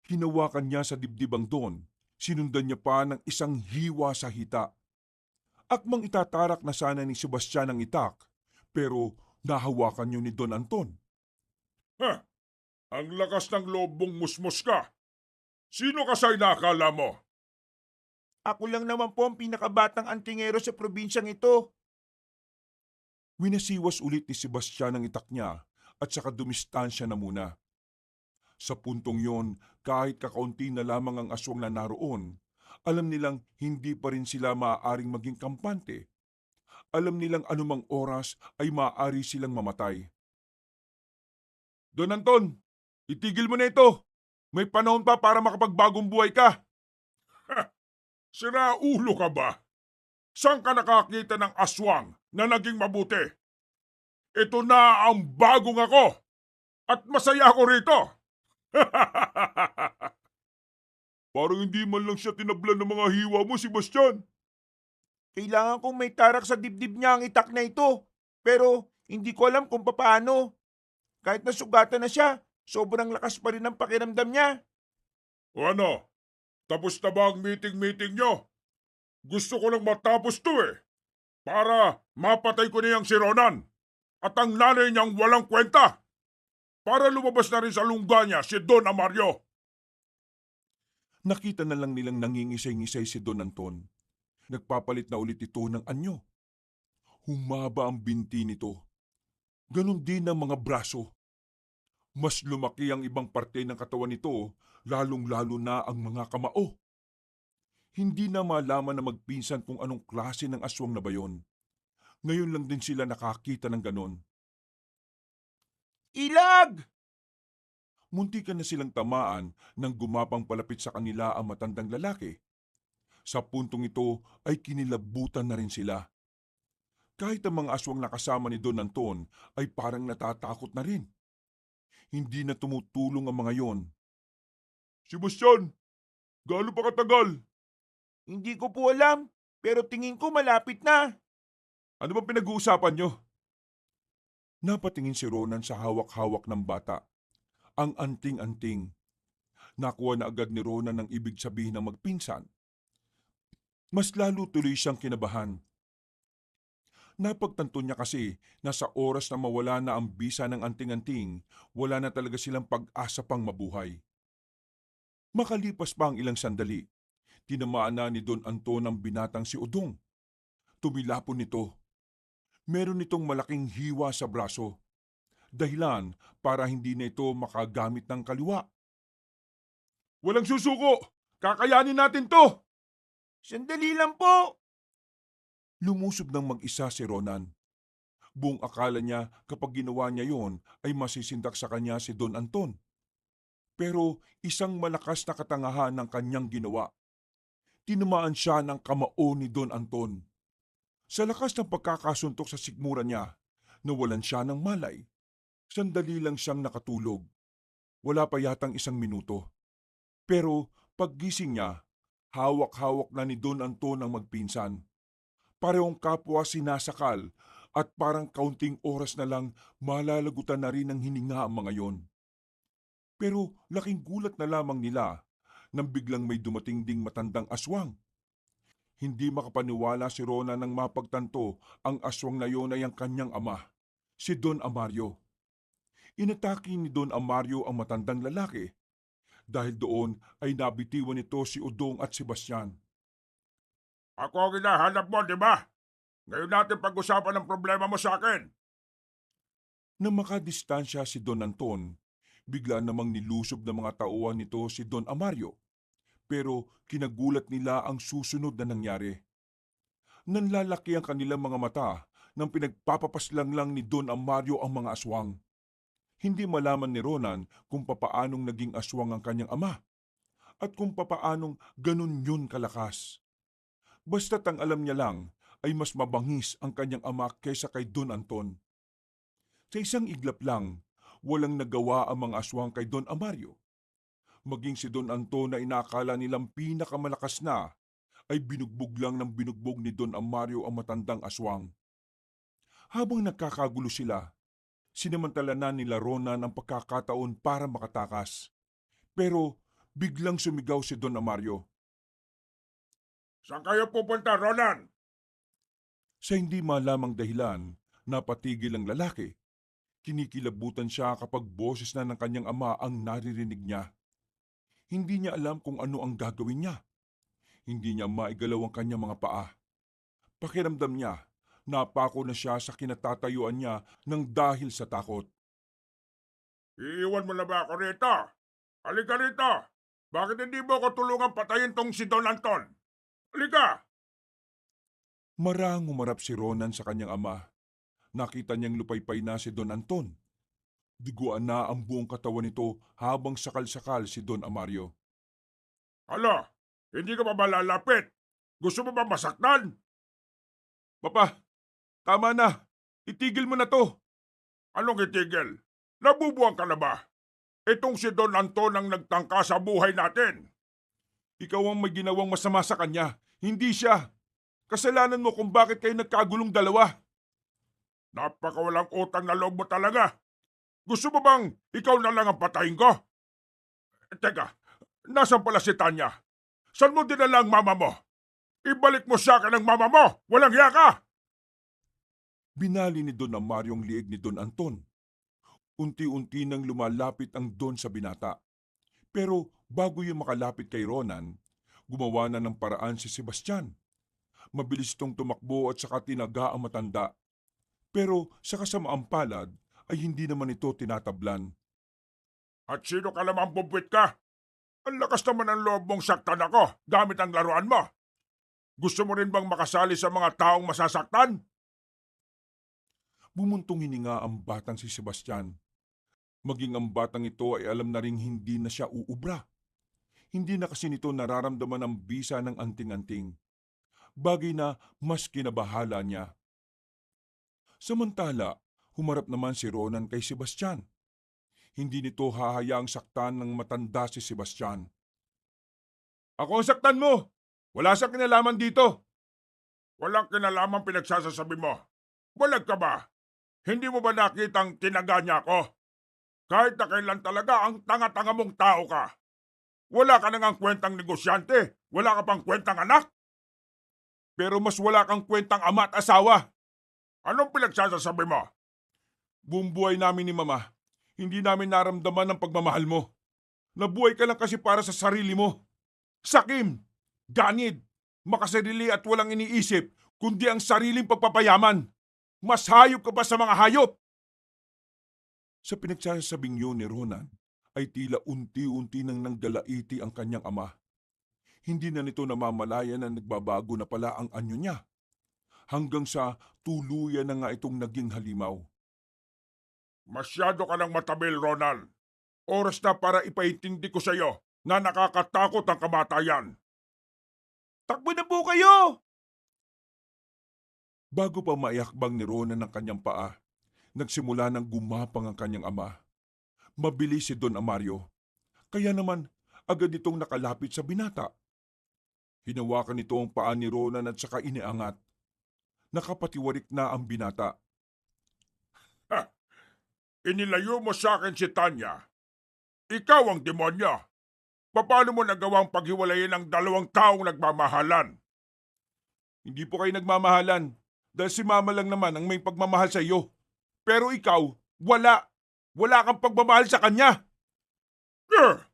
Hinawakan niya sa dibdib ang Don, sinundan niya pa ng isang hiwa sa hita. Akmang itatarak na sana ni Sebastian ang itak, pero nahawakan niyo ni Don Anton. Ha! Ang lakas ng loob mong musmos ka! Sino ka sa inakala mo? Ako lang naman po ang pinakabatang antingero sa probinsyang ito. Winasiwas ulit ni Sebastian ang itak niya at saka dumistansya na muna. Sa puntong yon, kahit kakaunti na lamang ang aswang na naroon, alam nilang hindi pa rin sila maaaring maging kampante. Alam nilang anumang oras ay maaari silang mamatay. Don Anton, itigil mo na ito! May panahon pa para makapagbagong buhay ka! Sira ulo ka ba? Saan ka nakakita ng aswang na naging mabuti? Ito na ang bagong ako! At masaya ako rito! Parang hindi man lang siya tinablan ng mga hiwa mo, Sebastian. Kailangan kong may tarak sa dibdib niya ang itak na ito. Pero hindi ko alam kung paano. Kahit nasugatan na siya, sobrang lakas pa rin ang pakiramdam niya. O ano? Tapos na ba ang meeting nyo? Gusto ko lang matapos to para mapatay ko niyang si Ronan at ang nanay niyang walang kwenta. Para lumabas na rin sa lungga niya si Don Amario. Nakita na lang nilang nangingisay-ngisay si Don Anton. Nagpapalit na ulit ito ng anyo. Humaba ang binti nito. Ganon din ang mga braso. Mas lumaki ang ibang parte ng katawan nito, lalong-lalo na ang mga kamao. Hindi na malaman na magpinsan kung anong klase ng aswang na ba yon. Ngayon lang din sila nakakita ng ganon. Ilag! Muntikan na silang tamaan nang gumapang palapit sa kanila ang matandang lalaki. Sa puntong ito ay kinilabutan na rin sila. Kahit ang mga aswang na kasama ni Don Anton ay parang natatakot na rin. Hindi na tumutulong ang mga yon. Sebastian, gaano pa katagal? Hindi ko po alam, pero tingin ko malapit na. Ano bang pinag-uusapan nyo? Napatingin si Ronan sa hawak-hawak ng bata. Ang anting-anting. Nakuha na agad ni Ronan ang ibig sabihin ng magpinsan. Mas lalo tuloy siyang kinabahan. Napagtanto niya kasi na sa oras na mawala na ang bisa ng anting-anting, wala na talaga silang pag-asa pang mabuhay. Makalipas pa ang ilang sandali, tinamaan na ni Don Anton ang binatang si Udong. Tumilapon nito. Meron itong malaking hiwa sa braso. Dahilan para hindi na ito makagamit ng kaliwa. Walang susuko! Kakayanin natin to! Sandali lang po! Lumusob ng mag-isa si Ronan. Buong akala niya kapag ginawa niya yon ay masisindak sa kanya si Don Anton. Pero isang malakas na katangahan ng kanyang ginawa. Tinamaan siya ng kamao ni Don Anton. Sa lakas ng pagkakasuntok sa sikmura niya, nawalan siya ng malay. Sandali lang siyang nakatulog. Wala pa yatang 1 minuto. Pero paggising niya, hawak-hawak na ni Don Anton ang magpinsan. Parehong kapwa sinasakal at parang kaunting oras na lang malalagutan na rin ng hininga ang mga yon. Pero laking gulat na lamang nila nang biglang may dumating ding matandang aswang. Hindi makapaniwala si Rona nang mapagtanto ang aswang na yon ay ang kanyang ama, si Don Amario. Inatake ni Don Amario ang matandang lalaki. Dahil doon ay nabitiwan nito si Udong at Sebastian. Ako ang hinahanap mo, di ba? Ngayon natin pag-usapan ang problema mo sa akin. Nang makadistansya si Don Anton, bigla namang nilusob ng mga tauhan nito si Don Amario. Pero kinagulat nila ang susunod na nangyari. Nanlalaki ang kanilang mga mata nang pinagpapapaslang lang ni Don Amario ang mga aswang. Hindi malaman ni Ronan kung papaanong naging aswang ang kanyang ama at kung papaanong ganun yun kalakas. Basta't ang alam niya lang ay mas mabangis ang kanyang ama kaysa kay Don Anton. Sa isang iglap lang, walang nagawa ang mga aswang kay Don Amario. Maging si Don Anton na inakala nilang pinakamalakas na, ay binugbog lang ng binugbog ni Don Amario ang matandang aswang. Habang nagkakagulo sila, sinamantala na nila Ronan ang pagkakataon para makatakas. Pero biglang sumigaw si Don Amario. Saan kayo pupunta, Ronan? Sa hindi malamang dahilan, napatigil ang lalaki. Kinikilabutan siya kapag boses na ng kanyang ama ang naririnig niya. Hindi niya alam kung ano ang gagawin niya. Hindi niya maigalaw ang kanyang mga paa. Pakiramdam niya, napako na siya sa kinatatayuan niya ng dahil sa takot. Iiwan mo na ba ako rito? Halika rito! Bakit hindi mo ko tulungan patayin tong si Don Anton? Halika! Marang humarap si Ronan sa kanyang ama. Nakita niyang lupaypay na si Don Anton. Duguan na ang buong katawan nito habang sakal-sakal si Don Amario. Hala, hindi ka pa ba lalapit? Gusto mo ba masaktan? Papa, tama na. Itigil mo na to. Anong itigil? Nabubuang ka na ba? Itong si Don Anton ang nagtangka sa buhay natin. Ikaw ang may ginawang masama sa kanya, hindi siya. Kasalanan mo kung bakit kayo nagkagulong dalawa. Napakawalang utang na loob mo talaga. Gusto mo bang ikaw na lang ang patayin ko? Teka, nasan pala si Tanya? Saan mo dinala ang mama mo? Ibalik mo sa akin ang mama mo! Walang hiya ka! Binali ni Don Amario ang liig ni Don Anton. Unti-unti nang lumalapit ang Don sa binata. Pero bago yung makalapit kay Ronan, gumawa na ng paraan si Sebastian. Mabilis itong tumakbo at saka tinaga ang matanda. Pero sa kasamaang palad ay hindi naman ito tinatablan. At sino ka naman bubwit ka? Ang lakas naman ng loob mong saktan ako gamit ang laruan mo. Gusto mo rin bang makasali sa mga taong masasaktan? Bumuntong hininga ang batang si Sebastian. Maging ang batang ito ay alam na ring hindi na siya uubra. Hindi na kasi nito nararamdaman ang bisa ng anting-anting. Bagay na mas kinabahala niya. Samantala, humarap naman si Ronan kay Sebastian. Hindi nito hahayaang saktan ng matanda si Sebastian. Ako ang saktan mo! Wala sa kinalaman dito! Walang kinalaman pinagsasasabi mo. Bulag ka ba? Hindi mo ba nakitang tinaga niya ako? Kahit na kailan talaga ang tanga-tanga mong tao ka. Wala ka nang kwentang negosyante. Wala ka pang kwentang anak. Pero mas wala kang kwentang ama at asawa. Anong pinagsasasabi mo? Buong buhay namin ni Mama, hindi namin naramdaman ang pagmamahal mo. Nabuhay ka lang kasi para sa sarili mo. Sakim, ganid, makasarili at walang iniisip kundi ang sariling pagpapayaman. Mas hayop ka pa sa mga hayop. Sa pinagsasabing yun ni Ronan, ay tila unti-unti nang nagdalaiti ang kanyang ama. Hindi na nito namamalayan na nagbabago na pala ang anyo niya. Hanggang sa tuluyan na nga itong naging halimaw. Masyado ka ng matabil, Ronald. Oras na para ipaintindi ko sa iyo na nakakatakot ang kamatayan. Takbo na po kayo! Bago pa maiakbang ni Ronan ang kanyang paa, nagsimula ng gumapang ang kanyang ama. Mabilis si Don Amario. Kaya naman, agad itong nakalapit sa binata. Hinawakan nito ang paa ni Ronan at saka iniangat. Nakapatiwarik na ang binata. Ha! Inilayo mo sa akin si Tanya. Ikaw ang demonyo. Paano mo nagawang paghiwalayin ang dalawang taong nagmamahalan? Hindi po kayo nagmamahalan dahil si Mama lang naman ang may pagmamahal sa iyo. Pero ikaw, wala. Wala kang pagmamahal sa kanya. Grr!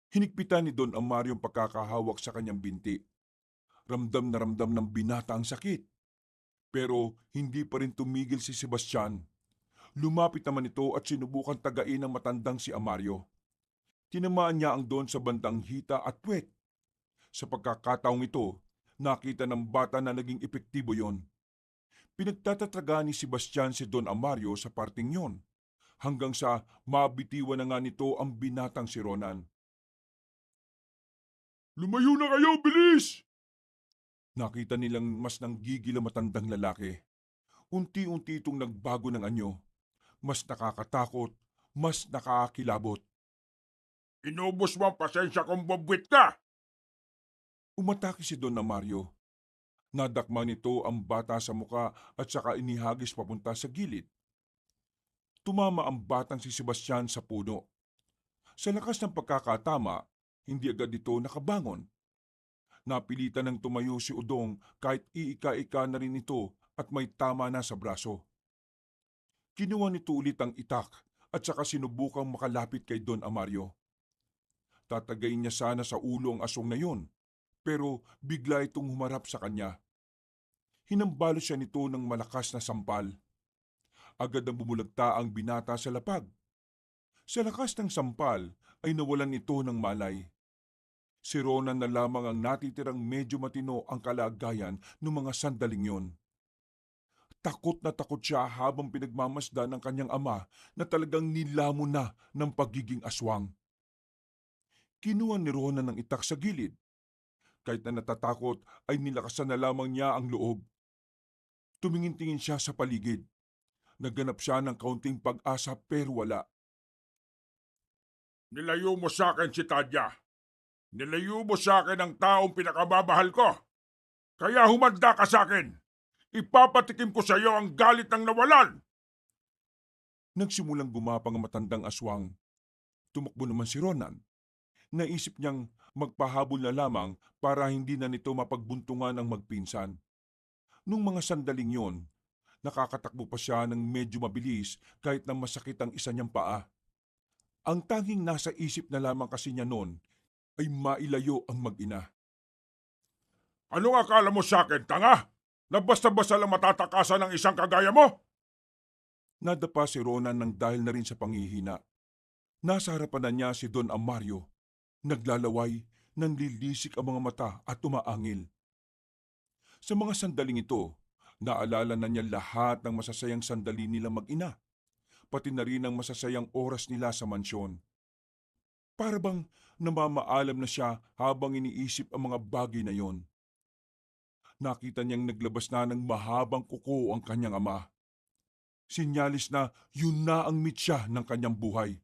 Hinigpitan ni Don Amario ang pagkakahawak sa kanyang binti. Ramdam na ramdam ng binata ang sakit. Pero hindi pa rin tumigil si Sebastian. Lumapit naman ito at sinubukan tagain ng matandang si Amario. Tinamaan niya ang Don sa bandang hita at puwet. Sa pagkakataong ito, nakita ng bata na naging epektibo yon. Pinagtatatraga ni Sebastian si Don Amario sa parting yon, hanggang sa mabitiwan na nga nito ang binatang si Ronan. Lumayo na kayo, bilis! Nakita nilang mas nanggigil ang matandang lalaki. Unti-unti itong nagbago ng anyo. Mas nakakatakot, mas nakakakilabot. Inubos mo ang pasensya kong bobwit ka! Umatake si Don Amario. Nadakma nito ang bata sa muka at saka inihagis papunta sa gilid. Tumama ang batang si Sebastian sa puno. Sa lakas ng pagkakatama, hindi agad ito nakabangon. Napilitan ng tumayo si Udong kahit iika-ika na rin ito at may tama na sa braso. Kinuha nito ulit ang itak at saka sinubukang makalapit kay Don Amario. Tatagayin niya sana sa ulo ang aswang na yon, pero bigla itong humarap sa kanya. Hinambalo siya nito ng malakas na sampal. Agad ang bumulagta ang binata sa lapag. Sa lakas ng sampal ay nawalan ito ng malay. Si Ronan na lamang ang natitirang medyo matino ang kalagayan ng mga sandaling yon. Takot na takot siya habang pinagmamasdan ng kanyang ama na talagang nilamon na ng pagiging aswang. Kinuha ni Ronan ng itak sa gilid. Kahit na natatakot ay nilakasan na lamang niya ang loob. Tumingin-tingin siya sa paligid. Nagganap siya ng kaunting pag-asa pero wala. Nilayo mo sa akin si Tadya. Nilayo mo sa akin ang taong pinakamamahal ko. Kaya humanda ka sa akin. Ipapatikim ko sa iyo ang galit ng nawalan. Nagsimulang gumapang ang matandang aswang. Tumakbo naman si Ronan. Naisip niyang magpahabol na lamang para hindi na nito mapagbuntungan ang magpinsan. Nung mga sandaling yon, nakakatakbo pa siya ng medyo mabilis kahit na masakit ang isa niyang paa. Ang tanging nasa isip na lamang kasi niya noon ay mailayo ang mag-ina. Anong akala mo sa akin, tanga? Na basta-basta lang matatakasan ng isang kagaya mo? Nadapa si Ronan ng dahil na rin sa panghihina. Nasa harapan na niya si Don Amario. Naglalaway, nanlilisik ang mga mata at umaangil. Sa mga sandaling ito, naalala na niya lahat ng masasayang sandali nilang mag-ina, pati na rin ang masasayang oras nila sa mansyon. Para bang namamaalam na siya habang iniisip ang mga bagay na yon. Nakita niyang naglabas na ng mahabang kuko ang kanyang ama. Sinyalis na yun na ang mitya ng kanyang buhay.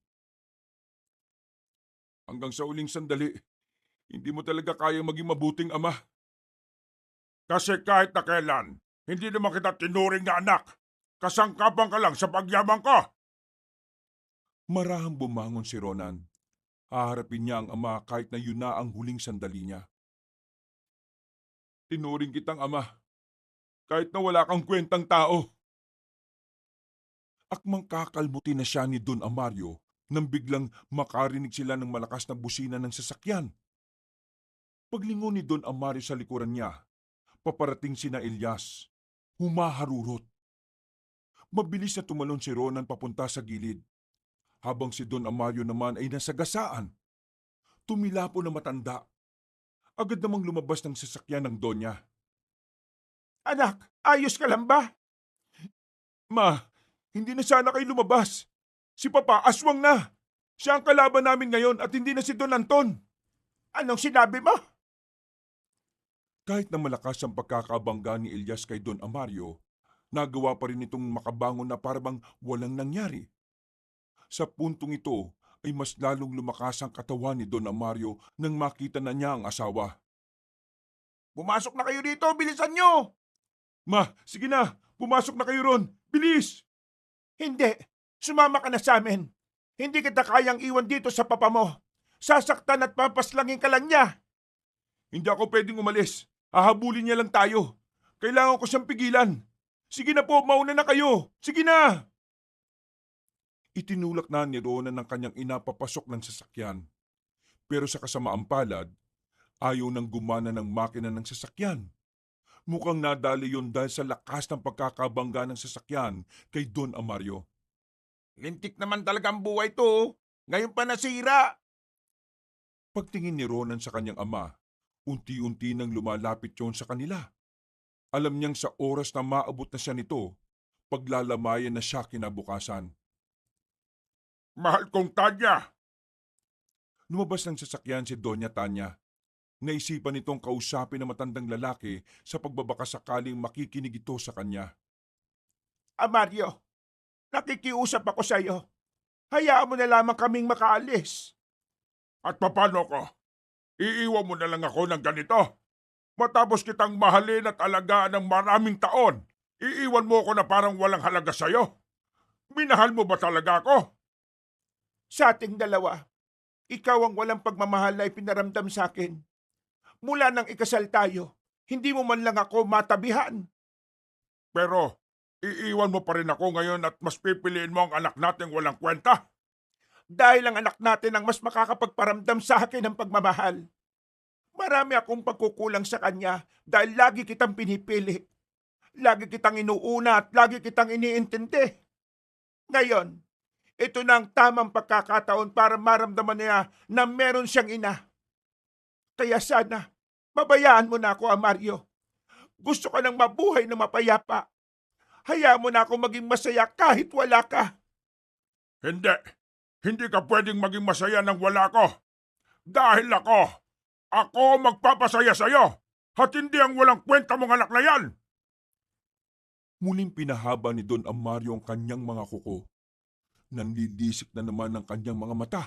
Hanggang sa uling sandali, hindi mo talaga kayang maging mabuting ama. Kasi kahit na kailan, hindi naman kita tinuring na anak. Kasangkapan ka lang sa pagyabang ko. Marahang bumangon si Ronan. Haharapin niya ang ama kahit na yun na ang huling sandali niya. Tinuring kitang ama, kahit na wala kang kwentang tao. Akmang kakalmutin na siya ni Don Amario nang biglang makarinig sila ng malakas na busina ng sasakyan. Paglingon ni Don Amario sa likuran niya, paparating sina Elias. Humaharurot. Mabilis na tumalon si Ronan papunta sa gilid, habang si Don Amario naman ay nasagasaan. Tumilapo na matanda. Agad namang lumabas ng sasakyan ng Donya. Anak, ayos ka lang ba? Ma, hindi na sana kayo lumabas. Si Papa aswang na. Siya ang kalaban namin ngayon at hindi na si Don Anton. Anong sinabi mo? Kahit na malakas ang pagkakabangga ni Elias kay Don Amario, nagawa pa rin itong makabangon na parabang walang nangyari. Sa puntong ito ay mas lalong lumakas ang katawan ni Don Amario nang makita na niya ang asawa. Pumasok na kayo dito, bilisan nyo! Ma, sige na, pumasok na kayo ron. Bilis! Hindi, sumama ka na sa amin. Hindi kita kayang iwan dito sa papa mo. Sasaktan at papaslangin ka lang niya. Hindi ako pwedeng umalis. Hahabulin niya lang tayo. Kailangan ko siyang pigilan. Sige na po, mauna na kayo. Sige na! Itinulak na ni Ronan ng kanyang ina papasok ng sasakyan. Pero sa kasamaang palad, ayaw nang gumana ng makina ng sasakyan. Mukhang nadali yun dahil sa lakas ng pagkakabangga ng sasakyan kay Don Amario. Lintik naman talaga ang buhay to. Ngayon pa nasira. Pagtingin ni Ronan sa kanyang ama, unti-unti nang lumalapit yon sa kanila. Alam niyang sa oras na maabot na siya nito, paglalamayan na siya kinabukasan. Mahal kong Tanya, Lumabas ng sasakyan si Doña Tanya. Naisipan nitong kausapin ang matandang lalaki sa pagbabaka sakaling makikinig ito sa kanya. Mario, nakikiusap ako sa iyo. Hayaan mo na lamang kaming makaalis. at papano ko? Iiwan mo na lang ako ng ganito? Matapos kitang mahalin at alagaan ng maraming taon, iiwan mo ako na parang walang halaga sa'yo? Minahal mo ba talaga ako? Sa ating dalawa, ikaw ang walang pagmamahal na ipinaramdam sa akin. Mula nang ikasal tayo, hindi mo man lang ako matabihan. Pero, iiwan mo pa rin ako ngayon at mas pipiliin mo ang anak nating walang kwenta? Dahil ang anak natin ang mas makakapagparamdam sa akin ng pagmamahal. Marami akong pagkukulang sa kanya dahil lagi kitang pinipili. Lagi kitang inuuna at lagi kitang iniintindi. Ngayon, ito na ang tamang pagkakataon para maramdaman niya na meron siyang ina. Kaya sana, mabayaan mo na ako, Mario. Gusto ko nang mabuhay na mapayapa. Hayaan mo na ako maging masaya kahit wala ka. Hindi. Hindi ka pwedeng maging masaya nang wala ko. Dahil ako magpapasaya sa'yo. At hindi ang walang kwenta mong anak na yan. Muling pinahaba ni Don Amario ang kanyang mga kuko. Nanlidisik na naman ang kanyang mga mata.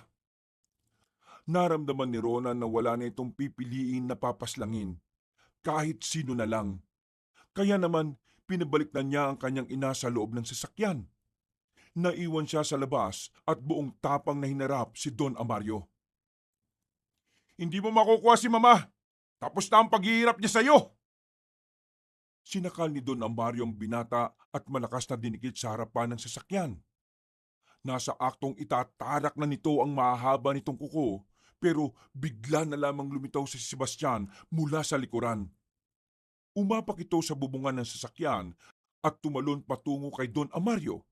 Naramdaman ni Ronan na wala na itong pipiliin na papaslangin. Kahit sino na lang. Kaya naman, pinabalik na niya ang kanyang ina sa loob ng sasakyan. Naiwan siya sa labas at buong tapang na hinarap si Don Amario. Hindi mo makukuha si Mama. Tapos na ang paghihirap niya sa'yo. Sinakal ni Don Amario ang binata at malakas na dinikit sa harapan ng sasakyan. Nasa aktong itatarak na nito ang mahahaba nitong kuko, pero bigla na lamang lumitaw si Sebastian mula sa likuran. Umapak ito sa bubungan ng sasakyan at tumalon patungo kay Don Amario.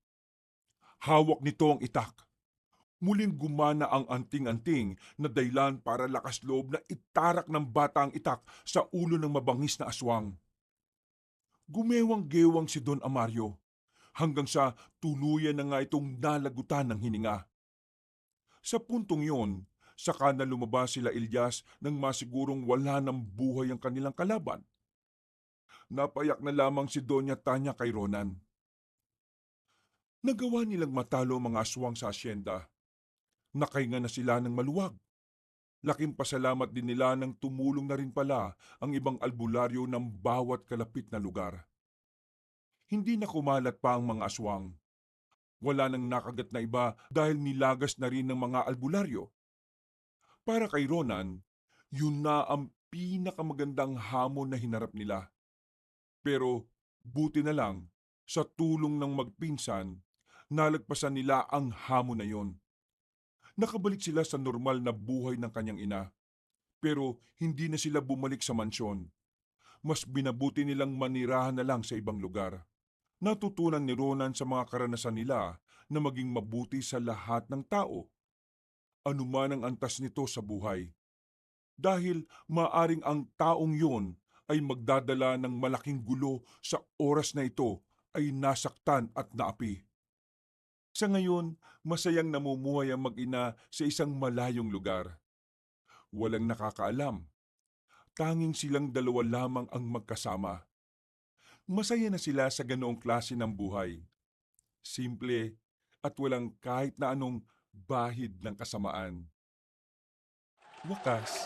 Hawak nito ang itak. Muling gumana ang anting-anting na dahilan para lakas loob na itarak ng bata ang itak sa ulo ng mabangis na aswang. Gumewang-gewang si Don Amario hanggang sa tuluyan na nga itong nalagutan ng hininga. Sa puntong yon, saka na lumabas sila Ilyas nang masigurong wala ng buhay ang kanilang kalaban. Napayak na lamang si Doña Tanya kay Ronan. Nagawa nilang matalo ang mga aswang sa asyenda. Nakahinga na sila ng maluwag. Laking pasalamat din nila nang tumulong na rin pala ang ibang albularyo ng bawat kalapit na lugar. Hindi na kumalat pa ang mga aswang. Wala nang nakagat na iba dahil nilagas na rin ng mga albularyo. Para kay Ronan, yun na ang pinakamagandang hamon na hinarap nila. Pero buti na lang, sa tulong ng magpinsan, nalagpasan nila ang hamon na yon. Nakabalik sila sa normal na buhay ng kanyang ina. Pero hindi na sila bumalik sa mansyon. Mas binabuti nilang manirahan na lang sa ibang lugar. Natutunan ni Ronan sa mga karanasan nila na maging mabuti sa lahat ng tao. Anuman ang antas nito sa buhay. Dahil maaring ang taong yun ay magdadala ng malaking gulo sa oras na ito ay nasaktan at naapi. Sa ngayon, masayang namumuhay ang mag-ina sa isang malayong lugar. Walang nakakaalam. Tanging silang dalawa lamang ang magkasama. Masaya na sila sa ganoong klase ng buhay. Simple at walang kahit na anong bahid ng kasamaan. Wakas,